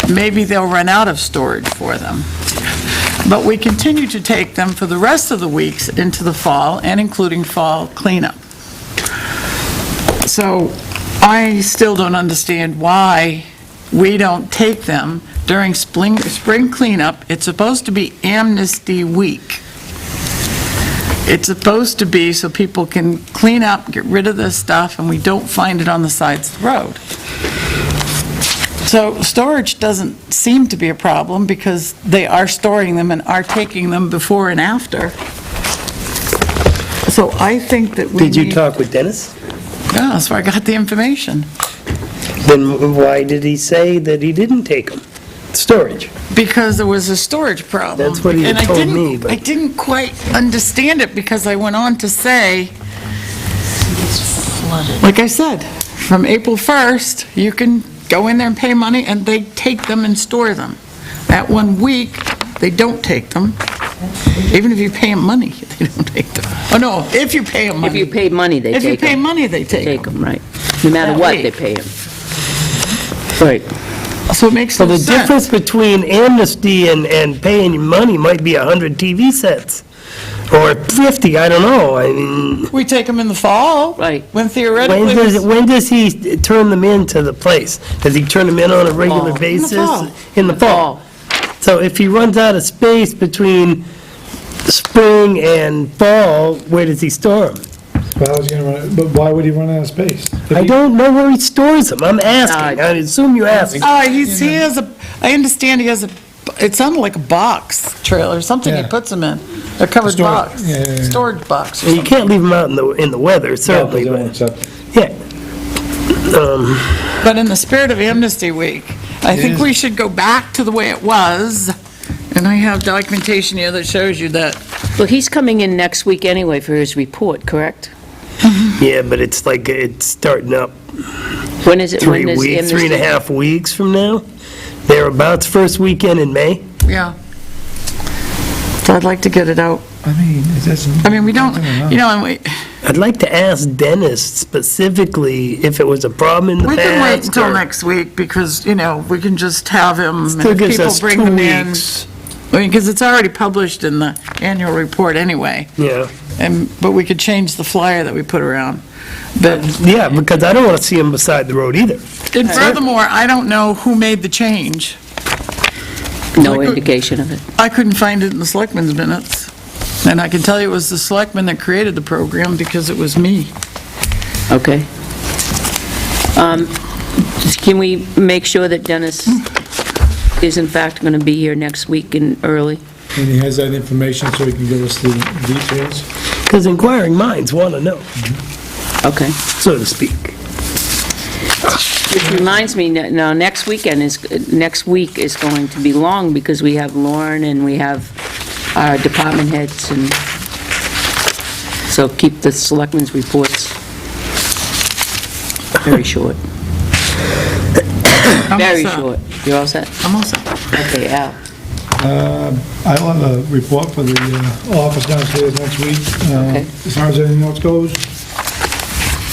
maybe they'll run out of storage for them. But we continue to take them for the rest of the weeks into the fall, and including fall cleanup. So I still don't understand why we don't take them during spring cleanup. It's supposed to be amnesty week. It's supposed to be so people can clean up, get rid of this stuff, and we don't find it on the sides of the road. So storage doesn't seem to be a problem, because they are storing them and are taking them before and after. So I think that we Did you need- talk with Dennis? Yeah, that's where I got the information. Then why did he say that he didn't take them? Storage. Because there was a storage problem. That's what he had And I told didn't- me, but- I didn't quite understand it, because I went on to say, like I said, from April 1st, you can go in there and pay money, and they take them and store them. That 1 week, they don't take them. Even if you pay them money, they don't take them. Oh, no, if you pay them If money. you pay money, they If you take pay them. money, they take Take them. them, right. No matter That what, week. they pay them. Right. So it makes So no the sense. difference between amnesty and paying your money might be 100 TV sets, or 50, I don't know. I mean, We take them in the fall. Right. When theoretically. when does he turn them into the place? Does he turn them in on a regular Fall. basis? fall. In the fall. So if he runs out of space between spring and fall, where does he store them? But how's he gonna run, but why would he run out of space? If I he- don't know where he stores them. I'm asking. I assume you asked. He has I understand he has it sounded like a box trailer, something he Yeah. puts them in. A covered Storage, box. yeah, yeah, yeah. Storage box or And you something. can't leave them out in the weather, No, certainly, they won't but, accept it. yeah. But in the spirit of Amnesty Week, I think we should go back to the way it was. And I have documentation here that shows you that. Well, he's coming in next week anyway for his report, correct? Yeah, but it's like, it's starting up. When is it? three When is weeks, amnesty? 3.5 weeks from now, thereabouts, first weekend in May. Yeah. So I'd like to get it out. I mean, it doesn't... I mean, we don't, you know, and we I'd like to ask Dennis specifically if it was a problem in the past. can wait until or- next week, because, you know, we can just have him, and Still if gives people us bring 2 them in. weeks. I mean, because it's already published in the annual report anyway, Yeah, but we could change the flyer that we put around. But, yeah, because I don't want to see him beside the road either. and furthermore, I don't know who made the change. No indication of it. I couldn't find it in the selectmen's minutes. And I can tell you it was the selectmen that created the program, because it was me. Okay. Can we make sure that Dennis is in fact going to be here next week and early? And he has that information so he can give us the details. Because inquiring minds want to know, Okay. so to speak. Which reminds me, now, next week is going to be long, because we have Lauren and we have our department heads, and so keep the selectmen's reports very short. I'm Very all set. short. You're all set? I'm all set. Okay, Al. I'll have a report for the office downstairs next week. Okay. As far as anything else goes,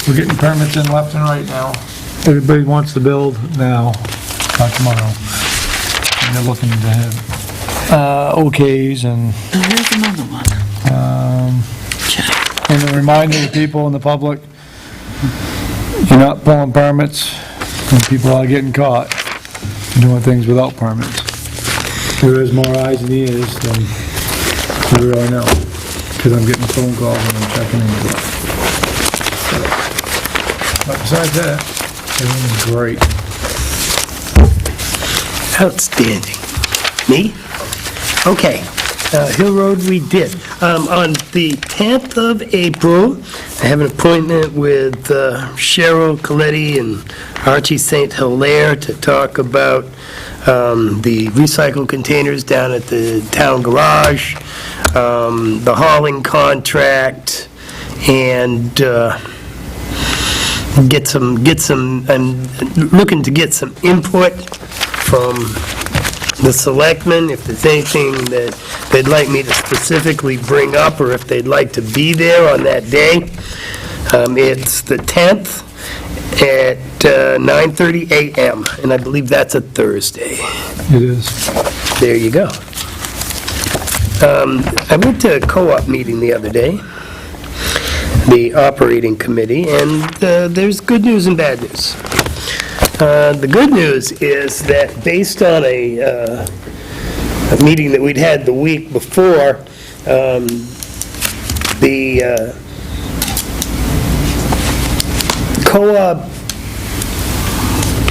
we're getting permits in left and right now. Everybody wants to build now, not tomorrow. And they're looking to have okays and Here's another one. and a reminder to people in the public, you're not pulling permits, and people are getting caught doing things without permits. There is more eyes and ears than we really know, because I'm getting phone calls and I'm checking into it. But besides that, everything's great. Outstanding. Me? Okay, Hill Road we did. On the 10th of April, I have an appointment with Cheryl Coletti and Archie St. Hilaire to talk about the recycle containers down at the town garage, the hauling contract, and I'm looking to get some input from the selectmen, if there's anything that they'd like me to specifically bring up, or if they'd like to be there on that day. It's the 10th at 9:30 a.m., and I believe that's a Thursday. It is. There you go. I went to a co-op meeting the other day, the operating committee, and there's good news and bad news. The good news is that based on a meeting that we'd had the week before, the co-op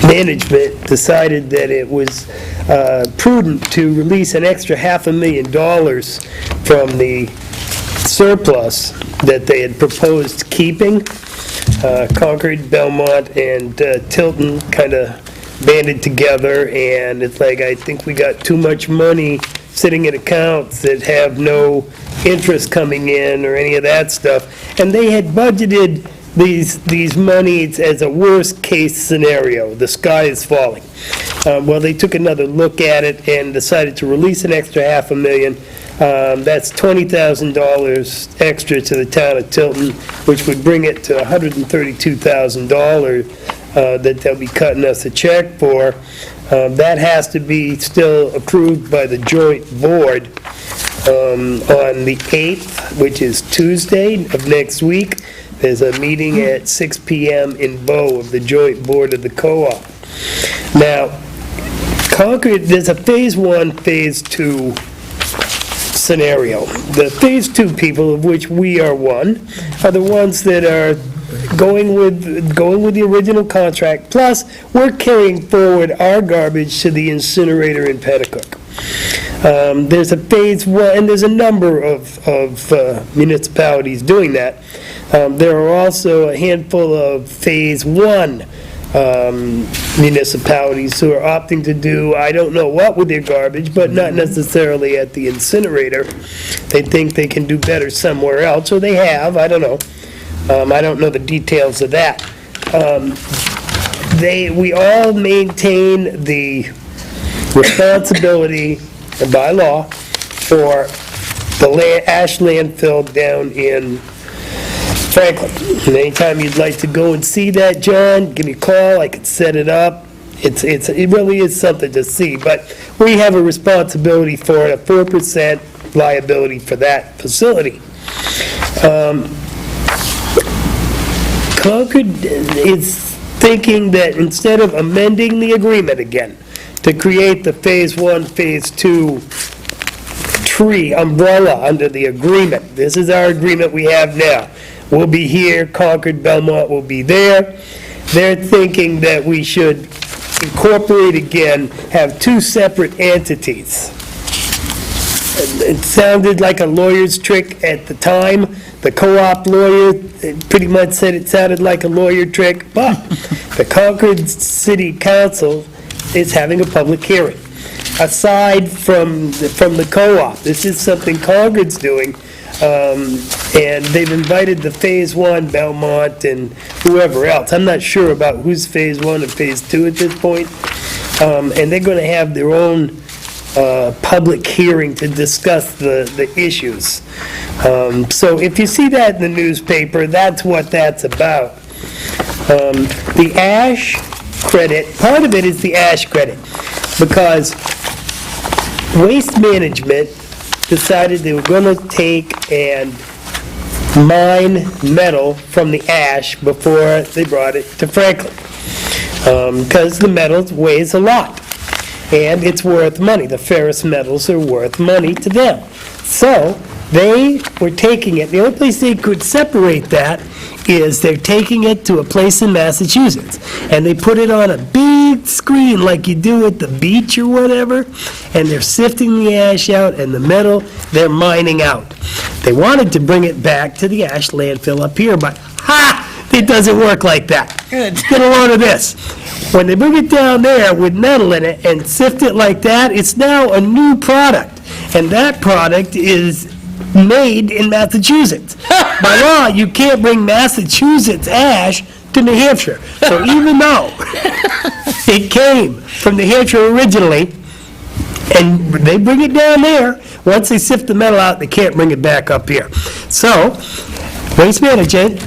management decided that it was prudent to release an extra $500,000 from the surplus that they had proposed keeping. Concord, Belmont, and Tilton kind of banded together, and it's like, I think we got too much money sitting in accounts that have no interest coming in or any of that stuff. And they had budgeted these monies as a worst-case scenario. The sky is falling. Well, they took another look at it and decided to release an extra $500,000. That's $20,000 extra to the town of Tilton, which would bring it to $132,000 that they'll be cutting us a check for. That has to be still approved by the joint board on the 8th, which is Tuesday of next week. There's a meeting at 6 p.m. in Bow of the joint board of the co-op. Now, Concord, there's a Phase 1, Phase 2 scenario. The Phase 2 people, of which we are one, are the ones that are going with the original contract, plus we're carrying forward our garbage to the incinerator in Petticook. There's a Phase 1, and there's a number of municipalities doing that. There are also a handful of Phase 1 municipalities who are opting to do, I don't know what with their garbage, but not necessarily at the incinerator. They think they can do better somewhere else, or they have, I don't know. I don't know the details of that. we all maintain the responsibility by law for the ash landfill down in Franklin. And anytime you'd like to go and see that, John, give me a call, I can set it up. It really is something to see, but we have a responsibility for it, a 4% liability for that facility. Concord is thinking that instead of amending the agreement again to create the Phase 1, Phase 2 tree umbrella under the agreement, this is our agreement we have now. We'll be here, Concord, Belmont will be there. They're thinking that we should incorporate again, have two separate entities. It sounded like a lawyer's trick at the time. The co-op lawyer pretty much said it sounded like a lawyer trick, but the Concord City Council is having a public hearing. Aside from the co-op, this is something Concord's doing, and they've invited the Phase 1, Belmont, and whoever else. I'm not sure about who's Phase 1 and Phase 2 at this point. And they're going to have their own public hearing to discuss the issues. So if you see that in the newspaper, that's what that's about. The ash credit, part of it is the ash credit, because Waste Management decided they were going to take and mine metal from the ash before they brought it to Franklin, because the metal weighs a lot, and it's worth money. The ferrous metals are worth money to them. So they were taking it, the only place they could separate that is they're taking it to a place in Massachusetts, and they put it on a big screen like you do at the beach or whatever, and they're sifting the ash out, and the metal they're mining out. They wanted to bring it back to the ash landfill up here, but it doesn't work like that. Good. Get a load of this. When they bring it down there with metal in it and sift it like that, it's now a new product, and that product is made in Massachusetts. By law, you can't bring Massachusetts ash to New Hampshire. So even though it came from New Hampshire originally, and they bring it down there, once they sift the metal out, they can't bring it back up here. So, Waste Management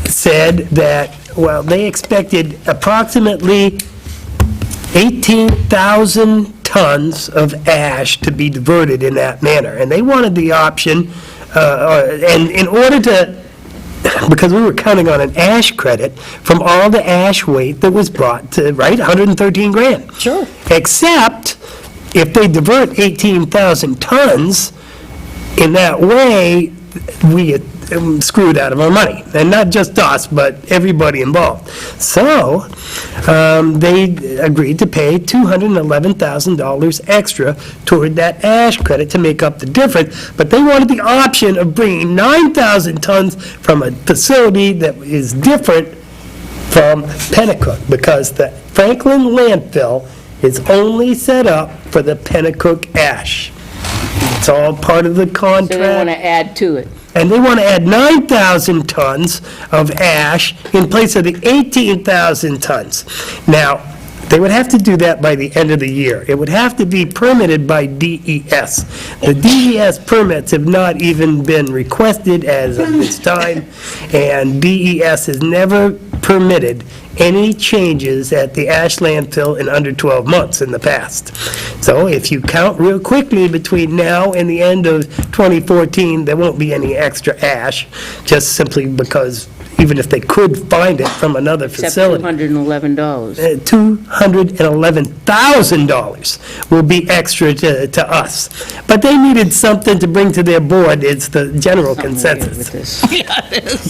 said that, well, they expected approximately 18,000 tons of ash to be diverted in that manner. And they wanted the option, and in order to, because we were counting on an ash credit from all the ash weight that was brought to, right, 113 grand. Sure. Except if they divert 18,000 tons in that way, we get screwed out of our money. And not just us, but everybody involved. So they agreed to pay $211,000 extra toward that ash credit to make up the difference. But they wanted the option of bringing 9,000 tons from a facility that is different from Pennacook, because the Franklin landfill is only set up for the Pennacook ash. It's all part of the contract. So they want to add to it. And they want to add 9,000 tons of ash in place of the 18,000 tons. Now, they would have to do that by the end of the year. It would have to be permitted by DES. The DES permits have not even been requested as of this time, and DES has never permitted any changes at the ash landfill in under 12 months in the past. So if you count real quickly between now and the end of 2014, there won't be any extra ash, just simply because even if they could find it from another Except facility. $211. $211,000 will be extra to us. But they needed something to bring to their board, it's the general Something weird consensus. with this.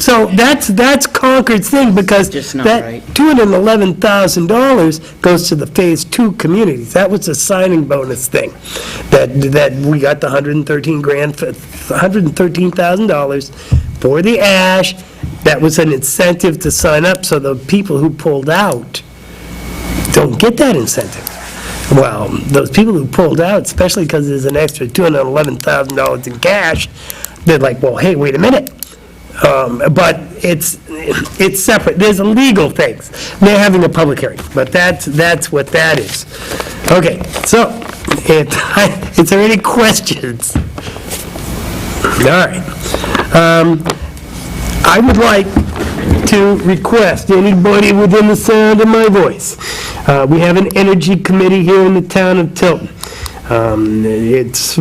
So that's Concord's thing, because Just not that right. $211,000 goes to the Phase 2 communities. That was a signing bonus thing, that we got the $113,000 for the ash. That was an incentive to sign up, so the people who pulled out don't get that incentive. Well, those people who pulled out, especially because there's an extra $211,000 in cash, they're like, well, hey, wait a minute. But it's separate. There's a legal things. They're having a public hearing, but that's what that is. Okay, so, is there any questions? All right. I would like to request anybody within the sound of my voice. We have an energy committee here in the town of Tilton. It's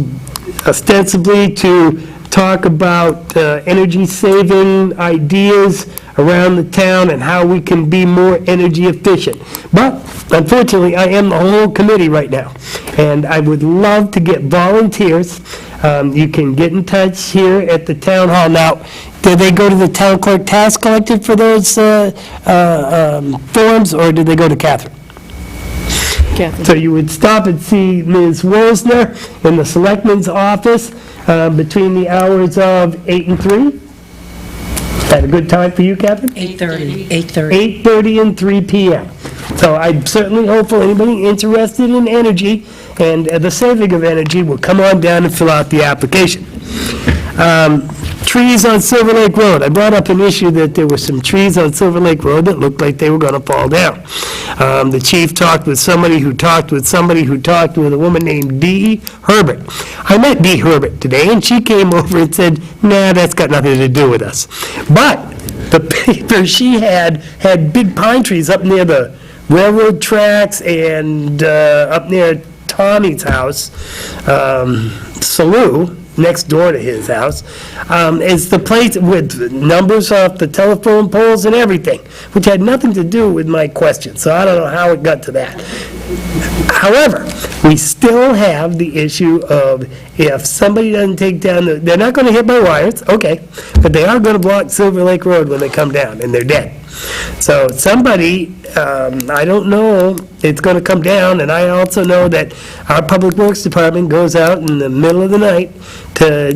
ostensibly to talk about energy-saving ideas around the town and how we can be more energy efficient. But unfortunately, I am the whole committee right now, and I would love to get volunteers. You can get in touch here at the town hall. Now, do they go to the town clerk task collector for those forms, or do they go to Catherine? So you would stop and see Ms. Wilsner in the selectman's office between the hours of 8 and 3? Is that a good time for you, Catherine? 8:30. 8:30 and 3 p.m. So I'm certainly hopeful anybody interested in energy and the saving of energy will come on down and fill out the application. Trees on Silver Lake Road. I brought up an issue that there were some trees on Silver Lake Road that looked like they were going to fall down. The chief talked with somebody who talked with somebody who talked with a woman named Dee Herbert. I met Dee Herbert today, and she came over and said, nah, that's got nothing to do with us. But the paper she had big pine trees up near the railroad tracks and up near Tommy's house, Salou, next door to his house, is the place with numbers off the telephone poles and everything, which had nothing to do with my question, so I don't know how it got to that. However, we still have the issue of if somebody doesn't take down, they're not going to hit my wires, okay, but they are going to block Silver Lake Road when they come down, and they're dead. So somebody, I don't know, it's going to come down, and I also know that our Public Works Department goes out in the middle of the night to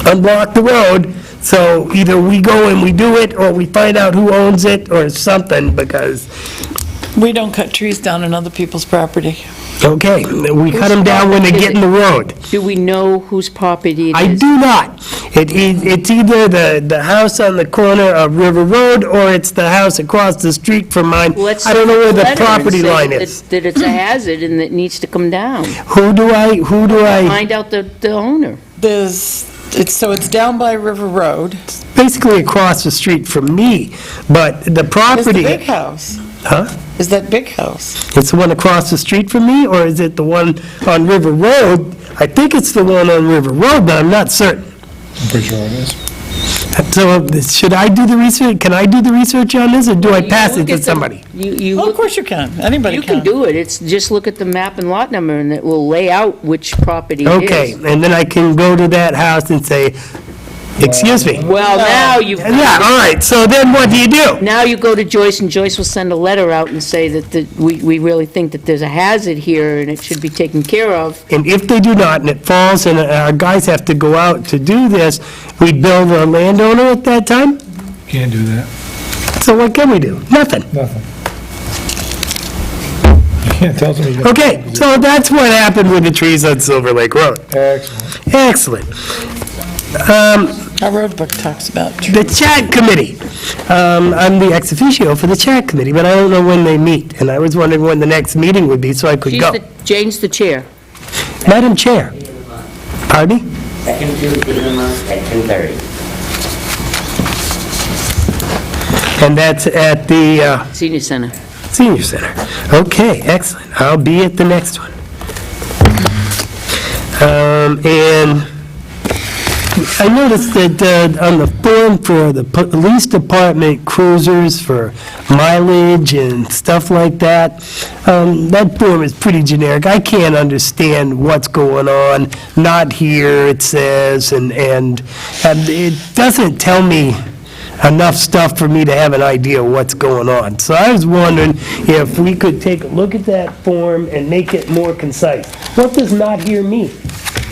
unblock the road, so either we go and we do it, or we find out who owns it, or something, because, We don't cut trees down on other people's property. okay, we cut them down when they get in the road. Do we know whose property it I is? do not. It's either the house on the corner of River Road, or it's the house across the street from mine. Let's I don't know where the letter and property say line that- is. That it's a hazard and that needs to come down. Who do I, Find out the owner. So it's down by River Road. basically across the street from me, but the It's the property... big house. Huh? Is that big house? It's the one across the street from me, or is it the one on River Road? I think it's the one on River Road, but I'm not certain. I'm pretty sure it is. So should I do the research? Can I do the research on this, or do I pass it Look to at the- somebody? You Oh, of look, course you can. Anybody you can. can do it. It's just look at the map and lot number and it will lay out which property it is. Okay, and then I can go to that house and say, excuse me. Well, now you've. Yeah, all right, so then what do you do? Now you go to Joyce, and Joyce will send a letter out and say that we really think that there's a hazard here, and it should be taken care of. And if they do not, and it falls, and our guys have to go out to do this, we bill the landowner at that time? Can't do that. So what can we do? Nothing. Nothing. You can't tell somebody. Okay, so that's what happened with the trees on Silver Lake Road. Excellent. Excellent. Our road book talks about trees. The chat committee. I'm the ex officio for the chat committee, but I don't know when they meet, and I was wondering when the next meeting would be so I could go. Jane's the chair. Madam Chair. Pardon me? Second Tuesday of the month at 10:30. And that's at the Senior Center. Senior Center. Okay, excellent. I'll be at the next one. And I noticed that on the form for the police department cruisers for mileage and stuff like that, that form is pretty generic. I can't understand what's going on. Not here, it says, and it doesn't tell me enough stuff for me to have an idea of what's going on. So I was wondering if we could take a look at that form and make it more concise. What does not here mean?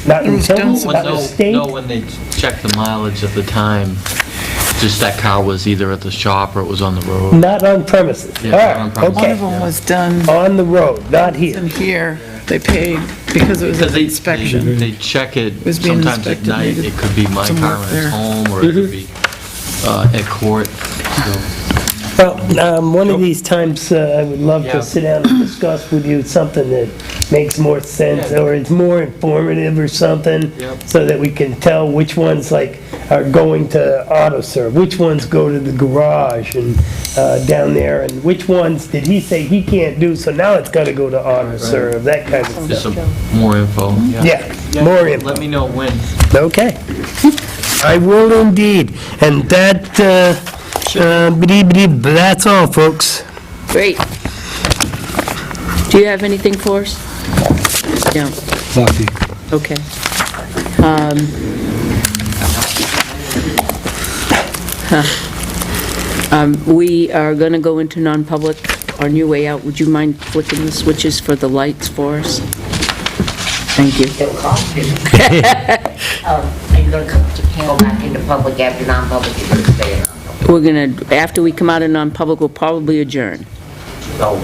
Not in Tilton, not in the state? No, when they checked the mileage at the time, just that car was either at the shop or it was on the road. Not on premises. Yeah, All not right, on premises. One of okay. them was done On the road, not here. in here. They paid because it was Because an inspection. They check it was being sometimes at inspected, night. needed It could be my some car work when it's there. home, or it could be at court, so. Well, one of these times, I would love to sit down and discuss with you something that makes more sense, or is more informative or something, so that we can tell which ones, like, are going to AutoServe, which ones go to the garage and down there, and which ones did he say he can't do, so now it's gotta go to AutoServe, that kind of Just stuff. some more info, Yeah, more info. Let me know when. Okay. I will indeed. And that, that's all, folks. Great. Do you have anything for us? No. Lucky. Okay. We are going to go into non-public on your way out. Would you mind flicking the switches for the lights for us? Thank you. It'll cost you. Are you going to go back into public after non-public, you're going to stay in non-public? We're going to, after we come out of non-public, we'll probably adjourn. So, all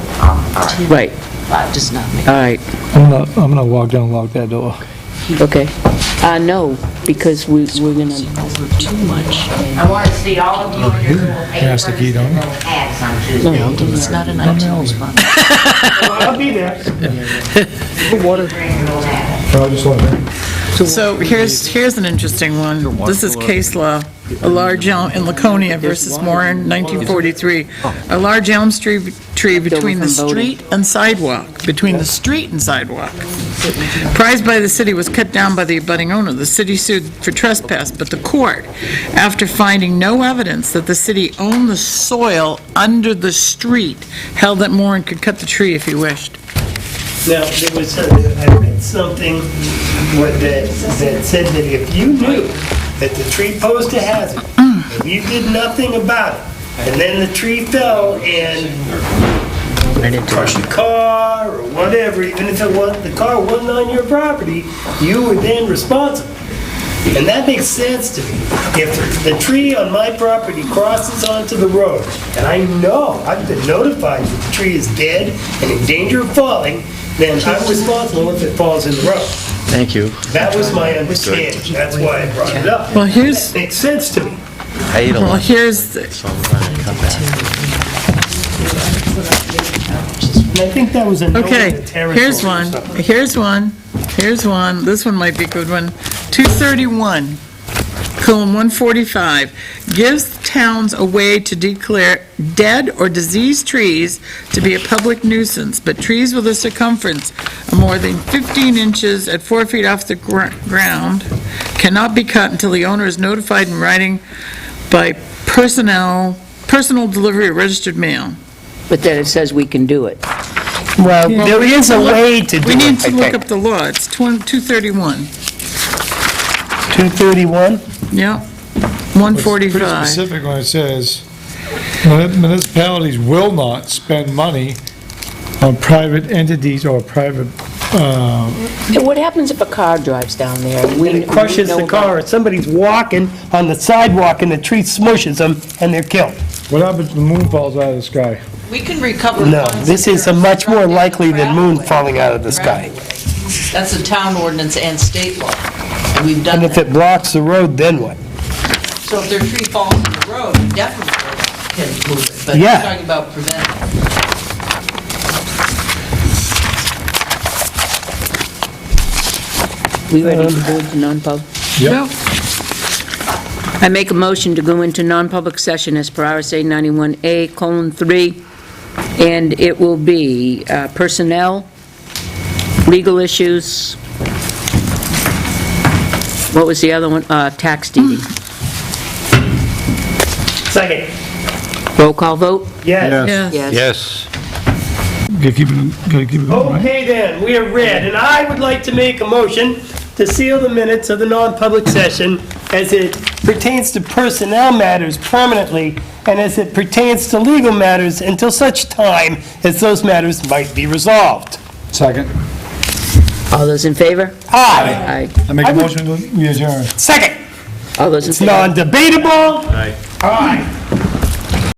right. Right, Does not make. all right, I'm gonna walk down and lock that door. okay. No, because we're going to, Too much. I want to see all of you in your little Pass the key, don't you? little ads on Tuesday. It's not an IT response. I'll be there. Bring your little ads. I just want So here's an interesting one. This is case law. A large elm in Laconia versus Moran, 1943. A large elm tree between the street and sidewalk, prized by the city, was cut down by the abutting owner. The city sued for trespass, but the court, after finding no evidence that the city owned the soil under the street, held that Moran could cut the tree if he wished. Now, there was, I read something that said that if you knew that the tree posed a hazard, and you did nothing about it, and then the tree fell and crushed a car or whatever, even if the car wasn't on your property, you were then responsible. And that makes sense to me. If the tree on my property crosses onto the road, and I know, I've been notified that the tree is dead and in danger of falling, then I'm responsible if it falls in the road. Thank you. That was my understanding. That's why I brought it up. Well, here's, Makes sense to me. I ate a well, lot, here's, so I'm going to cut back. And I think that was a note in okay, the territory here's or one, something. here's one, this one might be a good one. 231, colon 145, gives towns a way to declare dead or diseased trees to be a public nuisance, but trees with a circumference of more than 15 inches at 4 feet off the ground cannot be cut until the owner is notified in writing by personal delivery or registered mail. but then it says we can do it. Well, there is a way to do it, We need to I look think. up the law, it's 231, 231? yeah, It's 145. pretty specific when it says, municipalities will not spend money on private entities or private, And what happens if a car drives down there? And it crushes the car, or somebody's walking on the sidewalk and the tree smushes them and they're killed. what happens if the moon falls out of the sky? We can recover No, funds this if is they're a much more obstructing likely than moon travelway. falling out of the sky. That's a town ordinance and state law, and we've done And if that. it blocks the road, then what? So if their tree falls in the road, you definitely can move it, but you're Yeah. talking about preventing. We ready to go into non-pub? Yep. I make a motion to go into non-public session as per RSA 91A:3, and it will be personnel, legal issues, what was the other one? Tax deeding. Second. Roll call vote? Yes. Yes. Yes. Gotta keep it going, right? Okay then, we are read, and I would like to make a motion to seal the minutes of the non-public session as it pertains to personnel matters permanently and as it pertains to legal matters until such time as those matters might be resolved. Second. All those in favor? Aye. Aye. I make a motion to we adjourn. Second. All those in It's favor? non-debatable. Aye.